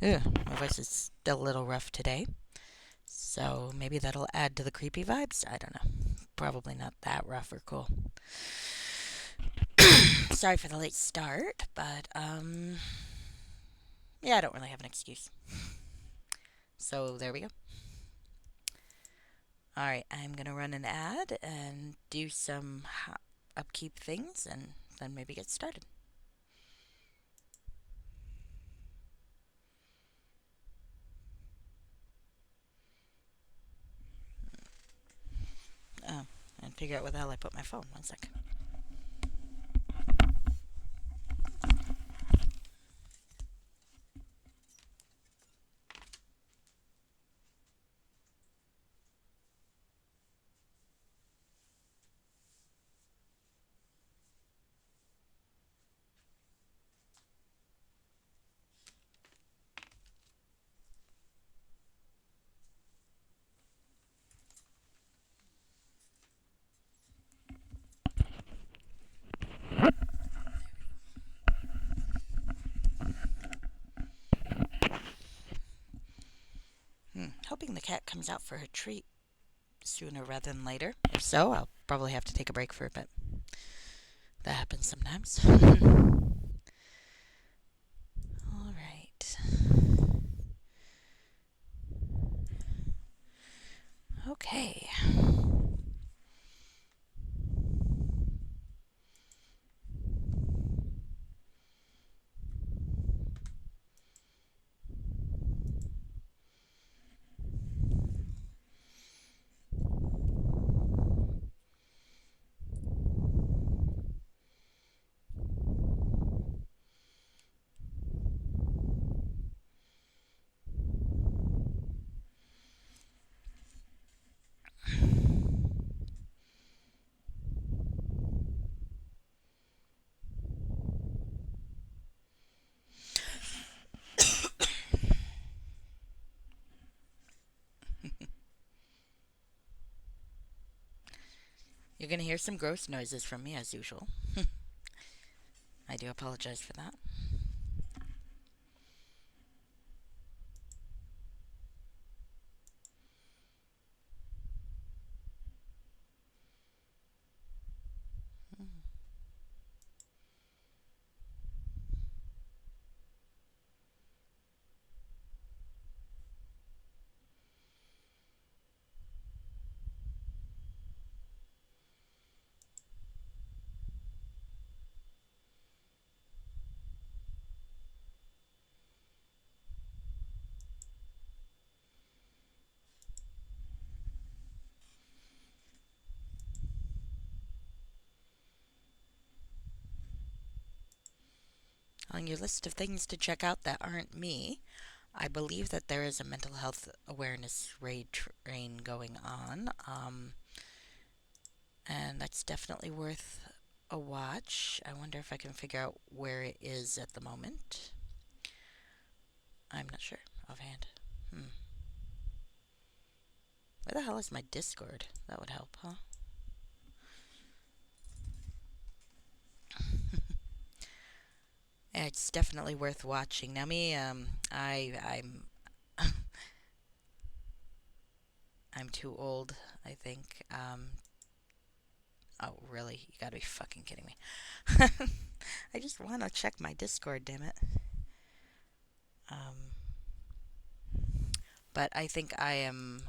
Ugh, my voice is still a little rough today, so maybe that'll add to the creepy vibes. I don't know. Probably not that rough or cool. Sorry for the late start, but yeah, I don't really have an excuse. So there we go. All right, I'm gonna run an ad and do some upkeep things, and then maybe get started. Oh, and figure out where the hell I put my phone. One sec. Hoping the cat comes out for her treat sooner rather than later. If so, I'll probably have to take a break for a bit. That happens sometimes. All right. Okay. You're going to hear some gross noises from me as usual. I do apologize for that. On your list of things to check out that aren't me, I believe that there is a mental health awareness raid train going on, and that's definitely worth a watch. I wonder if I can figure out where it is at the moment. I'm not sure offhand. Hmm. Where the hell is my Discord? That would help, huh? Yeah, it's definitely worth watching. Now, me, I'm too old. I think. Oh, really? You gotta be fucking kidding me. I just want to check my Discord, damn it. Um, but I think I am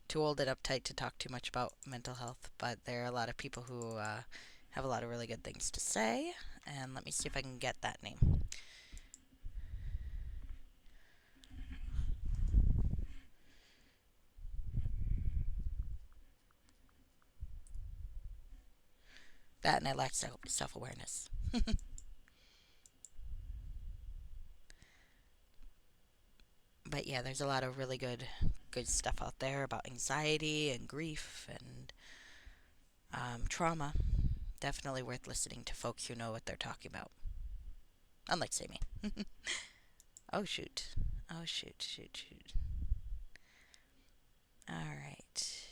too old and uptight to talk too much about mental health. But there are a lot of people who have a lot of really good things to say. And let me see if I can get that name. That and I lack self awareness. But yeah, there's a lot of really good stuff out there about anxiety and grief and trauma. Definitely worth listening to folks who know what they're talking about. Unlike say me. Oh shoot. Oh shoot. All right.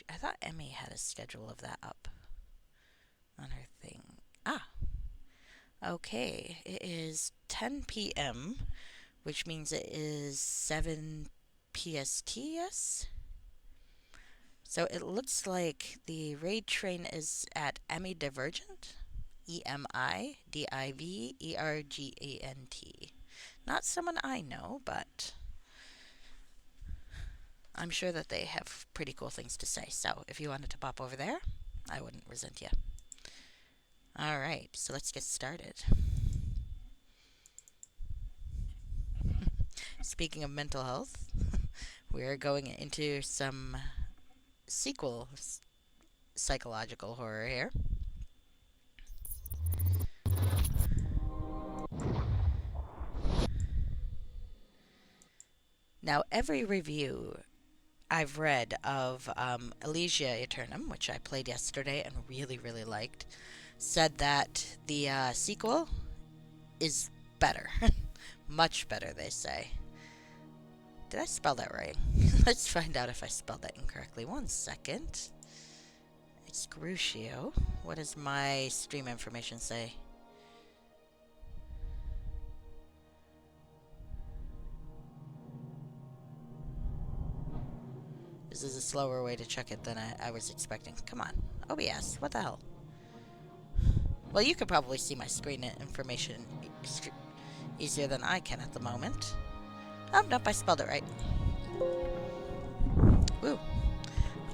I thought Emmy had a schedule of that up on her thing. Ah, Okay, it is 10 p.m., which means it is 7 PST, yes? So it looks like the raid train is at Emi Divergent. Emidivergent. Not someone I know, but I'm sure that they have pretty cool things to say. So if you wanted to pop over there, I wouldn't resent you. Alright, so let's get started. Speaking of mental health, we're going into some sequel psychological horror here. Now, every review I've read of Elysia Eternum, which I played yesterday and really, really liked, said that the sequel is better. Much better, they say. Did I spell that right? Let's find out if I spelled that incorrectly. 1 second. Excrucio. What does my stream information say? This is a slower way to check it than I was expecting. Come on. OBS, what the hell? Well, you could probably see my screen information easier than I can at the moment. Oh, nope, I spelled it right. Woo.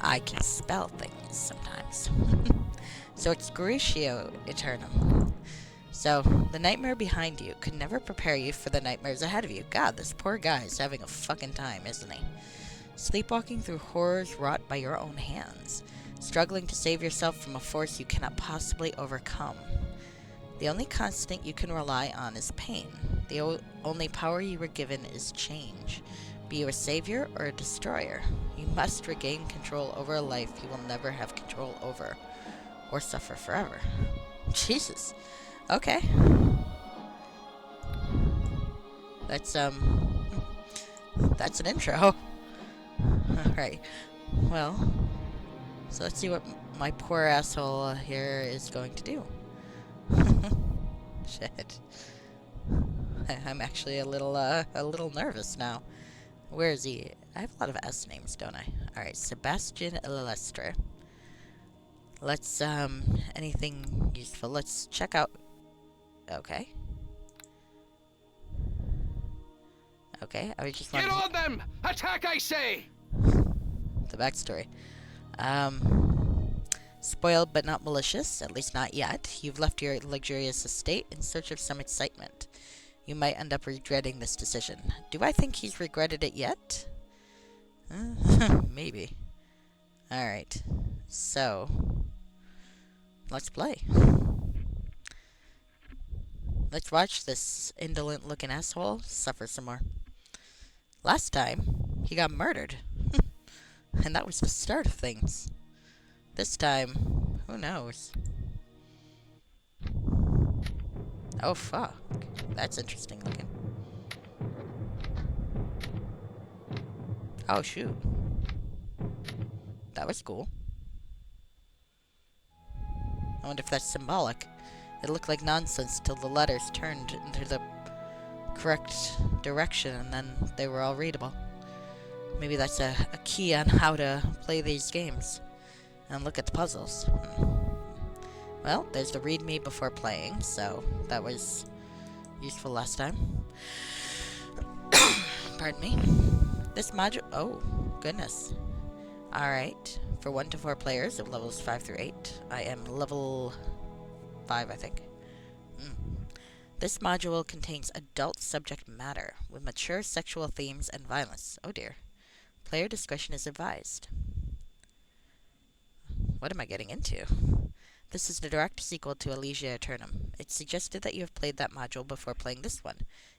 I can spell things sometimes. So it's Excrucio Eternum. So, the nightmare behind you could never prepare you for the nightmares ahead of you. God, this poor guy is having a fucking time, isn't he? Sleepwalking through horrors wrought by your own hands. Struggling to save yourself from a force you cannot possibly overcome. The only constant you can rely on is pain. The only power you were given is change. Be you a savior or a destroyer. You must regain control over a life you will never have control over, or suffer forever. Jesus. Okay. That's an intro. Alright. Well, so let's see what my poor asshole here is going to do. Shit. I'm actually a little nervous now. Where is he? I have a lot of S names, don't I? Alright, Sebastian Ilestre. Let's, anything useful. Let's check out... Okay. Okay, I was just Get on them! Attack, I say! The backstory. Spoiled but not malicious, at least not yet. You've left your luxurious estate in search of some excitement. You might end up regretting this decision. Do I think he's regretted it yet? Maybe. Alright. So, let's play. Let's watch this indolent-looking asshole suffer some more. Last time, he got murdered. And that was the start of things. This time, who knows? Oh, fuck. That's interesting looking. Oh, shoot. That was cool. I wonder if that's symbolic. It looked like nonsense till the letters turned into the correct direction and then they were all readable. Maybe that's a key on how to play these games. And look at the puzzles. Well, there's the read me before playing, so that was useful last time. Pardon me. This module... Oh, goodness. Alright. For 1 to 4 players of levels 5 through 8. I am level 5, I think. This module contains adult subject matter with mature sexual themes and violence. Oh dear. Player discretion is advised. What am I getting into? This is the direct sequel to Elysia Eternum. It's suggested that you have played that module before playing this one.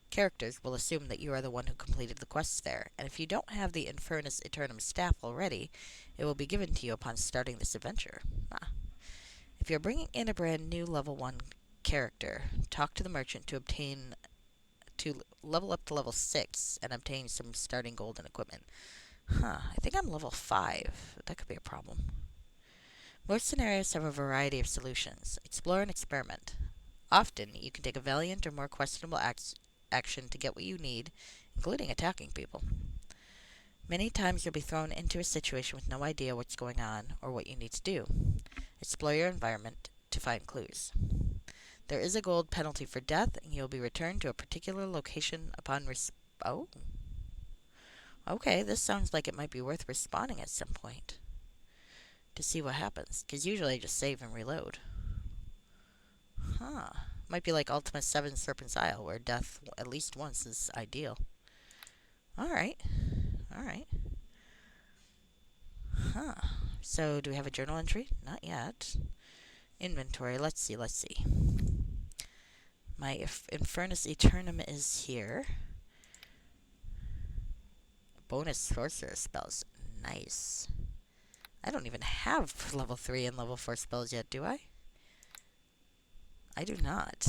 Characters will assume that you are the one who completed the quests there, and if you don't have the Infernus Eternum staff already, it will be given to you upon starting this adventure. If you're bringing in a brand new level 1 character, talk to the merchant to level up to level 6 and obtain some starting gold and equipment. I think I'm level 5. That could be a problem. Most scenarios have a variety of solutions. Explore and experiment. Often, you can take a valiant or more questionable action to get what you need, including attacking people. Many times you'll be thrown into a situation with no idea what's going on or what you need to do. Explore your environment to find clues. There is a gold penalty for death, and you'll be returned to a particular location upon oh, okay, this sounds like it might be worth respawning at some point to see what happens, because usually I just save and reload. Huh. Might be like Ultima 7 Serpent's Isle, where death at least once is ideal. Alright. Alright. Huh. So, do we have a journal entry? Not yet. Inventory. Let's see, let's see. My Infernus Eternum is here. Bonus sorcerer spells. Nice. I don't even have level 3 and level 4 spells yet, do I? I do not.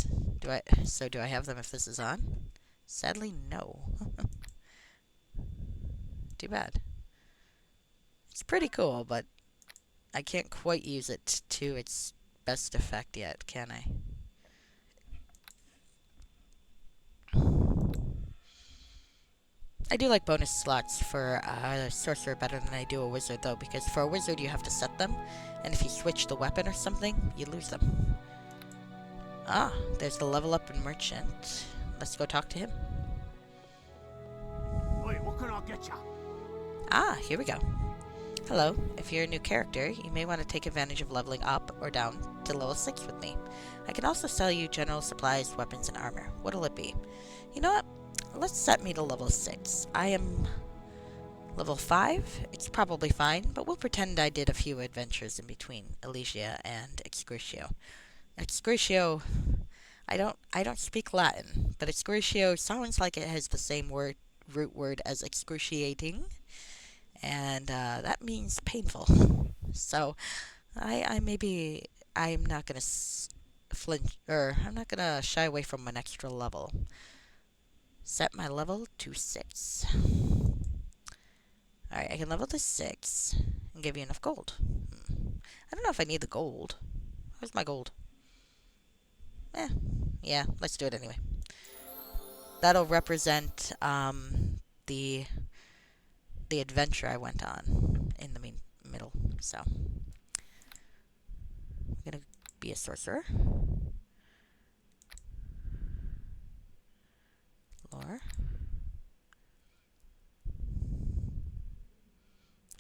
So do I have them if this is on? Sadly, no. Too bad. It's pretty cool, but I can't quite use it to its best effect yet, can I? I do like bonus slots for a sorcerer better than I do a wizard, though, because for a wizard you have to set them, and if you switch the weapon or something, you lose them. Ah, there's the level up in merchant. Let's go talk to him. Wait, what can I get ya? Ah, here we go. Hello, if you're a new character, you may want to take advantage of leveling up or down to level 6 with me. I can also sell you general supplies, weapons, and armor. What'll it be? You know what? Let's set me to level 6. I am level 5. It's probably fine, but we'll pretend I did a few adventures in between Elysia and Excrucio. Excrucio, I don't speak Latin, but Excrucio sounds like it has the same root word as excruciating, and that means painful. So I'm not gonna flinch, or I'm not gonna shy away from an extra level. Set my level to 6. Alright, I can level to 6 and give you enough gold. I don't know if I need the gold. Where's my gold? Yeah, let's do it anyway. That'll represent the adventure I went on in the middle. So I'm gonna be a sorcerer. Lore.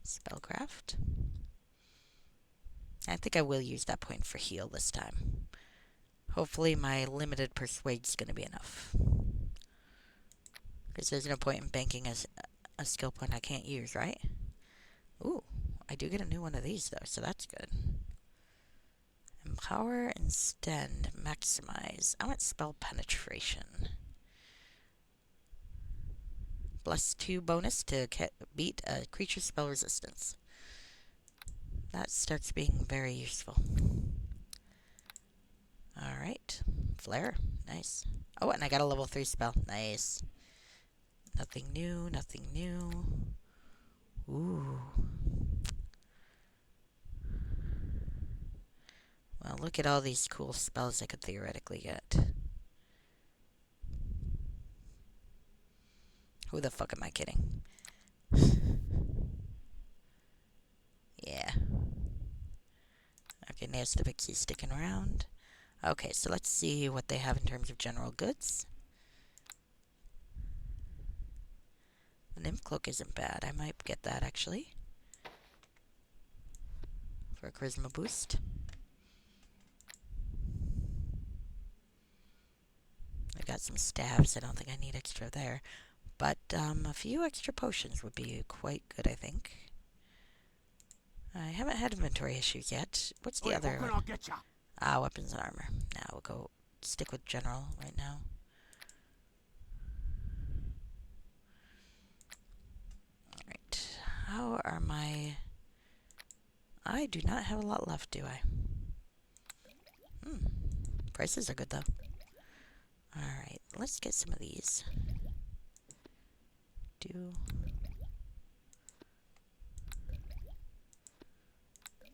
Spellcraft. I think I will use that point for heal this time. Hopefully my limited persuade's gonna be enough. Because there's no point in banking a skill point I can't use, right? Ooh, I do get a new one of these though, so that's good. Empower instead. Maximize. I want spell penetration. +2 bonus to beat a creature's spell resistance. That starts being very useful. Alright. Flare. Nice. Oh, and I got a level 3 spell. Nice. Nothing new, nothing new. Ooh. Well, look at all these cool spells I could theoretically get. Who the fuck am I kidding? Yeah. Okay, there's the pixie sticking around. Okay, so let's see what they have in terms of general goods. The nymph cloak isn't bad. I might get that actually. For a charisma boost. I got some staves. I don't think I need extra there. But a few extra potions would be quite good, I think. I haven't had inventory issues yet. What's the other? What can I get ya? Weapons and armor. Now we'll go stick with general right now. Alright. How are my... I do not have a lot left, do I? Prices are good, though. Alright, let's get some of these.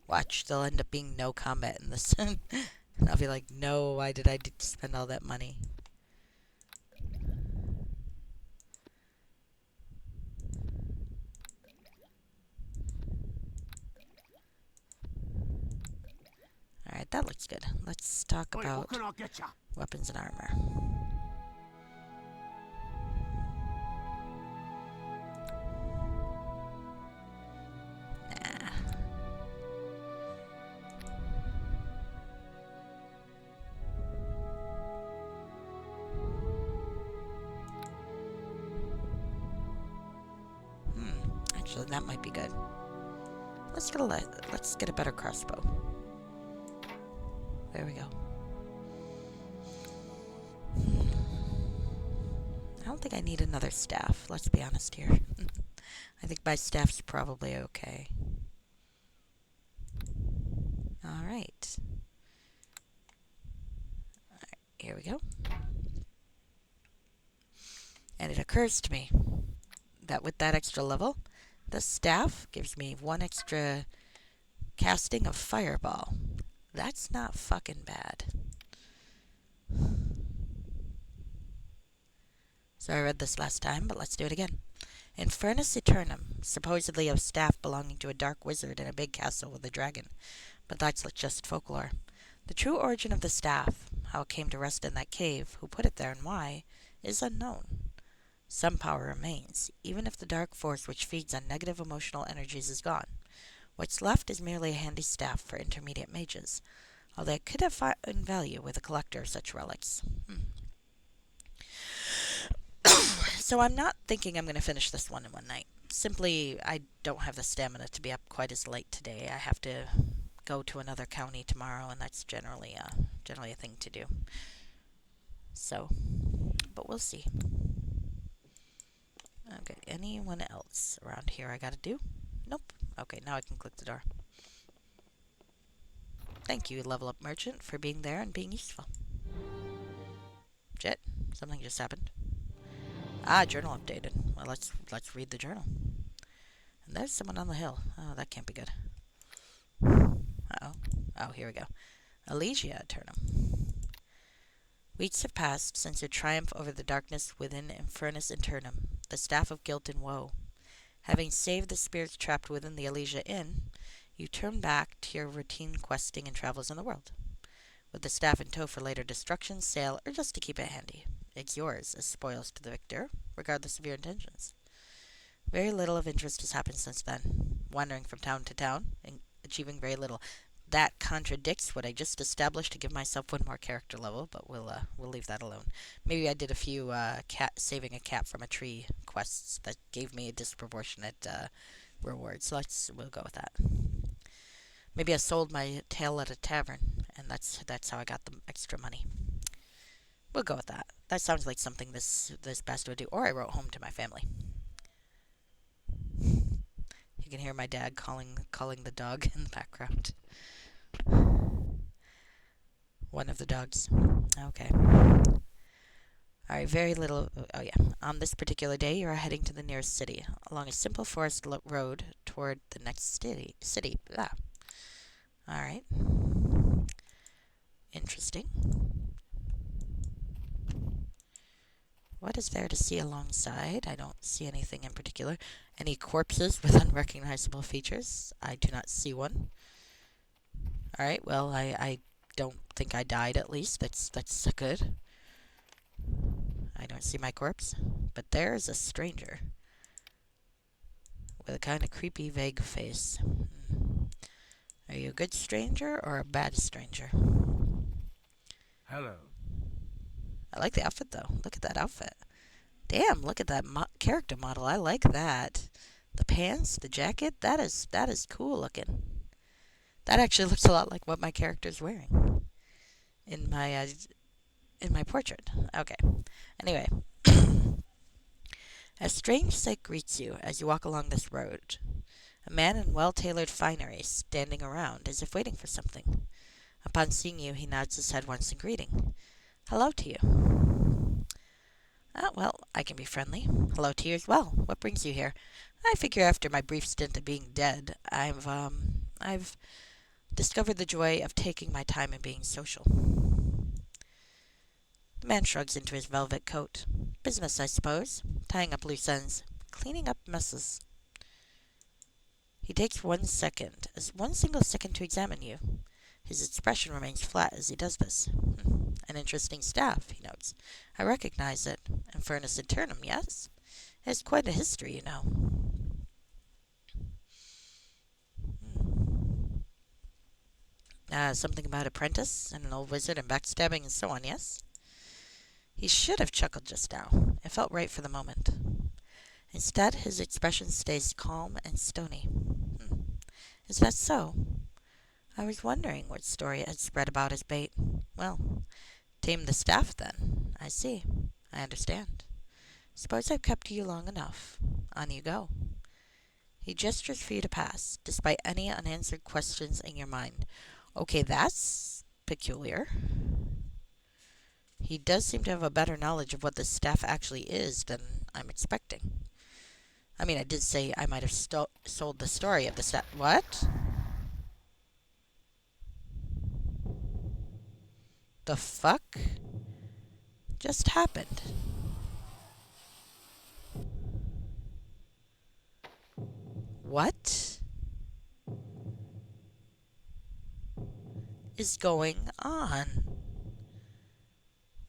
Watch, there'll end up being no combat in this And I'll be like, no, why did I spend all that money? Alright, that looks good. Let's talk Oi, what about can I get ya? weapons and armor. Nah. Actually, that might be good. Let's get a better crossbow. There we go. I don't think I need another staff. Let's be honest here. I think my staff's probably okay. Alright. Here we go. And it occurs to me that with that extra level, the staff gives me one extra casting of fireball. That's not fucking bad. So I read this last time, but let's do it again. Infernus Eternum, supposedly a staff belonging to a dark wizard in a big castle with a dragon. But that's just folklore. The true origin of the staff, how it came to rest in that cave, who put it there and why, is unknown. Some power remains, even if the dark force which feeds on negative emotional energies is gone. What's left is merely a handy staff for intermediate mages, although it could have found value with a collector of such relics. So I'm not thinking I'm going to finish this one in one night. Simply, I don't have the stamina to be up quite as late today. I have to go to another county tomorrow, and that's generally a thing to do. So, but we'll see. Okay, anyone else around here I gotta do? Nope. Okay, now I can click the door. Thank you, Level Up Merchant, for being there and being useful. Jet, something just happened. Journal updated. Well, let's read the journal. And there's someone on the hill. Oh, that can't be good. Uh-oh. Oh, here we go. Elysia Eternum. Weeks have passed since your triumph over the darkness within Infernus Eternum, the staff of guilt and woe. Having saved the spirits trapped within the Elysia Inn, you turn back to your routine questing and travels in the world. With the staff in tow for later destruction, sale, or just to keep it handy. It's yours as spoils to the victor, regardless of your intentions. Very little of interest has happened since then, wandering from town to town and achieving very little. That contradicts what I just established to give myself one more character level, but we'll leave that alone. Maybe I did a few cat saving a cat from a tree quests that gave me a disproportionate reward. So we'll go with that. Maybe I sold my tail at a tavern, and that's how I got the extra money. We'll go with that. That sounds like something this bastard would do. Or I wrote home to my family. You can hear my dad calling the dog in the background. One of the dogs. Okay. Alright, very little. Oh, yeah. On this particular day, you are heading to the nearest city, along a simple forest road toward the next city. Alright. Interesting. What is there to see alongside? I don't see anything in particular. Any corpses with unrecognizable features? I do not see one. Alright, well, I don't think I died, at least. That's good. I don't see my corpse. But there's a stranger. With a kind of creepy, vague face. Are you a good stranger or a bad stranger? Hello. I like the outfit, though. Look at that outfit. Damn, look at that character model. I like that. The pants, the jacket, that is cool looking. That actually looks a lot like what my character's wearing in my portrait. Okay. Anyway, a strange sight greets you as you walk along this road. A man in well-tailored finery standing around as if waiting for something. Upon seeing you, he nods his head once in greeting. Hello to you. Well, I can be friendly. Hello to you as well. What brings you here? I figure after my brief stint of being dead, I've Discovered the joy of taking my time and being social. The man shrugs into his velvet coat. Business, I suppose. Tying up loose ends. Cleaning up messes. He takes 1 second, as 1 single second to examine you. His expression remains flat as he does this. An interesting staff, he notes. I recognize it. Infernus Eternum, yes? It has quite a history, you know. Something about apprentice and an old wizard and backstabbing and so on, yes? He should have chuckled just now. It felt right for the moment. Instead, his expression stays calm and stony. Is that so? I was wondering what story it had spread about his bait. Well, tame the staff, then. I see. I understand. Suppose I've kept you long enough. On you go. He gestures for you to pass, despite any unanswered questions in your mind. Okay, that's peculiar. He does seem to have a better knowledge of what this staff actually is than I'm expecting. I mean, I did say I might have sold the story of the staff. What? The fuck just happened? What is going on?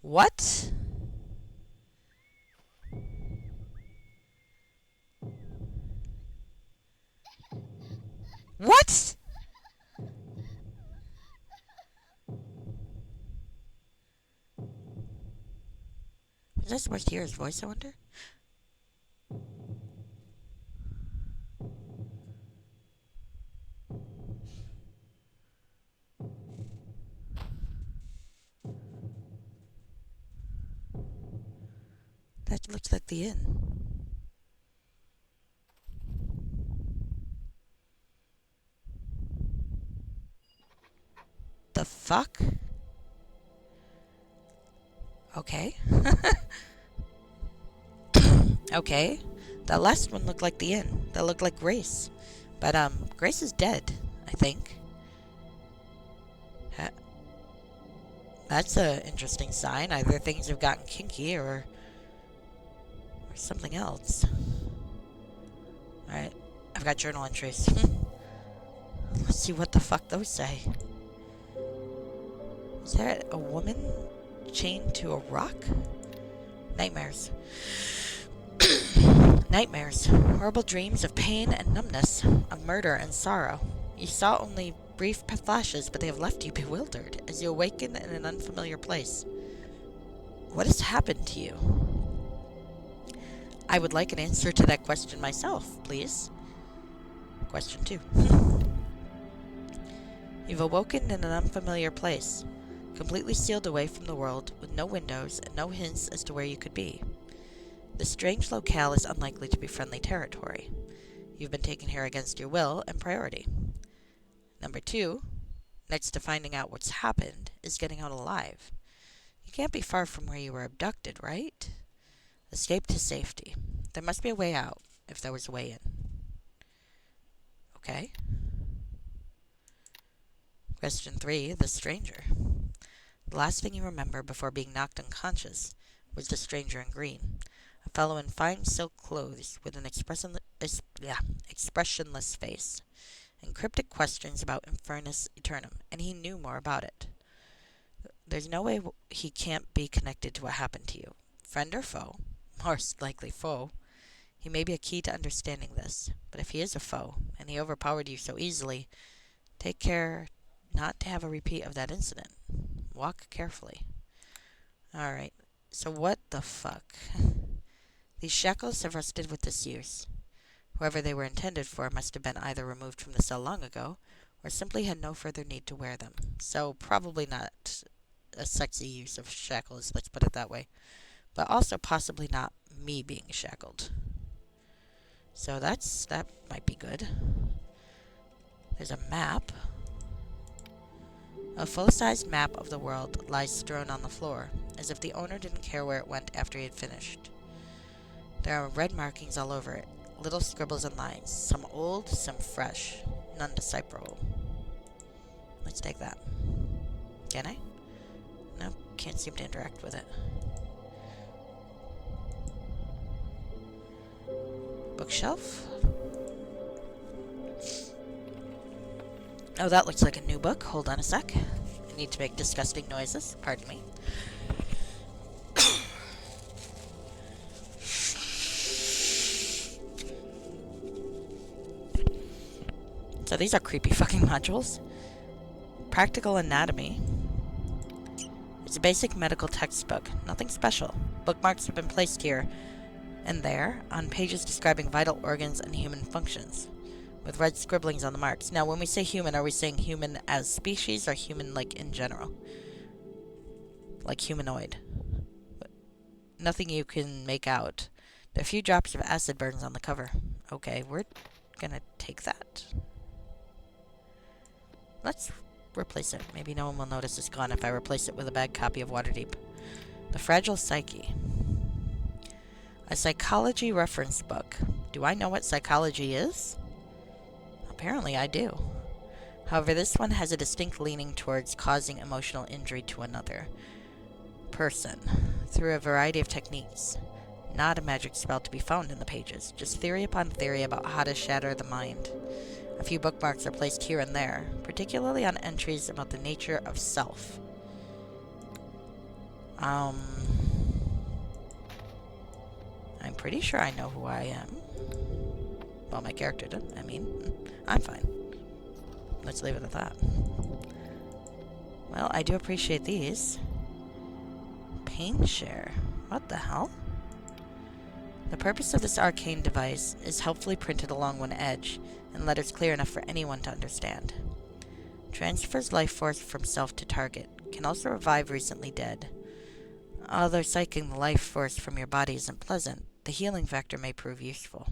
What? What? Was I supposed to hear his voice, I wonder? That looks like the inn. The fuck? Okay. Okay. That last one looked like the inn. That looked like Grace. But, Grace is dead, I think. That's a interesting sign. Either things have gotten kinky or something else. Alright. I've got journal entries. Let's see what the fuck those say. Is there a woman chained to a rock? Nightmares. Nightmares. Horrible dreams of pain and numbness, of murder and sorrow. You saw only brief flashes, but they have left you bewildered as you awaken in an unfamiliar place. What has happened to you? I would like an answer to that question myself, please. Question 2. You've awoken in an unfamiliar place, completely sealed away from the world, with no windows and no hints as to where you could be. This strange locale is unlikely to be friendly territory. You've been taken here against your will and priority. Number 2, next to finding out what's happened, is getting out alive. You can't be far from where you were abducted, right? Escape to safety. There must be a way out, if there was a way in. Okay. Question 3, the stranger. The last thing you remember before being knocked unconscious was the stranger in green. A fellow in fine silk clothes with an expressionless face, and cryptic questions about Infernus Eternum, and he knew more about it. There's no way he can't be connected to what happened to you. Friend or foe? Most likely foe. He may be a key to understanding this, but if he is a foe, and he overpowered you so easily, take care not to have a repeat of that incident. Walk carefully. Alright, so what the fuck? These shackles have rusted with disuse. Whoever they were intended for must have been either removed from the cell long ago, or simply had no further need to wear them. So probably not a sexy use of shackles, let's put it that way. But also possibly not me being shackled. So that might be good. There's a map. A full-sized map of the world lies strewn on the floor, as if the owner didn't care where it went after he had finished. There are red markings all over it, little scribbles and lines, some old, some fresh, none decipherable. Let's take that. Can I? No, can't seem to interact with it. Bookshelf. Oh, that looks like a new book. Hold on a sec. I need to make disgusting noises. Pardon me. So these are creepy fucking modules. Practical Anatomy. It's a basic medical textbook. Nothing special. Bookmarks have been placed here and there on pages describing vital organs and human functions, with red scribblings on the marks. Now, when we say human, are we saying human as species or human like in general? Like humanoid. Nothing you can make out. There are a few drops of acid burns on the cover. Okay, we're gonna take that. Let's replace it. Maybe no one will notice it's gone if I replace it with a bad copy of Waterdeep. The Fragile Psyche. A psychology reference book. Do I know what psychology is? Apparently I do. However, this one has a distinct leaning towards causing emotional injury to another person through a variety of techniques. Not a magic spell to be found in the pages, just theory upon theory about how to shatter the mind. A few bookmarks are placed here and there, particularly on entries about the nature of self. I'm pretty sure I know who I am. Well, my character didn't. I mean, I'm fine. Let's leave it at that. Well, I do appreciate these. Pain share. What the hell? The purpose of this arcane device is helpfully printed along one edge, in letters clear enough for anyone to understand. Transfers life force from self to target. Can also revive recently dead. Although psyching the life force from your body isn't pleasant, the healing factor may prove useful.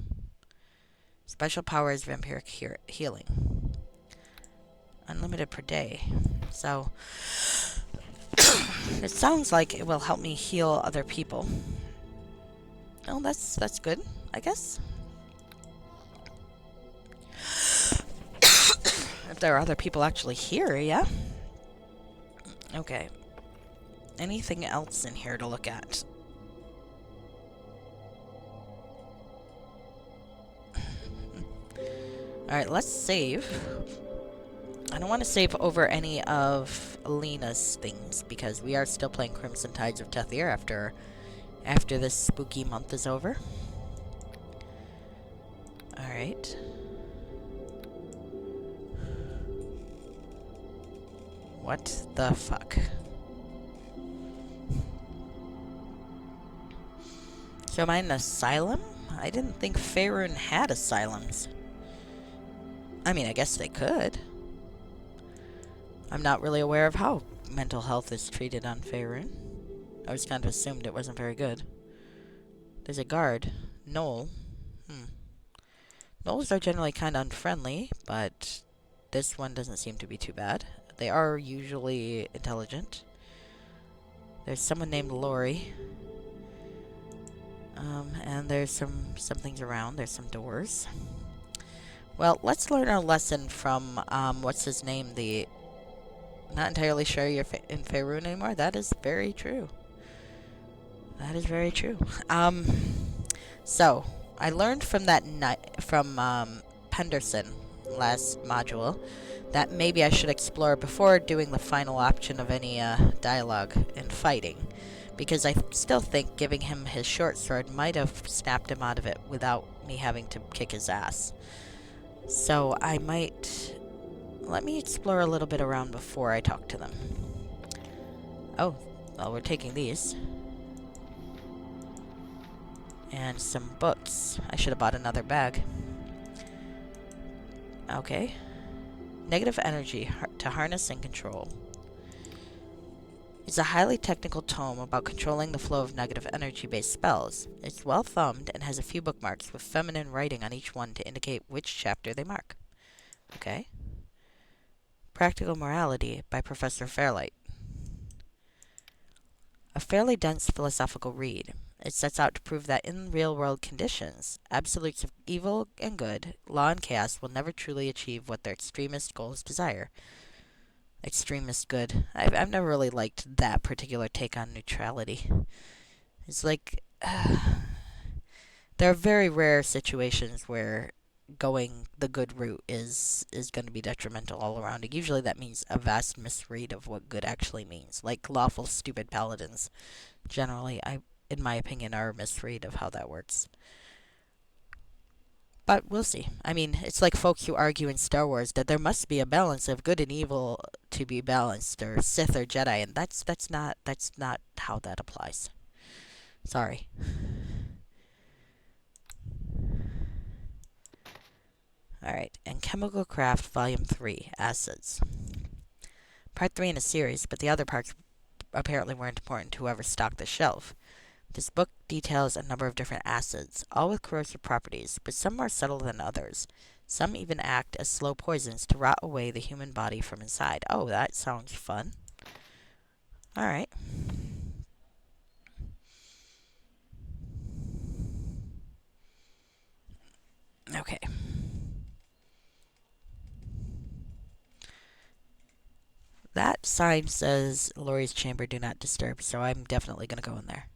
Special powers vampiric healing. Unlimited per day. So, it sounds like it will help me heal other people. Oh, that's good, I guess. If there are other people actually here, yeah? Okay. Anything else in here to look at? Alright, let's save. I don't want to save over any of Lena's things, because we are still playing Crimson Tides of Tethir after this spooky month is over. Alright. What the fuck? So am I in an asylum? I didn't think Faerun had asylums. I mean, I guess they could. I'm not really aware of how mental health is treated on Faerun. I just kind of assumed it wasn't very good. There's a guard. Knoll. Knolls are generally kind of unfriendly, but this one doesn't seem to be too bad. They are usually intelligent. There's someone named Lori. And there's some things around. There's some doors. Well, let's learn our lesson from, what's his name? Not entirely sure you're in Faerun anymore. That is very true. That is very true. So, I learned from Penderson last module that maybe I should explore before doing the final option of any, dialogue and fighting. Because I still think giving him his short sword might have snapped him out of it without me having to kick his ass. So I might... Let me explore a little bit around before I talk to them. Oh, well, we're taking these. And some books. I should have bought another bag. Okay. Negative energy to harness and control. It's a highly technical tome about controlling the flow of negative energy-based spells. It's well thumbed and has a few bookmarks with feminine writing on each one to indicate which chapter they mark. Okay. Practical Morality by Professor Fairlight. A fairly dense philosophical read. It sets out to prove that in real-world conditions, absolutes of evil and good, law and chaos will never truly achieve what their extremist goals desire. extremist good. I've never really liked that particular take on neutrality. It's like there are very rare situations where going the good route is going to be detrimental all around. Usually that means a vast misread of what good actually means. Like lawful stupid paladins generally, I in my opinion, are a misread of how that works. But we'll see. I mean, it's like folks who argue in Star Wars that there must be a balance of good and evil to be balanced, or Sith or Jedi, and that's not how that applies. Sorry. All right, and Chemical Craft Volume 3, Acids. Part 3 in a series, but the other parts apparently weren't important to whoever stocked the shelf. This book details a number of different acids, all with corrosive properties, but some more subtle than others. Some even act as slow poisons to rot away the human body from inside. Oh, that sounds fun. All right. Okay. That sign says Laurie's chamber do not disturb, so I'm definitely going to go in there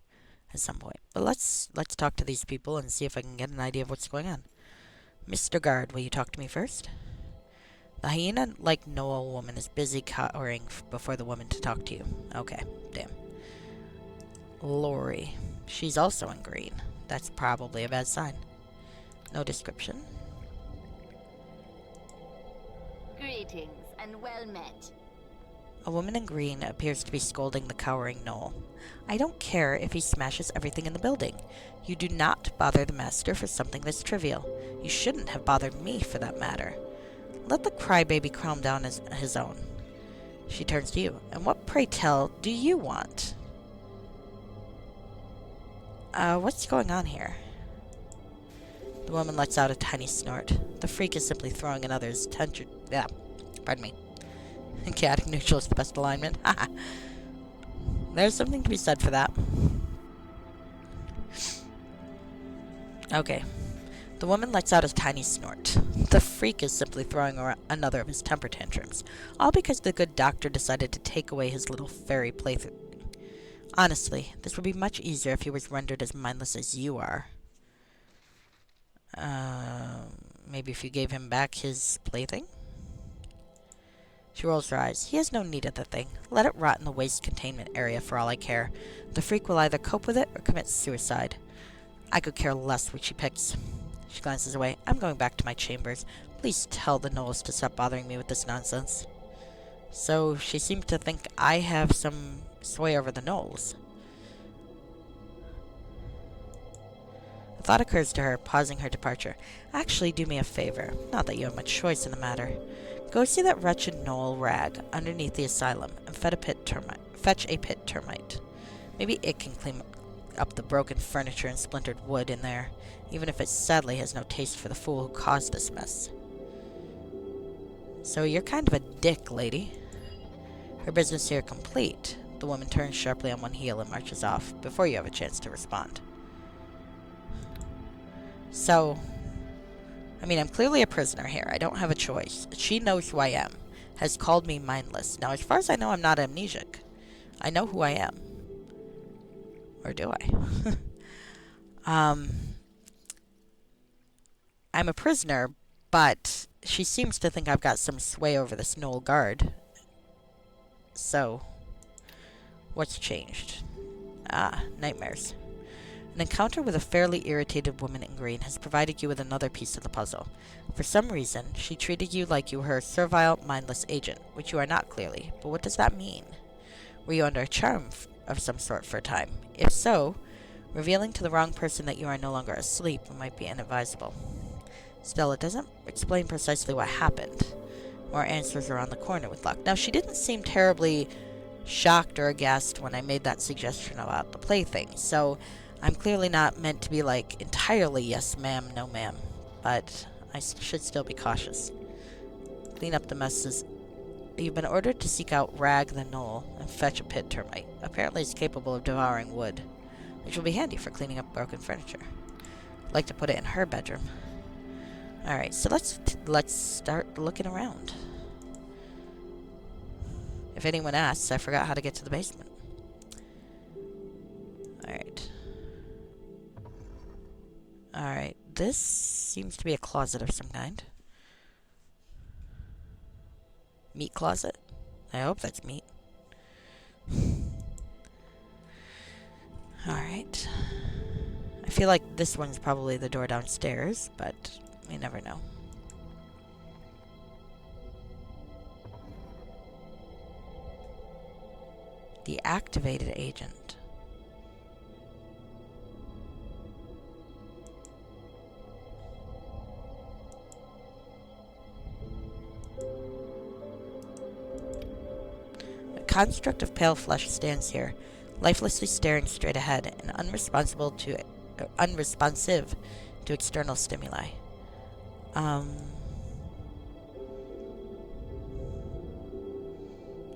at some point. But let's talk to these people and see if I can get an idea of what's going on. Mr. Guard, will you talk to me first? The hyena-like Noel woman is busy cowering before the woman to talk to you. Okay, damn. Laurie. She's also in green. That's probably a bad sign. No description. Greetings and well met. A woman in green appears to be scolding the cowering Noel. I don't care if he smashes everything in the building. You do not bother the master for something this trivial. You shouldn't have bothered me for that matter. Let the crybaby calm down his own. She turns to you. And what, pray tell, do you want? What's going on here? The woman lets out a tiny snort. The freak is simply throwing another's attention. Yeah, pardon me. Chaotic neutral is the best alignment. Haha. There's something to be said for that. Okay. The woman lets out a tiny snort. The freak is simply throwing another of his temper tantrums, all because the good doctor decided to take away his little fairy plaything. Honestly, this would be much easier if he was rendered as mindless as you are. Maybe if you gave him back his plaything? She rolls her eyes. He has no need of the thing. Let it rot in the waste containment area for all I care. The freak will either cope with it or commit suicide. I could care less which he picks. She glances away. I'm going back to my chambers. Please tell the Knowles to stop bothering me with this nonsense. So she seems to think I have some sway over the Knowles. A thought occurs to her, pausing her departure. Actually, do me a favor. Not that you have much choice in the matter. Go see that wretched Knoll rag underneath the asylum and fetch a pit termite. Maybe it can clean up the broken furniture and splintered wood in there, even if it sadly has no taste for the fool who caused this mess. So you're kind of a dick, lady. Her business here complete, the woman turns sharply on one heel and marches off, before you have a chance to respond. So, I mean, I'm clearly a prisoner here. I don't have a choice. She knows who I am, has called me mindless. Now, as far as I know, I'm not amnesic. I know who I am. Or do I? I'm a prisoner, but she seems to think I've got some sway over this Knoll guard. So, what's changed? Ah, nightmares. An encounter with a fairly irritated woman in green has provided you with another piece of the puzzle. For some reason, she treated you like you were her servile, mindless agent, which you are not clearly. But what does that mean? Were you under a charm of some sort for a time? If so, revealing to the wrong person that you are no longer asleep might be inadvisable. Still, it doesn't explain precisely what happened. More answers around the corner with luck. Now, she didn't seem terribly shocked or aghast when I made that suggestion about the plaything, so I'm clearly not meant to be like entirely yes ma'am, no ma'am, but I should still be cautious. Clean up the messes. You've been ordered to seek out Rag the Knoll and fetch a pit termite. Apparently it's capable of devouring wood, which will be handy for cleaning up broken furniture. I'd like to put it in her bedroom. Alright, so let's start looking around. If anyone asks, I forgot how to get to the basement. Alright. Alright, this seems to be a closet of some kind. Meat closet? I hope that's meat. Alright. I feel like this one's probably the door downstairs, but we never know. The activated agent. A construct of pale flesh stands here, lifelessly staring straight ahead and unresponsive to external stimuli.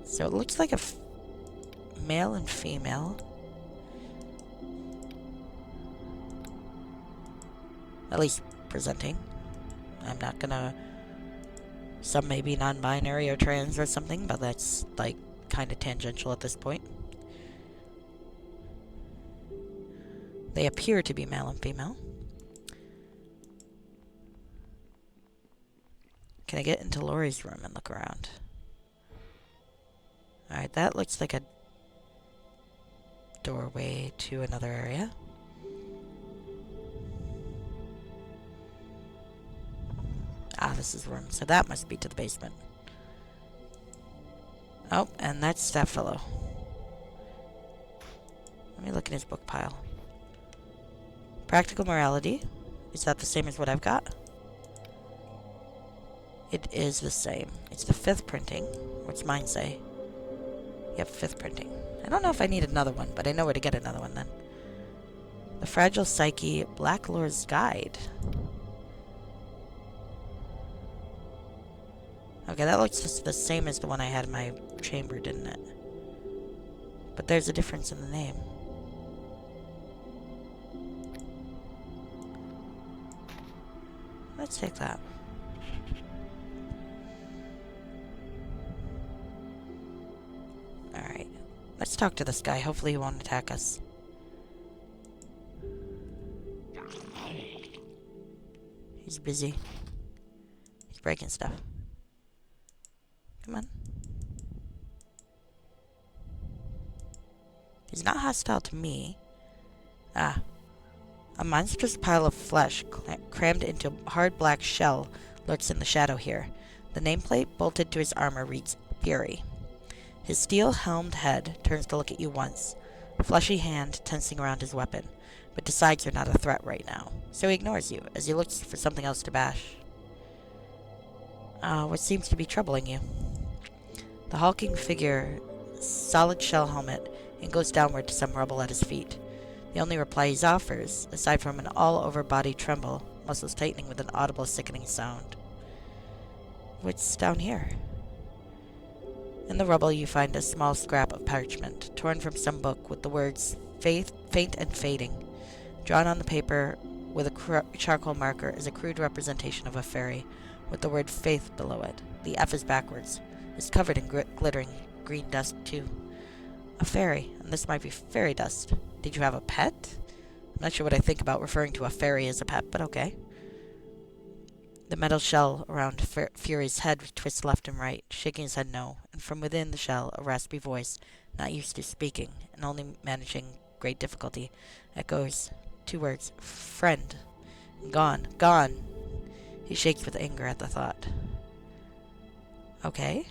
So it looks like a male and female. At least presenting. I'm not gonna... Some may be non-binary or trans or something, but that's, like, kind of tangential at this point. They appear to be male and female. Can I get into Lori's room and look around? Alright, that looks like a doorway to another area. Ah, this is room, so that must be to the basement. Oh, and that's that fellow. Let me look in his book pile. Practical morality. Is that the same as what I've got? It is the same. It's the 5th printing. What's mine say? Yep, 5th printing. I don't know if I need another one, but I know where to get another one then. The Fragile Psyche, Black Lore's Guide. Okay, that looks just the same as the one I had in my chamber, didn't it? But there's a difference in the name. Let's take that. Alright. Let's talk to this guy. Hopefully he won't attack us. He's busy. He's breaking stuff. Come on. He's not hostile to me. Ah. A monstrous pile of flesh crammed into a hard black shell lurks in the shadow here. The nameplate bolted to his armor reads Fury. His steel-helmed head turns to look at you once, a fleshy hand tensing around his weapon, but decides you're not a threat right now. So he ignores you, as he looks for something else to bash. What seems to be troubling you? The hulking figure, solid shell helmet, and goes downward to some rubble at his feet. The only reply he offers, aside from an all-over body tremble, muscles tightening with an audible sickening sound. What's down here? In the rubble you find a small scrap of parchment, torn from some book with the words faint and fading. Drawn on the paper with a charcoal marker is a crude representation of a fairy, with the word faith below it. The F is backwards. It's covered in glittering green dust, too. A fairy, and this might be fairy dust. Did you have a pet? I'm not sure what I think about referring to a fairy as a pet, but okay. The metal shell around Fury's head twists left and right, shaking his head no, and from within the shell, a raspy voice, not used to speaking, and only managing great difficulty, echoes 2 words, friend. Gone, gone. He shakes with anger at the thought. Okay.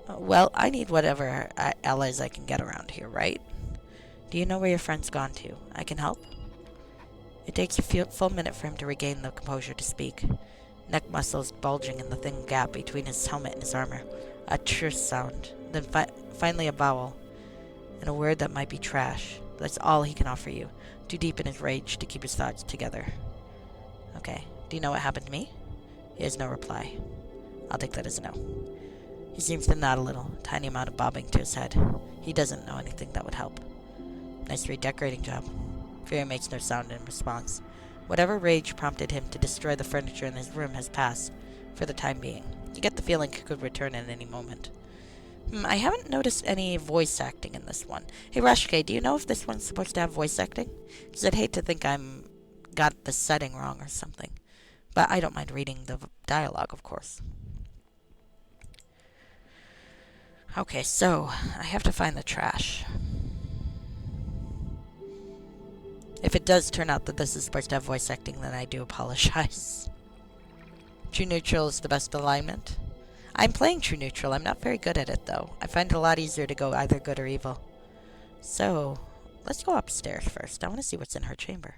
Well, I need whatever allies I can get around here, right? Do you know where your friend's gone to? I can help? It takes a full minute for him to regain the composure to speak. Neck muscles bulging in the thin gap between his helmet and his armor. A tris sound, then finally a vowel, and a word that might be trash. That's all he can offer you, too deep in his rage to keep his thoughts together. Okay, do you know what happened to me? He has no reply. I'll take that as a no. He seems to nod a little, a tiny amount of bobbing to his head. He doesn't know anything that would help. Nice redecorating job. Fury makes no sound in response. Whatever rage prompted him to destroy the furniture in his room has passed, for the time being. You get the feeling he could return at any moment. I haven't noticed any voice acting in this one. Hey, Rashke, do you know if this one's supposed to have voice acting? Because I'd hate to think I'm got the setting wrong or something. But I don't mind reading the dialogue, of course. Okay, so I have to find the trash. If it does turn out that this is supposed to have voice acting, then I do apologize. True neutral is the best alignment. I'm playing true neutral. I'm not very good at it, though. I find it a lot easier to go either good or evil. So, let's go upstairs first. I want to see what's in her chamber.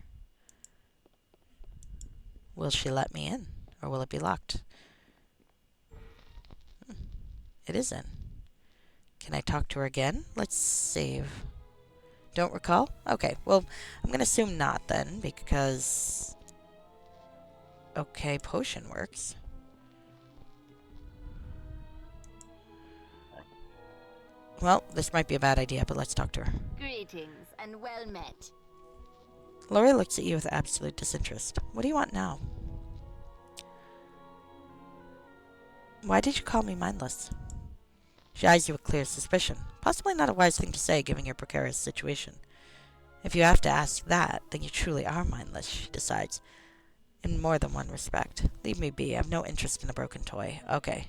Will she let me in? Or will it be locked? It is in. Can I talk to her again? Let's save. Don't recall? Okay, well, I'm going to assume not then, because... Okay, potion works. Well, this might be a bad idea, but let's talk to her. Greetings and well met. Lori looks at you with absolute disinterest. What do you want now? Why did you call me mindless? She eyes you with clear suspicion. Possibly not a wise thing to say, given your precarious situation. If you have to ask that, then you truly are mindless, she decides. In more than one respect. Leave me be. I have no interest in a broken toy. Okay.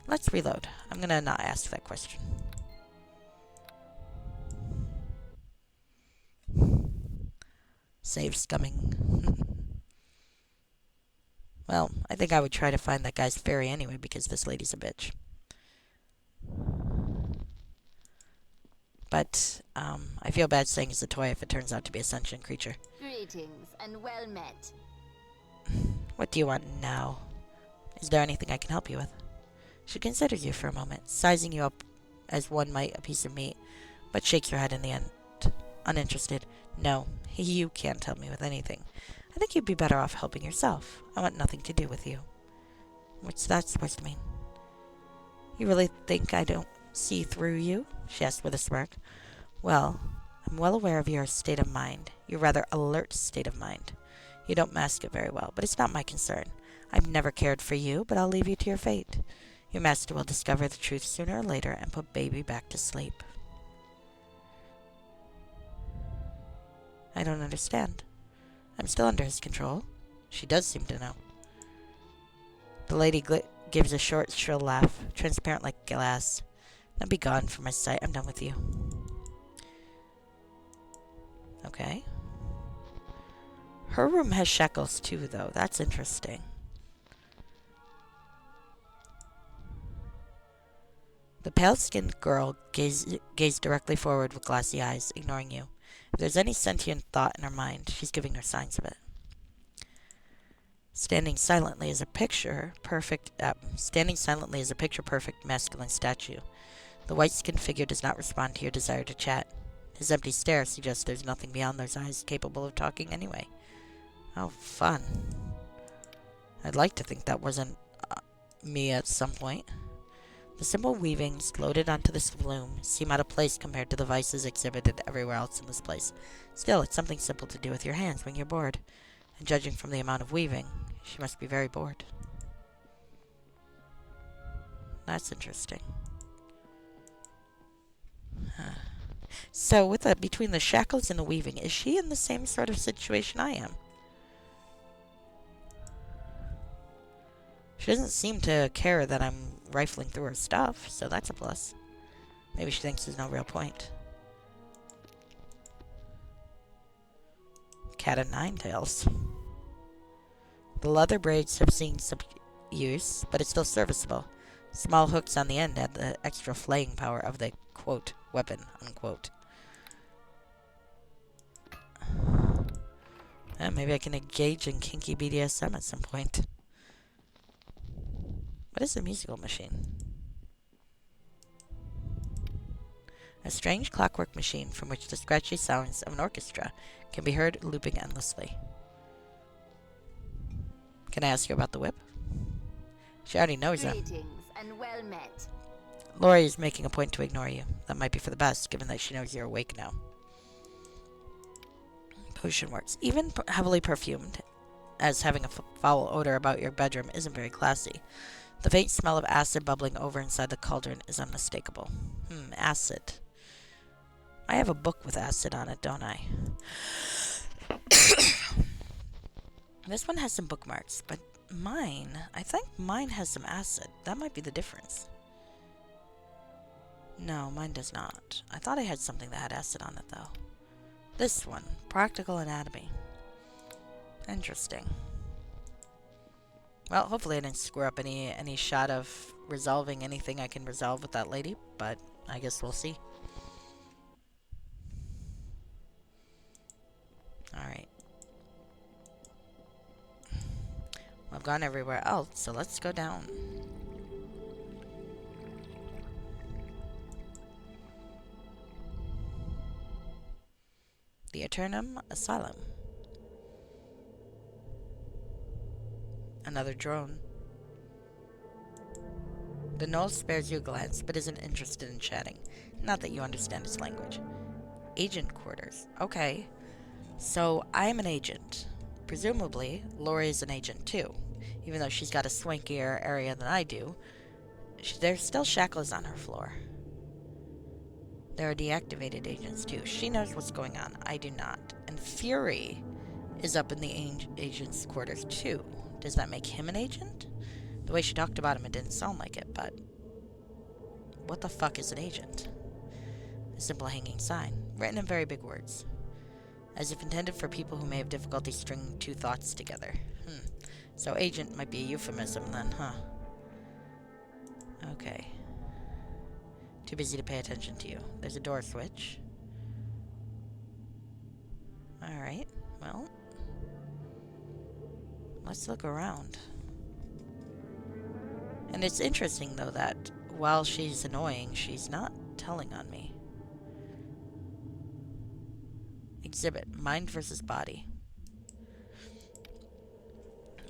Let's reload. I'm gonna not ask that question. Save scumming. Well, I think I would try to find that guy's fairy anyway because this lady's a bitch. But, I feel bad saying it's a toy if it turns out to be a sentient creature. Greetings and well met. What do you want now? Is there anything I can help you with? She considers you for a moment, sizing you up as one might a piece of meat, but shakes her head in the end. Uninterested. No, you can't help me with anything. I think you'd be better off helping yourself. I want nothing to do with you. What's that supposed to mean? You really think I don't see through you? She asked with a smirk. Well, I'm well aware of your state of mind, your rather alert state of mind. You don't mask it very well, but it's not my concern. I've never cared for you, but I'll leave you to your fate. Your master will discover the truth sooner or later and put baby back to sleep. I don't understand. I'm still under his control. She does seem to know. The lady gives a short, shrill laugh, transparent like glass. Now be gone from my sight. I'm done with you. Okay. Her room has shackles too, though. That's interesting. The pale-skinned girl gazed directly forward with glassy eyes, ignoring you. If there's any sentient thought in her mind, she's giving her signs of it. Standing silently is a picture-perfect masculine statue. The white-skinned figure does not respond to your desire to chat. His empty stare suggests there's nothing beyond those eyes capable of talking anyway. Oh, fun. I'd like to think that wasn't me at some point. The simple weavings loaded onto this loom seem out of place compared to the vices exhibited everywhere else in this place. Still, it's something simple to do with your hands when you're bored. And judging from the amount of weaving, she must be very bored. That's interesting. So, between the shackles and the weaving, is she in the same sort of situation I am? She doesn't seem to care that I'm rifling through her stuff, so that's a plus. Maybe she thinks there's no real point. Cat of nine tails. The leather braids have seen some use, but it's still serviceable. Small hooks on the end add the extra flaying power of the, quote, weapon, unquote. Maybe I can engage in kinky BDSM at some point. What is a musical machine? A strange clockwork machine from which the scratchy sounds of an orchestra can be heard looping endlessly. Can I ask you about the whip? She already knows that. Greetings and well met. Lori is making a point to ignore you. That might be for the best, given that she knows you're awake now. Potion works. Even heavily perfumed, as having a foul odor about your bedroom isn't very classy. The faint smell of acid bubbling over inside the cauldron is unmistakable. Acid. I have a book with acid on it, don't I? This one has some bookmarks, but I think mine has some acid. That might be the difference. No, mine does not. I thought I had something that had acid on it, though. This one, Practical Anatomy. Interesting. Well, hopefully I didn't screw up any shot of resolving anything I can resolve with that lady, but I guess we'll see. Alright. Well, I've gone everywhere else, so let's go down. The Eternum Asylum. Another drone. The Knoll spares you a glance, but isn't interested in chatting. Not that you understand its language. Agent quarters. Okay. So, I'm an agent. Presumably, Lori is an agent too. Even though she's got a swankier area than I do, there's still shackles on her floor. There are deactivated agents too. She knows what's going on. I do not. And Fury is up in the agent's quarters too. Does that make him an agent? The way she talked about him, it didn't sound like it, but... What the fuck is an agent? A simple hanging sign, written in very big words. As if intended for people who may have difficulty stringing two thoughts together. So agent might be a euphemism then, huh? Okay. Too busy to pay attention to you. There's a door switch. Alright, well... Let's look around. And it's interesting, though, that while she's annoying, she's not telling on me. Exhibit, mind versus body.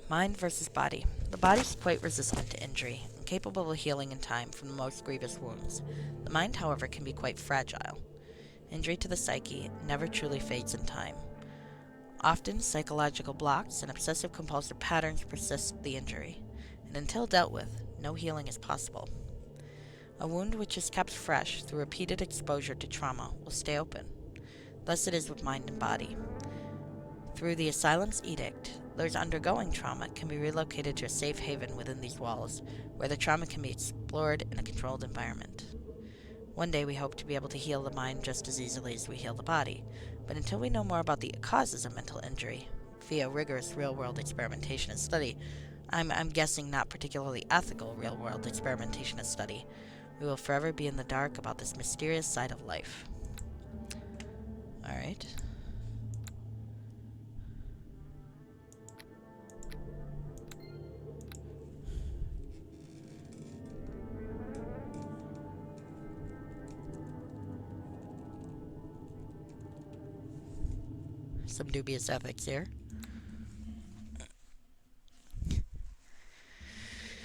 Mind versus body. The body's quite resistant to injury, and capable of healing in time from the most grievous wounds. The mind, however, can be quite fragile. Injury to the psyche never truly fades in time. Often, psychological blocks and obsessive-compulsive patterns persist with the injury, and until dealt with, no healing is possible. A wound which is kept fresh through repeated exposure to trauma will stay open. Thus it is with mind and body. Through the asylum's edict, those undergoing trauma can be relocated to a safe haven within these walls, where the trauma can be explored in a controlled environment. One day we hope to be able to heal the mind just as easily as we heal the body, but until we know more about the causes of mental injury, via rigorous real-world experimentation and study, I'm guessing not particularly ethical real-world experimentation and study, we will forever be in the dark about this mysterious side of life. Alright. Some dubious ethics here.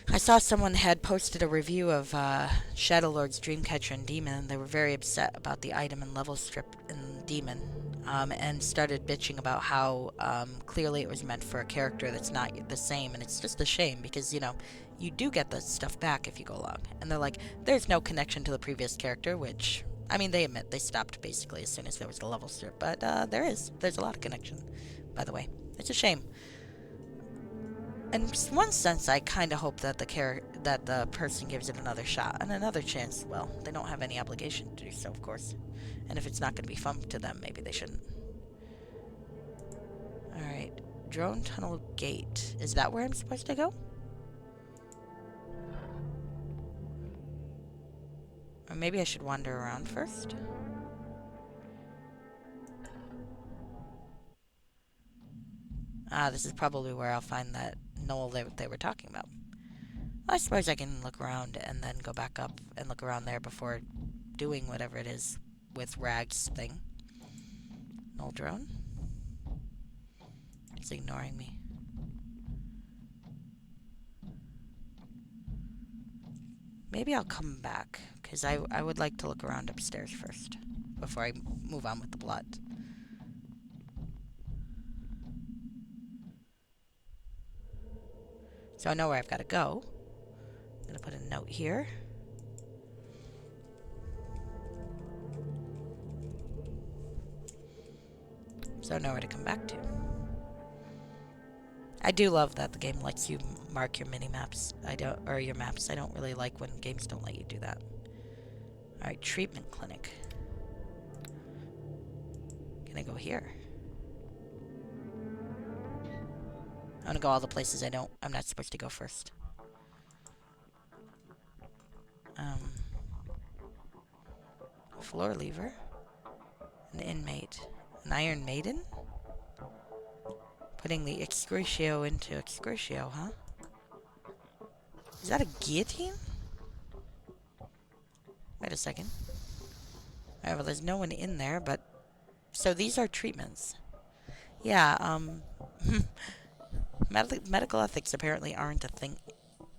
I saw someone had posted a review of Shadowlord's Dreamcatcher and Demon, and they were very upset about the item and level strip in Demon, and started bitching about how clearly it was meant for a character that's not the same, and it's just a shame because, you know, you do get the stuff back if you go along. And they're like, there's no connection to the previous character, which, I mean, they admit they stopped basically as soon as there was the level strip, but there's a lot of connection, by the way. It's a shame. In one sense, I kind of hope that the person gives it another shot and another chance. Well, they don't have any obligation to do so, of course. And if it's not going to be fun to them, maybe they shouldn't. Alright. Drone tunnel gate. Is that where I'm supposed to go? Or maybe I should wander around first? Ah, this is probably where I'll find that knoll they were talking about. I suppose I can look around and then go back up and look around there before doing whatever it is with Rag's thing. Knoll drone? It's ignoring me. Maybe I'll come back, because I would like to look around upstairs first, before I move on with the plot. So I know where I've got to go. I'm going to put a note here. So I know where to come back to. I do love that the game lets you mark your mini maps. Or your maps. I don't really like when games don't let you do that. Alright, treatment clinic. Can I go here? I'm gonna go all the places I'm not supposed to go first. Floor lever. An inmate. An Iron Maiden? Putting the Excrucio into Excrucio, huh? Is that a guillotine? Wait a second. Alright, well, there's no one in there, but... So these are treatments. Yeah, medical ethics apparently aren't a thing.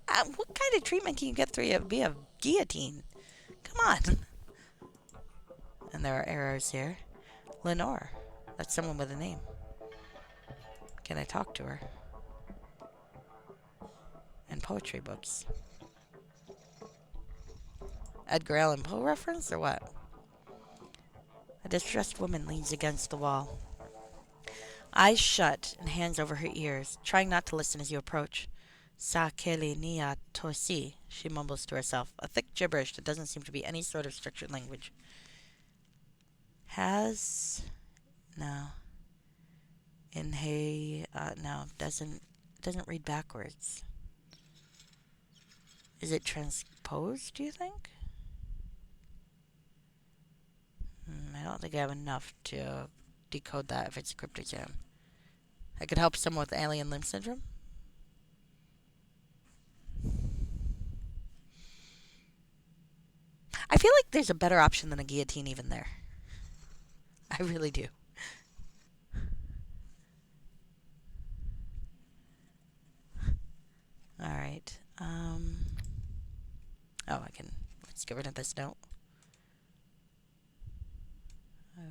What kind of treatment can you get through via guillotine? Come on. And there are errors here. Lenore. That's someone with a name. Can I talk to her? And poetry books. Edgar Allan Poe reference, or what? A distressed woman leans against the wall. Eyes shut and hands over her ears, trying not to listen as you approach. Sa kele nia tosi, she mumbles to herself, a thick gibberish that doesn't seem to be any sort of structured language. Has... No. Inhe... no, doesn't read backwards. Is it transposed, do you think? I don't think I have enough to decode that if it's a cryptogram. I could help someone with alien limb syndrome. I feel like there's a better option than a guillotine even there. I really do. Alright. Oh, let's get rid of this note.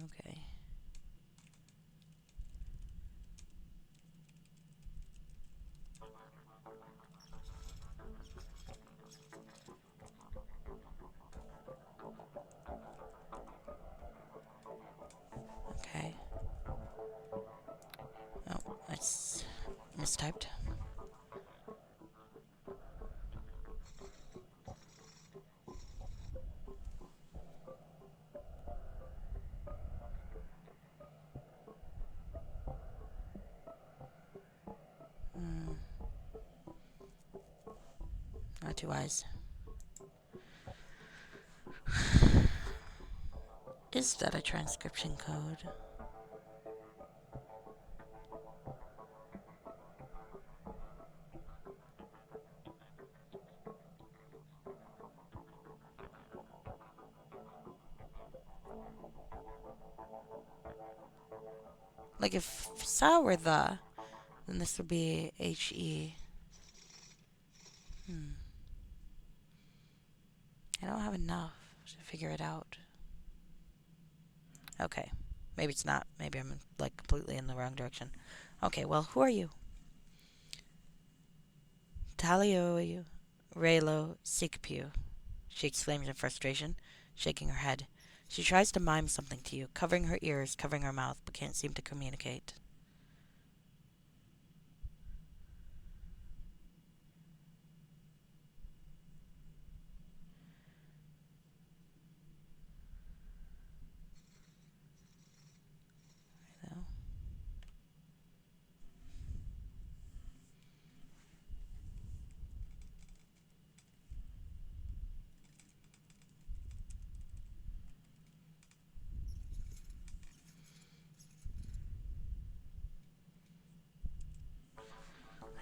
Okay. Okay. Oh, that's mistyped. Not too wise. Is that a transcription code? Like if sa were the, then this would be HE. I don't have enough to figure it out. Okay. Maybe it's not. Maybe I'm like completely in the wrong direction. Okay, well, who are you? Talio Relo Sikpu, she exclaims in frustration, shaking her head. She tries to mime something to you, covering her ears, covering her mouth, but can't seem to communicate.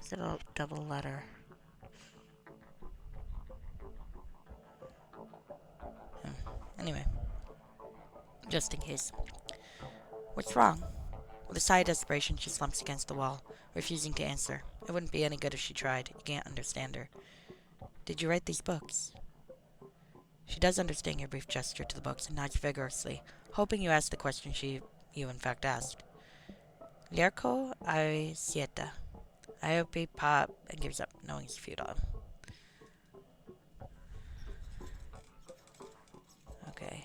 Is it a double letter? Anyway, just in case. What's wrong? With a sigh of desperation, she slumps against the wall, refusing to answer. It wouldn't be any good if she tried. You can't understand her. Did you write these books? She does understand your brief gesture to the books and nods vigorously, hoping you ask the question you in fact asked. Lierco ai siete. I hope he pop and gives up, knowing it's futile. Okay.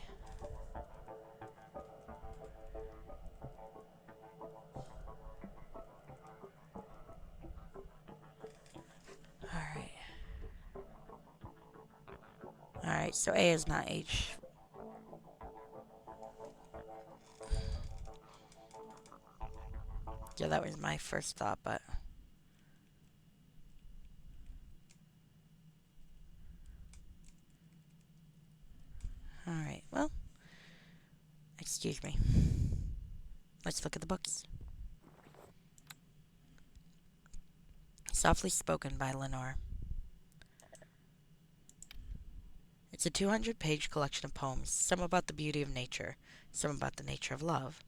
Alright. Alright, so A is not H. Yeah, that was my first thought, but... Alright, well, excuse me. Let's look at the books. Softly spoken by Lenore. It's a 200-page collection of poems, some about the beauty of nature, some about the nature of love,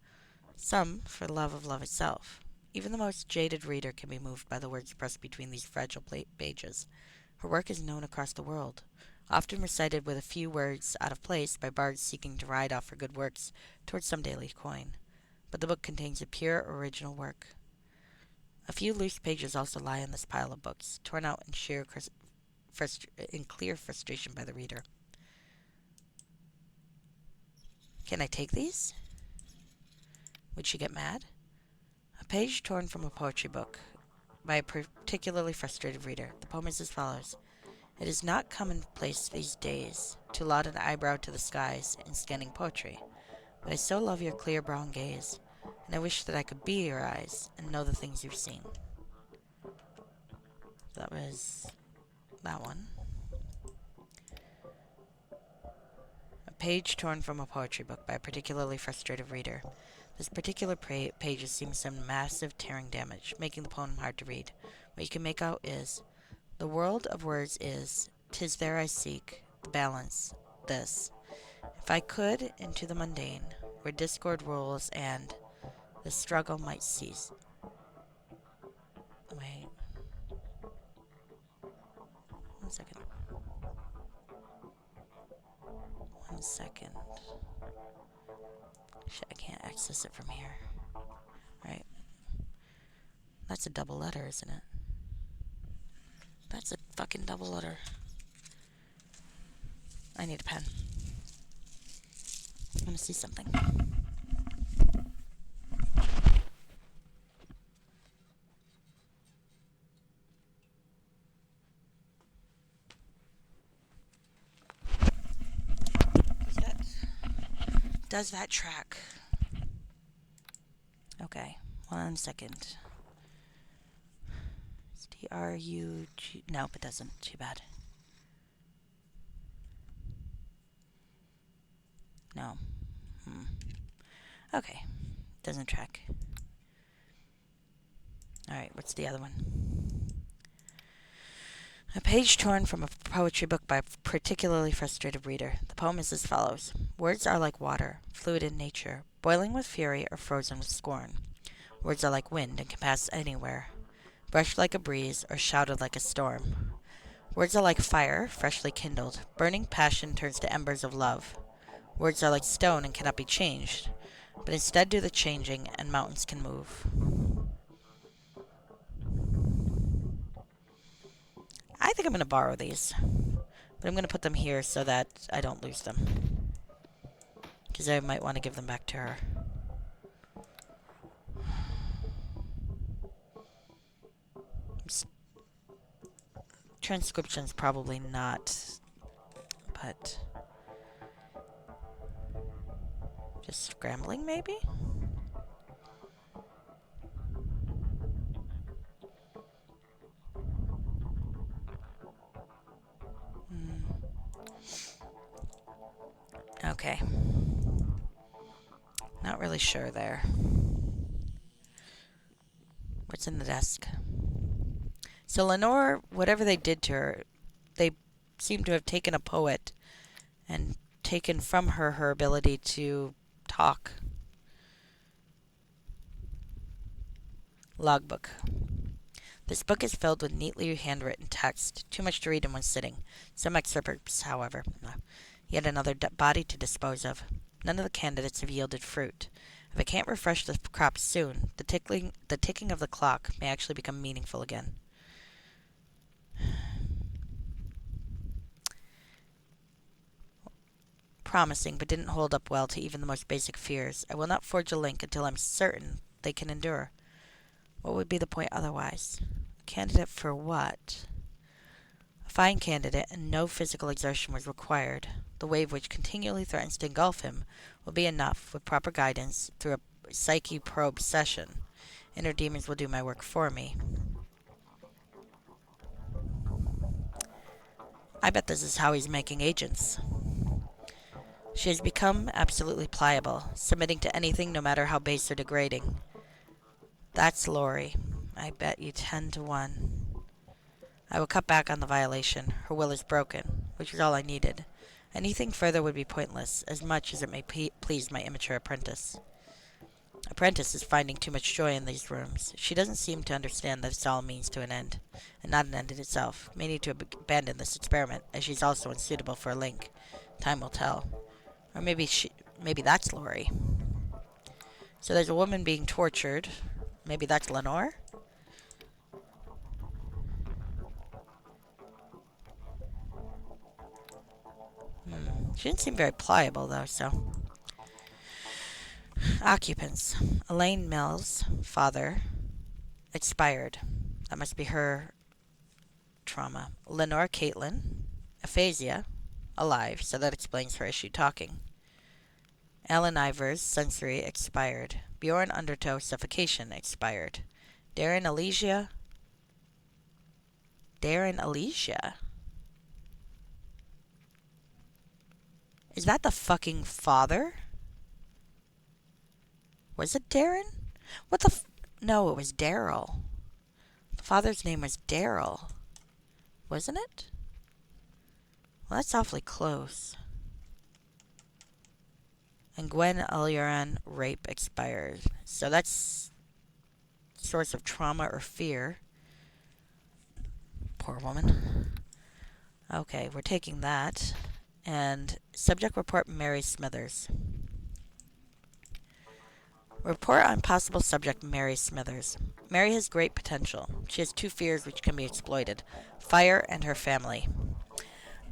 some for the love of love itself. Even the most jaded reader can be moved by the words pressed between these fragile pages. Her work is known across the world, often recited with a few words out of place by bards seeking to ride off her good works towards some daily coin. But the book contains a pure, original work. A few loose pages also lie in this pile of books, torn out in clear frustration by the reader. Can I take these? Would she get mad? A page torn from a poetry book by a particularly frustrated reader. The poem is as follows. It is not commonplace these days to laud an eyebrow to the skies in scanning poetry, but I so love your clear brown gaze, and I wish that I could be your eyes and know the things you've seen. That was that one. A page torn from a poetry book by a particularly frustrated reader. This particular page has seen some massive tearing damage, making the poem hard to read. What you can make out is, the world of words is, 'tis there I seek, the balance, this. If I could, into the mundane, where discord rules and the struggle might cease. Wait. 1 second. 1 second. Shit, I can't access it from here. Right. That's a double letter, isn't it? That's a fucking double letter. I need a pen. I want to see something. Does that track? Okay, 1 second. It's D-R-U-G... Nope, it doesn't. Too bad. No. Okay, doesn't track. Alright, what's the other one? A page torn from a poetry book by a particularly frustrated reader. The poem is as follows. Words are like water, fluid in nature, boiling with fury or frozen with scorn. Words are like wind and can pass anywhere, brushed like a breeze or shouted like a storm. Words are like fire, freshly kindled. Burning passion turns to embers of love. Words are like stone and cannot be changed, but instead do the changing, and mountains can move. I think I'm going to borrow these, but I'm going to put them here so that I don't lose them, because I might want to give them back to her. Transcription's probably not, but just scrambling maybe? Okay. Not really sure there. What's in the desk? So Lenore, whatever they did to her, they seem to have taken a poet and taken from her ability to talk. Logbook. This book is filled with neatly handwritten text, too much to read in one sitting. Some excerpts, however. Yet another body to dispose of. None of the candidates have yielded fruit. If I can't refresh the crops soon, the ticking of the clock may actually become meaningful again. Promising, but didn't hold up well to even the most basic fears. I will not forge a link until I'm certain they can endure. What would be the point otherwise? A candidate for what? A fine candidate, and no physical exertion was required. The wave which continually threatens to engulf him will be enough, with proper guidance, through a psyche probe session. Inner demons will do my work for me. I bet this is how he's making agents. She has become absolutely pliable, submitting to anything no matter how base or degrading. That's Lori. I bet you 10 to 1. I will cut back on the violation. Her will is broken, which is all I needed. Anything further would be pointless, as much as it may please my immature apprentice. Apprentice is finding too much joy in these rooms. She doesn't seem to understand that it's all a means to an end, and not an end in itself. May need to abandon this experiment, as she's also unsuitable for a link. Time will tell. Or maybe that's Lori. So there's a woman being tortured. Maybe that's Lenore? She didn't seem very pliable, though, so. Occupants. Elaine Mills, father, expired. That must be her trauma. Lenore Caitlin, aphasia, alive, so that explains her issue talking. Alan Ivers, sensory, expired. Bjorn Undertow, suffocation, expired. Darren Alesia. Is that the fucking father? Was it Darren? What the No, it was Daryl. The father's name was Daryl. Wasn't it? Well, that's awfully close. And Gwen Alluran, rape, expired. So that's source of trauma or fear. Poor woman. Okay, we're taking that. And subject report Mary Smithers. Report on possible subject Mary Smithers. Mary has great potential. She has two fears which can be exploited: fire and her family.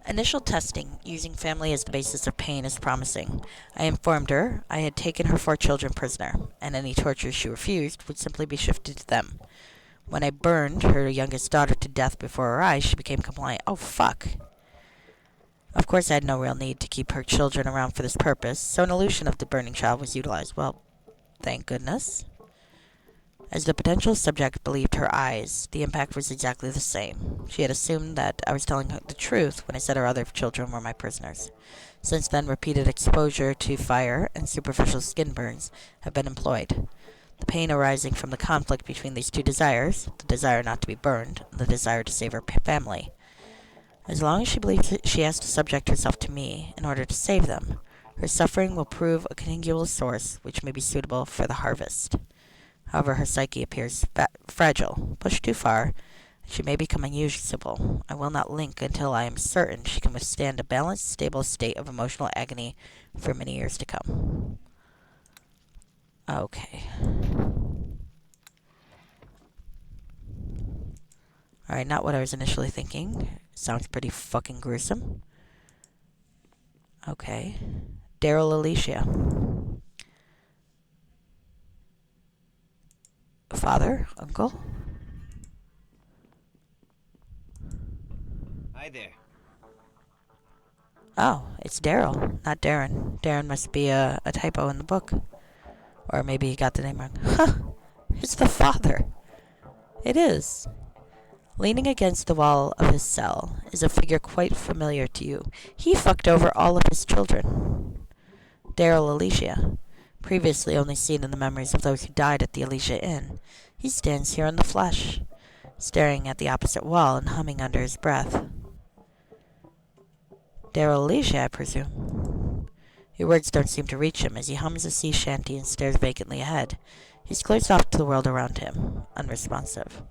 Initial testing using family as the basis of pain is promising. I informed her I had taken her 4 children prisoner, and any torture she refused would simply be shifted to them. When I burned her youngest daughter to death before her eyes, she became compliant. Oh, fuck. Of course, I had no real need to keep her children around for this purpose, so an illusion of the burning child was utilized. Well, thank goodness. As the potential subject believed her eyes, the impact was exactly the same. She had assumed that I was telling her the truth when I said her other children were my prisoners. Since then, repeated exposure to fire and superficial skin burns have been employed. The pain arising from the conflict between these two desires, the desire not to be burned, and the desire to save her family. As long as she believes she has to subject herself to me in order to save them, her suffering will prove a continual source which may be suitable for the harvest. However, her psyche appears fragile. Pushed too far, and she may become unusable. I will not link until I am certain she can withstand a balanced, stable state of emotional agony for many years to come. Okay. Alright, not what I was initially thinking. Sounds pretty fucking gruesome. Okay. Daryl Alicia. Father? Uncle? Hi there. Oh, it's Daryl, not Darren. Darren must be a typo in the book. Or maybe he got the name wrong. Huh! It's the father. It is. Leaning against the wall of his cell is a figure quite familiar to you. He fucked over all of his children. Daryl Alicia, previously only seen in the memories of those who died at the Alicia Inn. He stands here in the flesh, staring at the opposite wall and humming under his breath. Daryl Alicia, I presume. Your words don't seem to reach him as he hums a sea shanty and stares vacantly ahead. He's closed off to the world around him, unresponsive.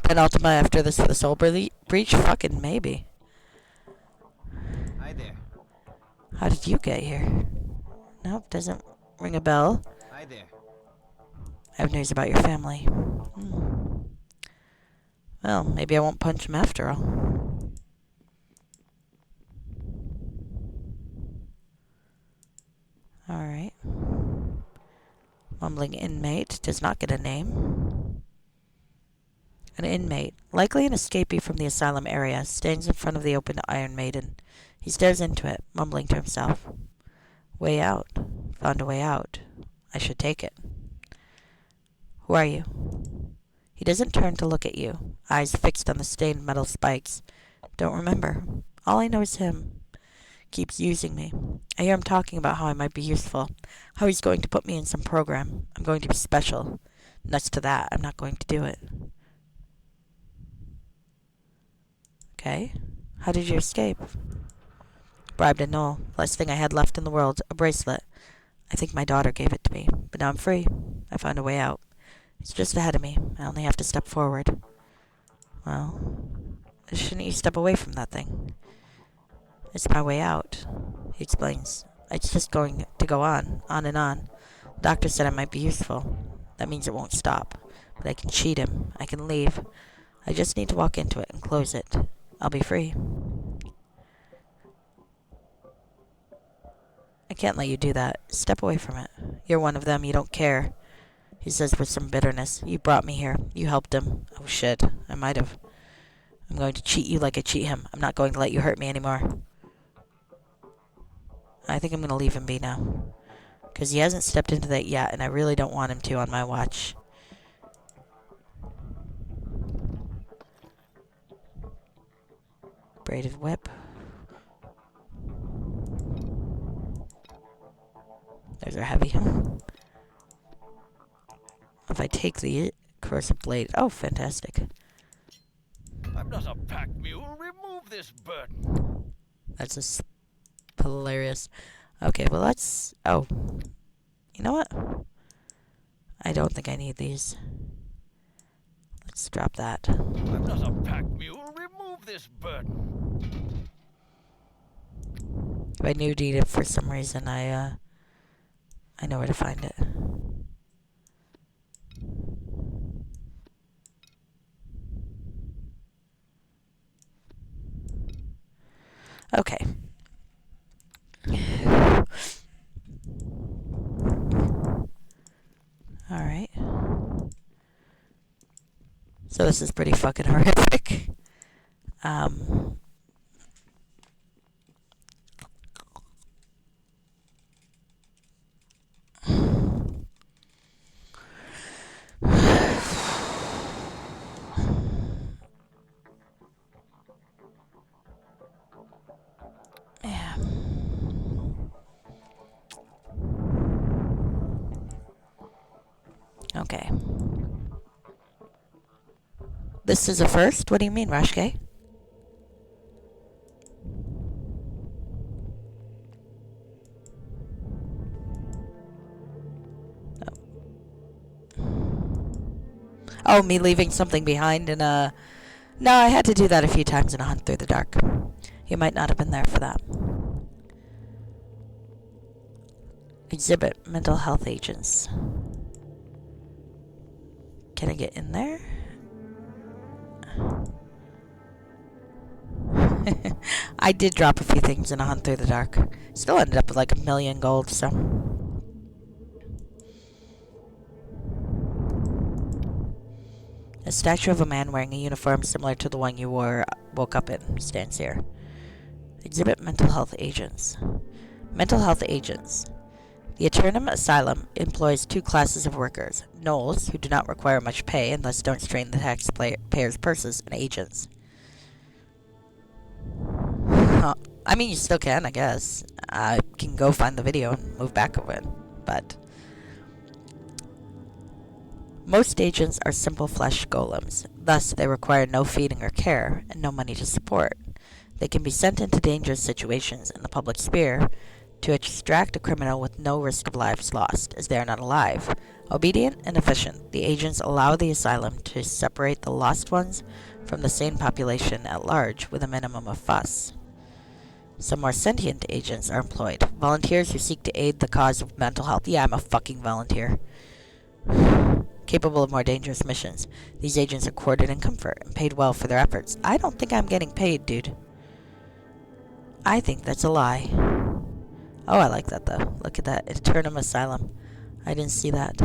Penultima after this for the soul breach? Fucking maybe. Hi there. How did you get here? Nope, doesn't ring a bell. Hi there. I have news about your family. Well, maybe I won't punch him after all. Alright. Mumbling inmate does not get a name. An inmate, likely an escapee from the asylum area, stands in front of the open Iron Maiden. He stares into it, mumbling to himself. Way out. Found a way out. I should take it. Who are you? He doesn't turn to look at you, eyes fixed on the stained metal spikes. Don't remember. All I know is him. Keeps using me. I hear him talking about how I might be useful, how he's going to put me in some program. I'm going to be special. Nuts to that, I'm not going to do it. Okay. How did you escape? Bribed a knoll. Last thing I had left in the world, a bracelet. I think my daughter gave it to me, but now I'm free. I found a way out. It's just ahead of me. I only have to step forward. Well, shouldn't you step away from that thing? It's my way out, he explains. It's just going to go on and on. The doctor said I might be useful. That means it won't stop. But I can cheat him. I can leave. I just need to walk into it and close it. I'll be free. I can't let you do that. Step away from it. You're one of them. You don't care. He says with some bitterness. You brought me here. You helped him. Oh shit. I might have. I'm going to cheat you like I cheat him. I'm not going to let you hurt me anymore. I think I'm going to leave him be now. Because he hasn't stepped into that yet, and I really don't want him to on my watch. Braided whip. Those are heavy. If I take the corrosive blade... Oh, fantastic. I'm not a pack mule. Remove this burden. That's hilarious. Okay, well let's... Oh. You know what? I don't think I need these. Let's drop that. I'm not a pack mule. Remove this burden. If I knew need it for some reason, I know where to find it. Okay. Alright. So this is pretty fucking horrific. Yeah. Okay. This is a first? What do you mean, Rashke? Oh, me leaving something behind in a... No, I had to do that a few times in a hunt through the dark. You might not have been there for that. Exhibit mental health agents. Can I get in there? I did drop a few things in a hunt through the dark. Still ended up with like 1,000,000 gold, so... A statue of a man wearing a uniform similar to the one you woke up in stands here. Exhibit mental health agents. Mental health agents. The Eternum Asylum employs two classes of workers. Gnolls, who do not require much pay and thus don't strain the taxpayers' purses, and agents. I mean, you still can, I guess. I can go find the video and move back over it, but... Most agents are simple flesh golems. Thus, they require no feeding or care, and no money to support. They can be sent into dangerous situations in the public sphere to extract a criminal with no risk of lives lost, as they are not alive. Obedient and efficient, the agents allow the asylum to separate the lost ones from the sane population at large with a minimum of fuss. Some more sentient agents are employed. Volunteers who seek to aid the cause of mental health. Yeah, I'm a fucking volunteer. Capable of more dangerous missions. These agents are quartered in comfort and paid well for their efforts. I don't think I'm getting paid, dude. I think that's a lie. Oh, I like that, though. Look at that. Eternum Asylum. I didn't see that.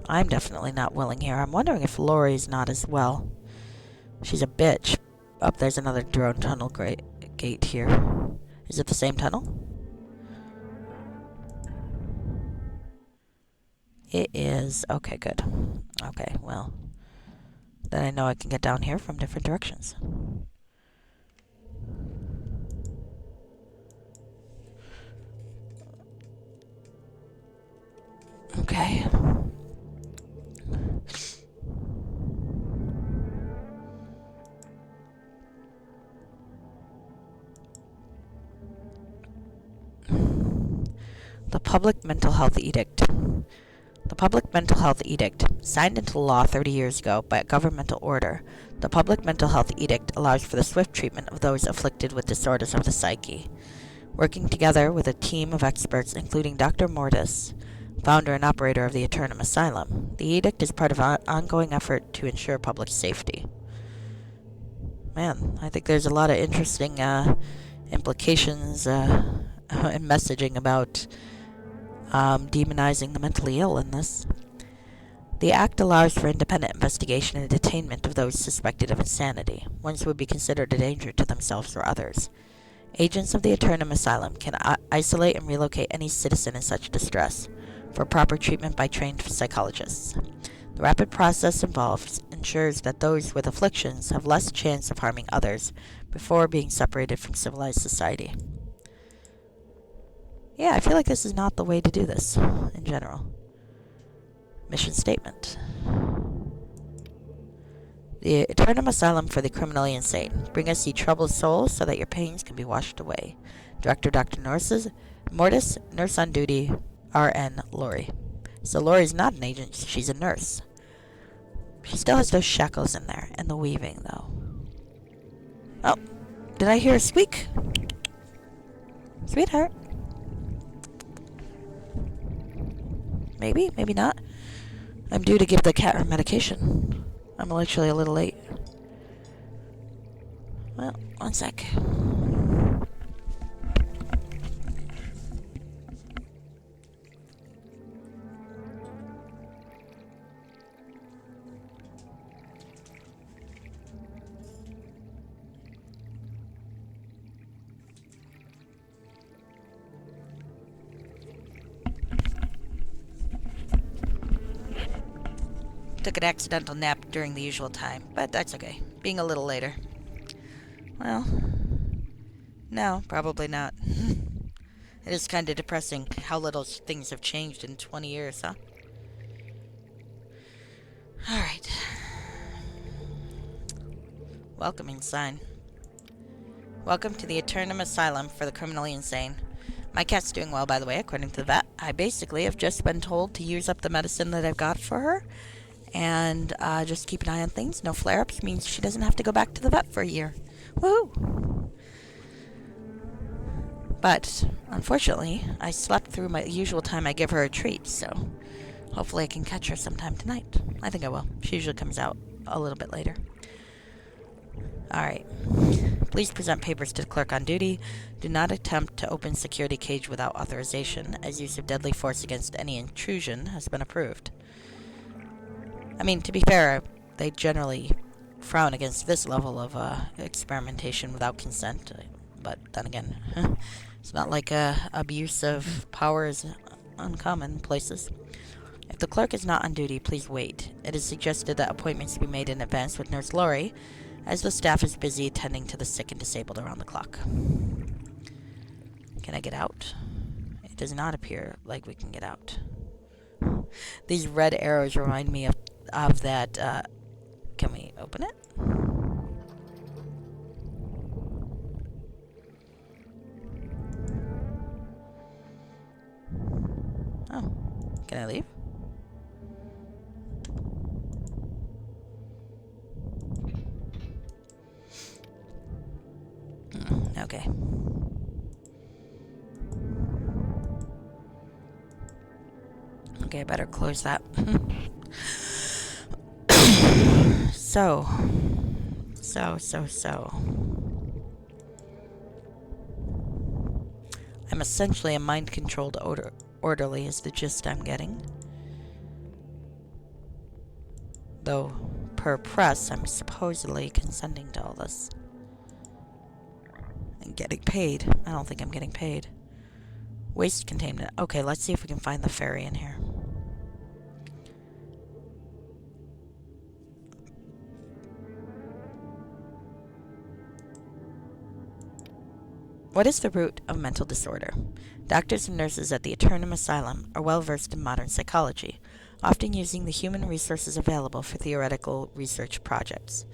I'm definitely not willing here. I'm wondering if Lori's not as well. She's a bitch. Oh, there's another drone tunnel gate here. Is it the same tunnel? It is. Okay, good. Okay, well. Then I know I can get down here from different directions. Okay. The Public Mental Health Edict. The Public Mental Health Edict, signed into law 30 years ago by a governmental order, the Public Mental Health Edict allows for the swift treatment of those afflicted with disorders of the psyche. Working together with a team of experts, including Dr. Mortis, founder and operator of the Eternum Asylum, the edict is part of an ongoing effort to ensure public safety. Man, I think there's a lot of interesting implications and messaging about demonizing the mentally ill in this. The Act allows for independent investigation and detainment of those suspected of insanity, ones who would be considered a danger to themselves or others. Agents of the Eternum Asylum can isolate and relocate any citizen in such distress for proper treatment by trained psychologists. The rapid process involved ensures that those with afflictions have less chance of harming others before being separated from civilized society. Yeah, I feel like this is not the way to do this, in general. Mission statement. The Eternum Asylum for the Criminally Insane. Bring us ye troubled souls so that your pains can be washed away. Director Dr. Mortis, nurse on duty, RN Lori. So Lori's not an agent, she's a nurse. She still has those shackles in there, and the weaving, though. Oh, did I hear a squeak? Sweetheart? Maybe, maybe not. I'm due to give the cat her medication. I'm literally a little late. Well, one sec. Took an accidental nap during the usual time, but that's okay. Being a little later. Well, no, probably not. It is kind of depressing how little things have changed in 20 years, huh? Alright. Welcoming sign. Welcome to the Eternum Asylum for the Criminally Insane. My cat's doing well, by the way, according to the vet. I basically have just been told to use up the medicine that I've got for her. And just keep an eye on things. No flare-ups means she doesn't have to go back to the vet for a year. Woohoo! But, unfortunately, I slept through my usual time I give her a treat, so hopefully I can catch her sometime tonight. I think I will. She usually comes out a little bit later. Alright. Please present papers to the clerk on duty. Do not attempt to open security cage without authorization, as use of deadly force against any intrusion has been approved. I mean, to be fair, they generally frown against this level of experimentation without consent. But then again, it's not like abuse of power is uncommon in places. If the clerk is not on duty, please wait. It is suggested that appointments be made in advance with Nurse Lori, as the staff is busy attending to the sick and disabled around the clock. Can I get out? It does not appear like we can get out. These red arrows remind me of that. Can we open it? Oh, can I leave? Okay, I better close that. So. I'm essentially a mind-controlled orderly is the gist I'm getting. Though, per press, I'm supposedly consenting to all this. And getting paid. I don't think I'm getting paid. Waste containment. Okay, let's see if we can find the ferry in here. What is the root of mental disorder? Doctors and nurses at the Eternum Asylum are well versed in modern psychology, often using the human resources available for theoretical research projects.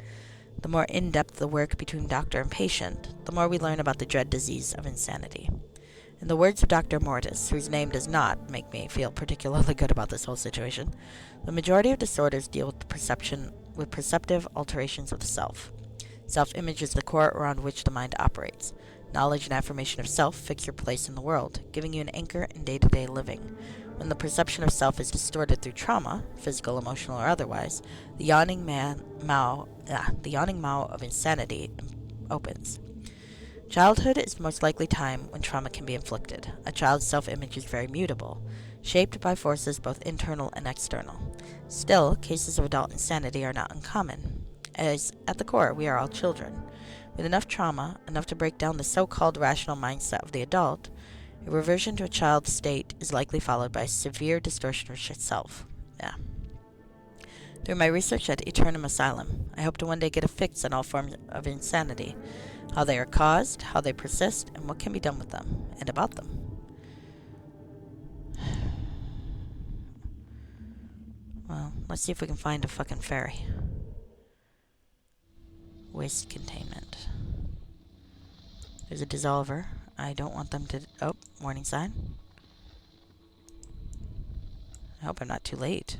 The more in-depth the work between doctor and patient, the more we learn about the dread disease of insanity. In the words of Dr. Mortis, whose name does not make me feel particularly good about this whole situation, the majority of disorders deal with perceptive alterations of the self. Self-image is the core around which the mind operates. Knowledge and affirmation of self fix your place in the world, giving you an anchor in day-to-day living. When the perception of self is distorted through trauma, physical, emotional, or otherwise, the yawning maw of insanity opens. Childhood is the most likely time when trauma can be inflicted. A child's self-image is very mutable, shaped by forces both internal and external. Still, cases of adult insanity are not uncommon, as at the core we are all children. With enough trauma, enough to break down the so-called rational mindset of the adult, a reversion to a child's state is likely followed by a severe distortion of self. Yeah. Through my research at Eternum Asylum, I hope to one day get a fix on all forms of insanity, how they are caused, how they persist, and what can be done with them, and about them. Well, let's see if we can find a fucking ferry. Waste containment. There's a dissolver. I don't want them to... Oh, warning sign. I hope I'm not too late.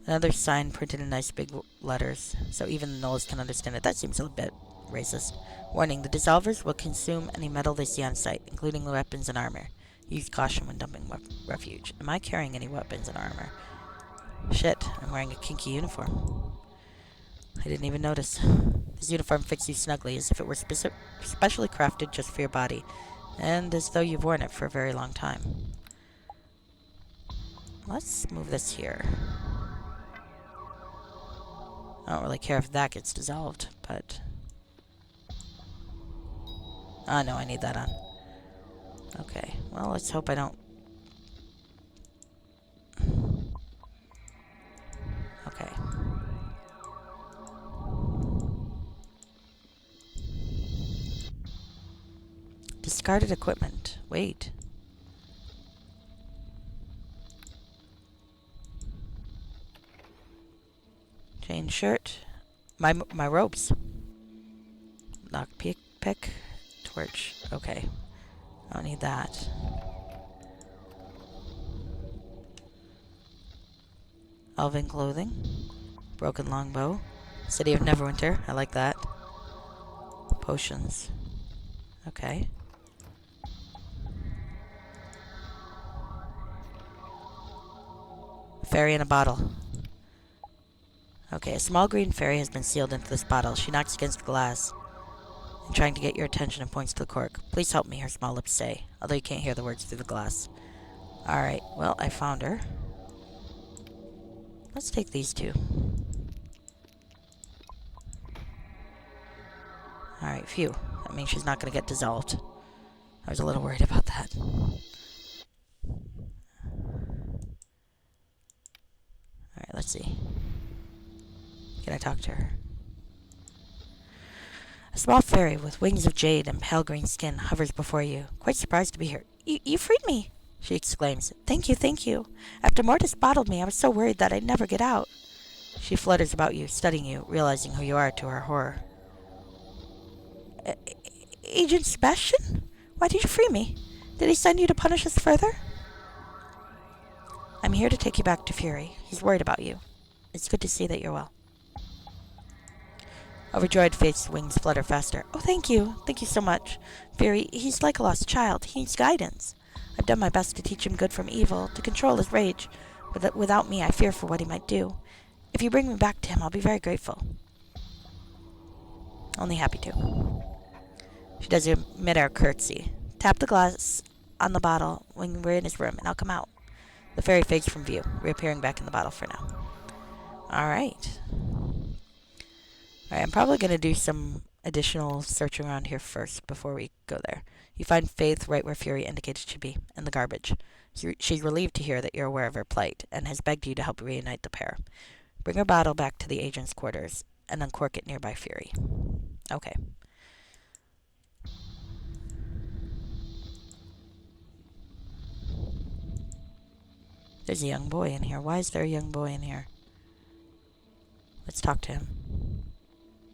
Another sign printed in nice big letters, so even the nulls can understand it. That seems a bit racist. Warning, the dissolvers will consume any metal they see on site, including the weapons and armor. Use caution when dumping refuge. Am I carrying any weapons and armor? Shit, I'm wearing a kinky uniform. I didn't even notice. This uniform fits you snugly, as if it were specially crafted just for your body, and as though you've worn it for a very long time. Let's move this here. I don't really care if that gets dissolved, but... Ah, no, I need that on. Okay, well, let's hope I don't... Okay. Discarded equipment. Wait. Chain shirt. My ropes. Lock pick. Torch. Okay. I don't need that. Elven clothing. Broken longbow. City of Neverwinter. I like that. Potions. Okay. Fairy in a bottle. Okay, a small green fairy has been sealed into this bottle. She knocks against the glass, and trying to get your attention and points to the cork. Please help me, her small lips say, although you can't hear the words through the glass. Alright, well, I found her. Let's take these two. Alright, phew. That means she's not going to get dissolved. I was a little worried about that. Alright, let's see. Can I talk to her? A small fairy with wings of jade and pale green skin hovers before you, quite surprised to be here. You freed me, she exclaims. Thank you, thank you. After Mortis bottled me, I was so worried that I'd never get out. She flutters about you, studying you, realizing who you are to her horror. Agent Sebastian? Why did you free me? Did he send you to punish us further? I'm here to take you back to Fury. He's worried about you. It's good to see that you're well. Overjoyed, Faith's wings flutter faster. Oh, thank you. Thank you so much. Fury, he's like a lost child. He needs guidance. I've done my best to teach him good from evil, to control his rage, but without me I fear for what he might do. If you bring me back to him, I'll be very grateful. Only happy to. She does a mid-air curtsy. Tap the glass on the bottle when we're in his room, and I'll come out. The fairy fades from view, reappearing back in the bottle for now. Alright. Alright, I'm probably going to do some additional searching around here first before we go there. You find Faith right where Fury indicated she'd be, in the garbage. She's relieved to hear that you're aware of her plight, and has begged you to help reunite the pair. Bring her bottle back to the agent's quarters, and uncork it nearby Fury. Okay. There's a young boy in here. Why is there a young boy in here? Let's talk to him.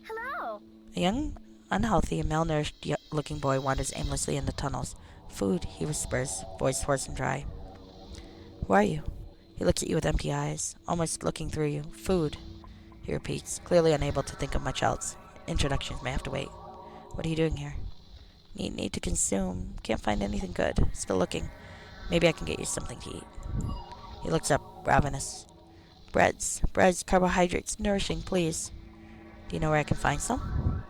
Hello. A young, unhealthy, and malnourished-looking boy wanders aimlessly in the tunnels. Food, he whispers, voice hoarse and dry. Who are you? He looks at you with empty eyes, almost looking through you. Food, he repeats, clearly unable to think of much else. Introductions may have to wait. What are you doing here? Need to consume. Can't find anything good. Still looking. Maybe I can get you something to eat. He looks up, ravenous. Breads, carbohydrates, nourishing, please. Do you know where I can find some?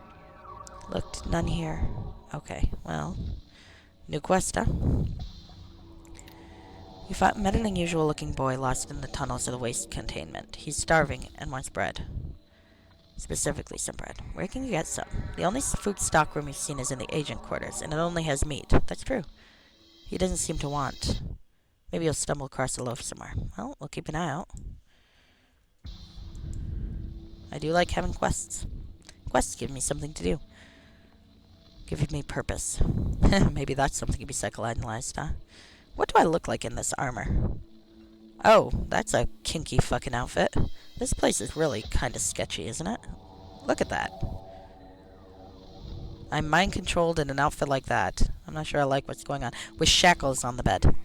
Looked, none here. Okay, well, new quest, huh? You met an unusual-looking boy lost in the tunnels of the waste containment. He's starving and wants bread. Specifically some bread. Where can you get some? The only food stockroom you've seen is in the agent quarters, and it only has meat. That's true. He doesn't seem to want. Maybe you'll stumble across a loaf somewhere. Well, we'll keep an eye out. I do like having quests. Quests give me something to do. Give me purpose. Maybe that's something to be psychoanalyzed, huh? What do I look like in this armor? Oh, that's a kinky fucking outfit. This place is really kind of sketchy, isn't it? Look at that. I'm mind-controlled in an outfit like that. I'm not sure I like what's going on. With shackles on the bed.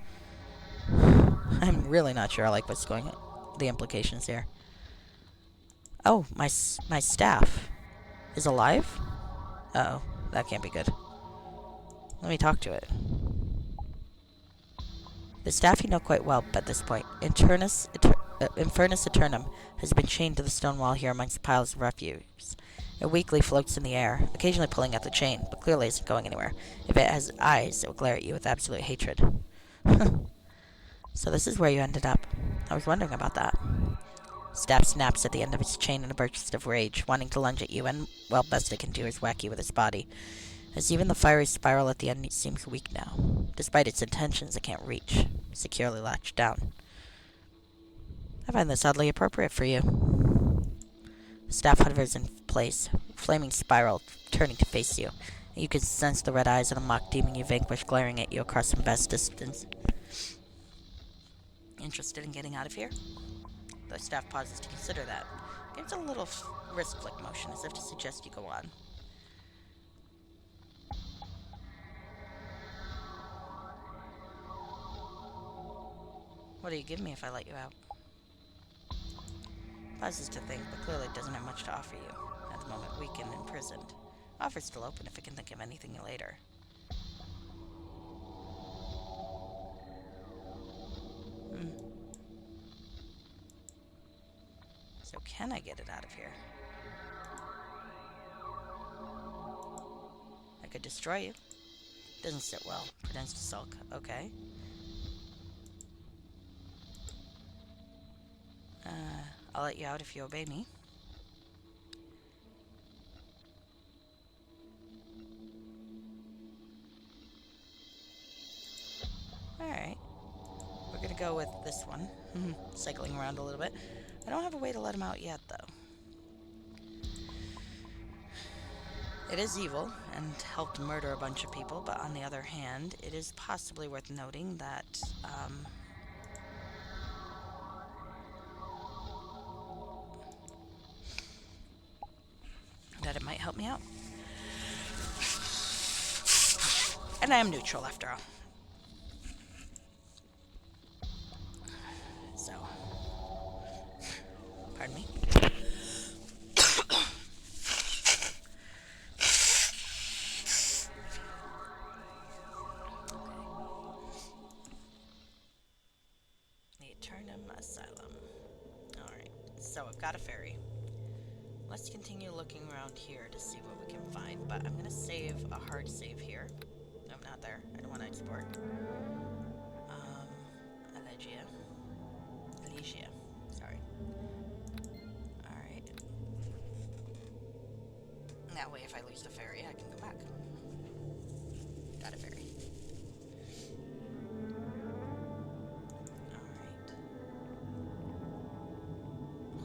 I'm really not sure I like what's going on. The implications here. Oh, my staff is alive? Uh-oh, that can't be good. Let me talk to it. The staff you know quite well at this point. Infernus Eternum has been chained to the stone wall here amongst piles of refuse. It weakly floats in the air, occasionally pulling at the chain, but clearly isn't going anywhere. If it has eyes, it will glare at you with absolute hatred. So this is where you ended up. I was wondering about that. Staff snaps at the end of its chain in a burst of rage, wanting to lunge at you, and, well, best it can do is whack you with its body. As even the fiery spiral at the end seems weak now. Despite its intentions, it can't reach. Securely latched down. I find this oddly appropriate for you. The staff hovers in place, flaming spiral, turning to face you. And you can sense the red eyes of the mock demon you vanquished glaring at you across some vast distance. Interested in getting out of here? The staff pauses to consider that. Gives a little wrist flick motion as if to suggest you go on. What do you give me if I let you out? Pauses to think, but clearly doesn't have much to offer you. At the moment, weak and imprisoned. Offer's still open if it can think of anything later. So can I get it out of here? I could destroy you. Doesn't sit well. Pretends to sulk. Okay. I'll let you out if you obey me. Alright. We're gonna go with this one. Cycling around a little bit. I don't have a way to let him out yet, though. It is evil, and helped murder a bunch of people, but on the other hand, it is possibly worth noting that, that it might help me out. And I am neutral, after all. So, pardon me. I've got a ferry. Let's continue looking around here to see what we can find, but I'm gonna save a hard save here. No, I'm not there. I don't want to export. Elegia. Elegia. Sorry. Alright. That way, if I lose the ferry, I can go back. Got a ferry. Alright.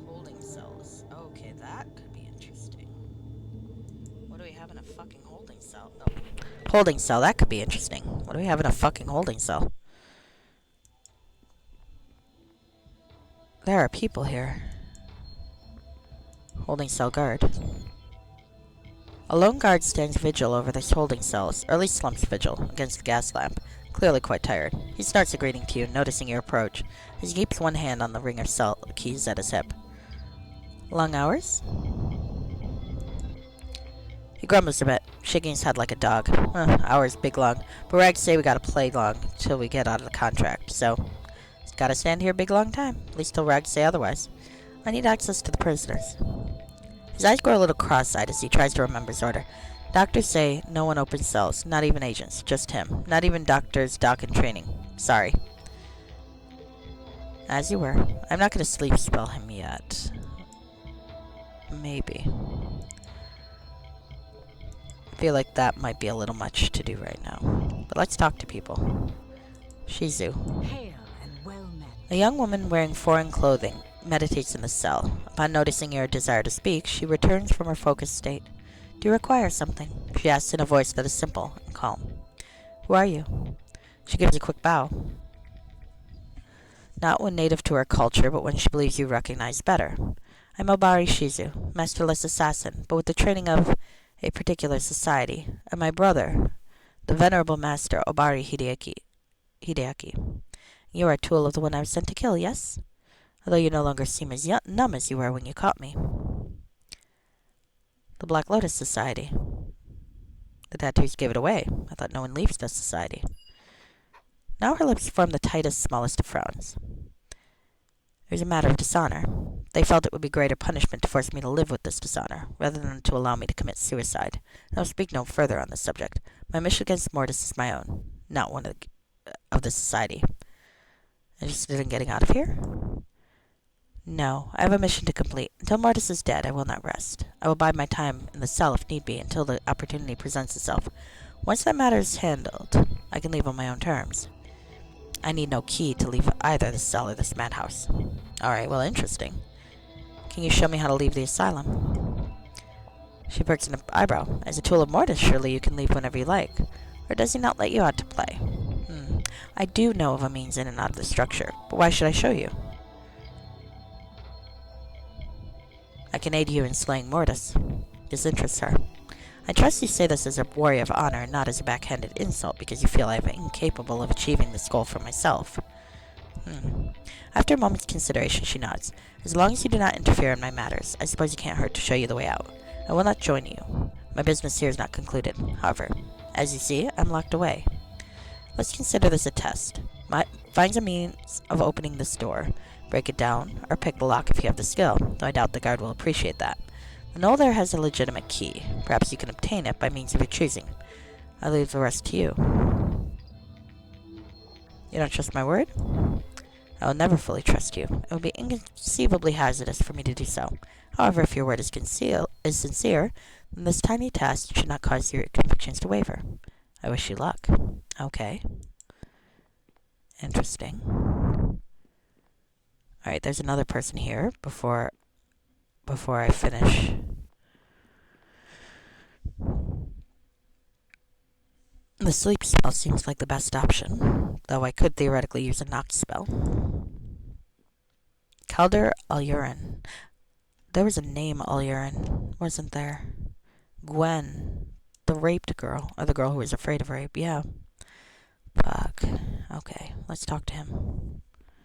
Holding cells. Okay, that could be interesting. What do we have in a fucking holding cell? Oh. Holding cell, that could be interesting. What do we have in a fucking holding cell? There are people here. Holding cell guard. A lone guard stands vigil over this holding cells, or at least slumps vigil, against the gas lamp, clearly quite tired. He starts a greeting to you, noticing your approach, as he keeps one hand on the ring of cell keys at his hip. Long hours? He grumbles a bit, shaking his head like a dog. Hours big long, but Rags say we gotta play long till we get out of the contract, so gotta stand here big long time, at least till Rags say otherwise. I need access to the prisoners. His eyes grow a little cross-eyed as he tries to remember his order. Doctors say no one opens cells, not even agents, just him. Not even doctors, doc in training. Sorry. As you were. I'm not gonna sleep spell him yet. Maybe. I feel like that might be a little much to do right now. But let's talk to people. Shizu. Hail and well met. A young woman wearing foreign clothing meditates in the cell. Upon noticing your desire to speak, she returns from her focused state. Do you require something? She asks in a voice that is simple and calm. Who are you? She gives a quick bow. Not one native to her culture, but one she believes you recognize better. I'm Obari Shizu, masterless assassin, but with the training of a particular society, and my brother, the venerable master Obari Hideaki. You are a tool of the one I was sent to kill, yes? Although you no longer seem as numb as you were when you caught me. The Black Lotus Society. The tattoos gave it away. I thought no one leaves this society. Now her lips formed the tightest, smallest of frowns. It was a matter of dishonor. They felt it would be greater punishment to force me to live with this dishonor, rather than to allow me to commit suicide. And I will speak no further on this subject. My mission against Mortis is my own, not one of the society. Interested in getting out of here? No, I have a mission to complete. Until Mortis is dead, I will not rest. I will bide my time in the cell if need be, until the opportunity presents itself. Once that matter is handled, I can leave on my own terms. I need no key to leave either this cell or this madhouse. Alright, well, interesting. Can you show me how to leave the asylum? She perks an eyebrow. As a tool of Mortis, surely you can leave whenever you like. Or does he not let you out to play? I do know of a means in and out of the structure, but why should I show you? I can aid you in slaying Mortis. This interests her. I trust you say this as a warrior of honor and not as a backhanded insult because you feel I am incapable of achieving this goal for myself. After a moment's consideration, she nods. As long as you do not interfere in my matters, I suppose it can't hurt to show you the way out. I will not join you. My business here is not concluded. However, as you see, I'm locked away. Let's consider this a test. Find a means of opening this door, break it down, or pick the lock if you have the skill, though I doubt the guard will appreciate that. The knoll there has a legitimate key. Perhaps you can obtain it by means of your choosing. I leave the rest to you. You don't trust my word? I will never fully trust you. It would be inconceivably hazardous for me to do so. However, if your word is sincere, then this tiny test should not cause your convictions to waver. I wish you luck. Okay. Interesting. Alright, there's another person here before I finish. The sleep spell seems like the best option, though I could theoretically use a knock spell. Calder Alurin. There was a name Alurin, wasn't there? Gwen. The raped girl, or the girl who was afraid of rape, yeah. Fuck. Okay, let's talk to him.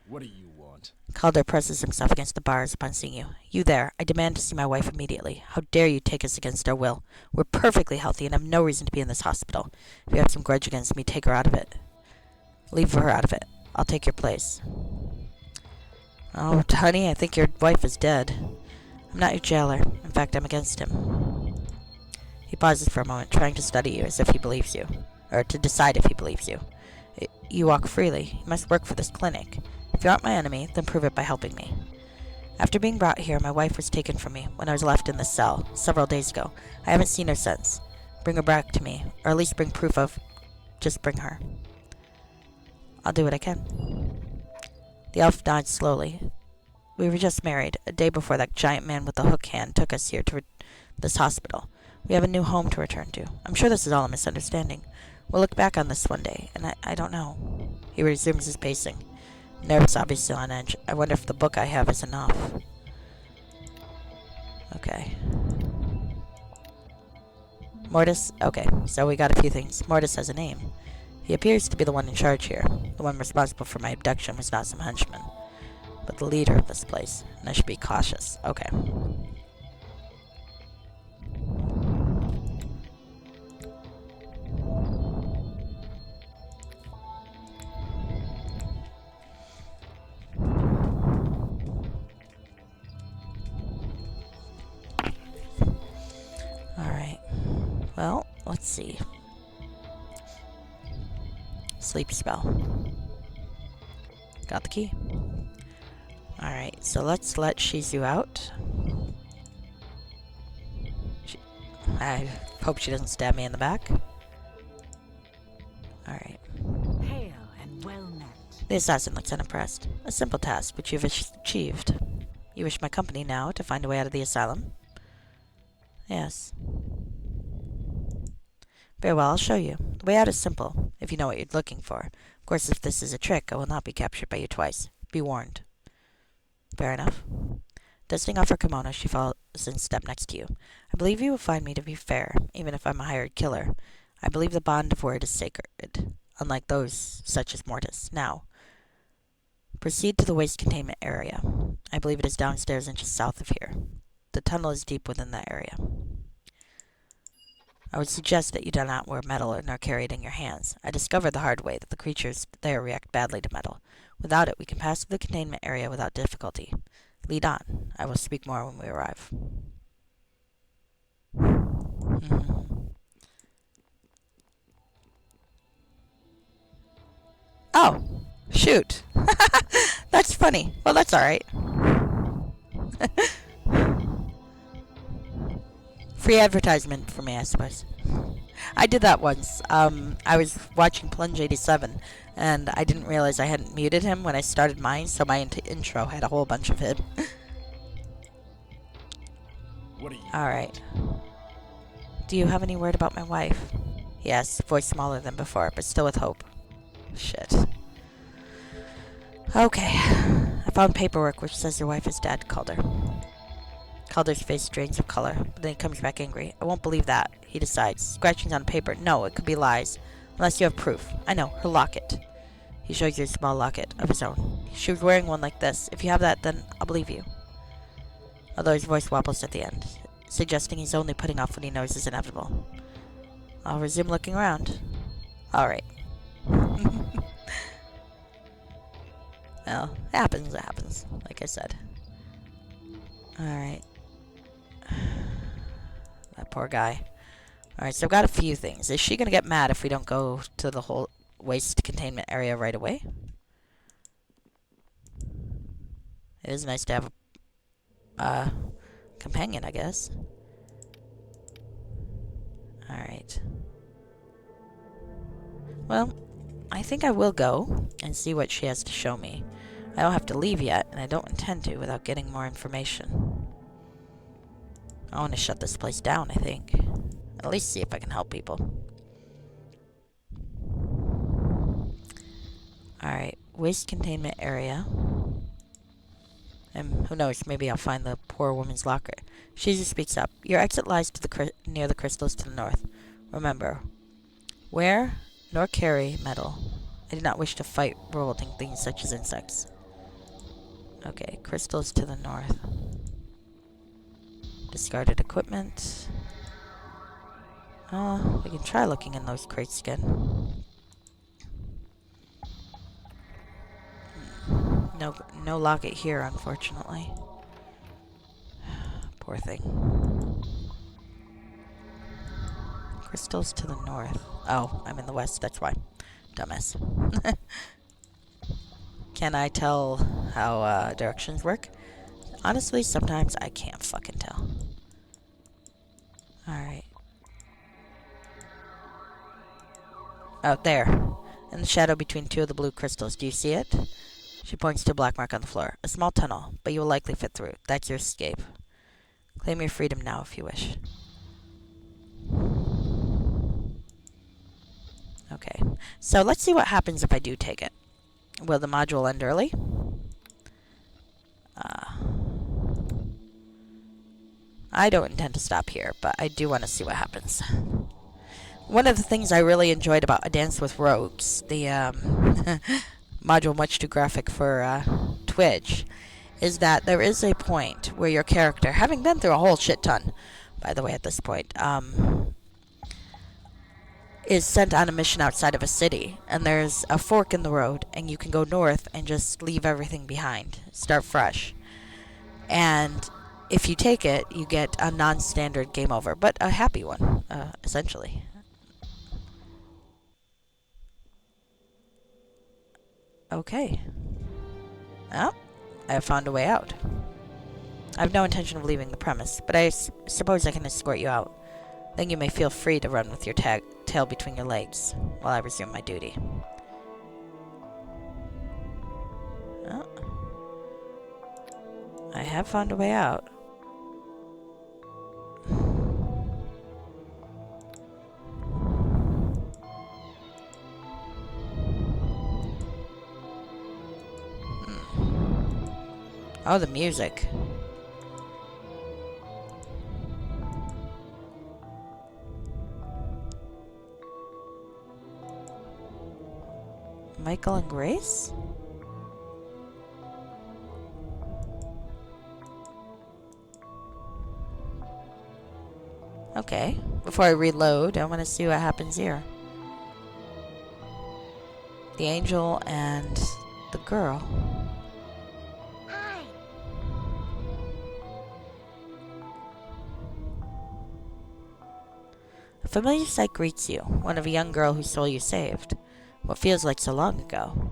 What do you want? Calder presses himself against the bars upon seeing you. You there. I demand to see my wife immediately. How dare you take us against our will? We're perfectly healthy and have no reason to be in this hospital. If you have some grudge against me, take her out of it. Leave her out of it. I'll take your place. Oh, honey, I think your wife is dead. I'm not your jailer. In fact, I'm against him. He pauses for a moment, trying to study you as if he believes you. Or to decide if he believes you. You walk freely. You must work for this clinic. If you aren't my enemy, then prove it by helping me. After being brought here, my wife was taken from me when I was left in this cell several days ago. I haven't seen her since. Bring her back to me, or at least bring proof of... Just bring her. I'll do what I can. The elf nods slowly. We were just married, a day before that giant man with the hook hand took us here to this hospital. We have a new home to return to. I'm sure this is all a misunderstanding. We'll look back on this one day, and I don't know. He resumes his pacing. Nerves obviously on edge. I wonder if the book I have is enough. Okay. Mortis? Okay, so we got a few things. Mortis has a name. He appears to be the one in charge here. The one responsible for my abduction was not some henchman, but the leader of this place, and I should be cautious. Okay. Alright. Well, let's see. Sleep spell. Got the key. Alright, so let's let Shizu out. I hope she doesn't stab me in the back. Alright. Hail and well met. The assassin looks unimpressed. A simple task, which you've achieved. You wish my company now to find a way out of the asylum? Yes. Very well, I'll show you. The way out is simple, if you know what you're looking for. Of course, if this is a trick, I will not be captured by you twice. Be warned. Fair enough. Dusting off her kimono, she falls in step next to you. I believe you will find me to be fair, even if I'm a hired killer. I believe the bond of word is sacred, unlike those such as Mortis. Now, proceed to the waste containment area. I believe it is downstairs and just south of here. The tunnel is deep within that area. I would suggest that you do not wear metal nor carry it in your hands. I discovered the hard way that the creatures there react badly to metal. Without it, we can pass through the containment area without difficulty. Lead on. I will speak more when we arrive. Oh, shoot. That's funny. Well, that's alright. Free advertisement for me, I suppose. I did that once. I was watching Plunge 87, and I didn't realize I hadn't muted him when I started mine, so my intro had a whole bunch of him. What are you? Alright. Do you have any word about my wife? Yes, voice smaller than before, but still with hope. Shit. Okay. I found paperwork which says your wife is dead, Calder. Calder's face drains of color, but then he comes back angry. I won't believe that, he decides. Scratchings on paper. No, it could be lies. Unless you have proof. I know, her locket. He shows you a small locket of his own. She was wearing one like this. If you have that, then I'll believe you. Although his voice wobbles at the end, suggesting he's only putting off what he knows is inevitable. I'll resume looking around. Alright. Well, it happens, like I said. Alright. That poor guy. Alright, so I've got a few things. Is she gonna get mad if we don't go to the whole waste containment area right away? It is nice to have a companion, I guess. Alright. Well, I think I will go and see what she has to show me. I don't have to leave yet, and I don't intend to without getting more information. I want to shut this place down, I think. At least see if I can help people. Alright, waste containment area. And who knows, maybe I'll find the poor woman's locker. Shizu speaks up. Your exit lies to the near the crystals to the north. Remember, wear nor carry metal. I do not wish to fight revolting things such as insects. Okay, crystals to the north. Discarded equipment. We can try looking in those crates again. No no locket here, unfortunately. Poor thing. Crystals to the north. Oh, I'm in the west, that's why. Dumbass. Can I tell how directions work? Honestly, sometimes I can't fucking tell. Alright. Out there. In the shadow between two of the blue crystals. Do you see it? She points to a black mark on the floor. A small tunnel, but you will likely fit through. That's your escape. Claim your freedom now if you wish. Okay. So let's see what happens if I do take it. Will the module end early? I don't intend to stop here, but I do want to see what happens. One of the things I really enjoyed about A Dance with Rogues, the module much too graphic for Twitch, is that there is a point where your character, having been through a whole shit ton, by the way, at this point, is sent on a mission outside of a city, and there's a fork in the road, and you can go north and just leave everything behind, start fresh. And if you take it, you get a non-standard game over, but a happy one, essentially. Okay. Well, I have found a way out. I have no intention of leaving the premise, but I suppose I can escort you out. Then you may feel free to run with your tail between your legs while I resume my duty. Well, I have found a way out. Oh, the music. Michael and Grace? Okay. Before I reload, I want to see what happens here. The angel and the girl. Hi. A familiar sight greets you, one of a young girl whose soul you saved. What feels like so long ago.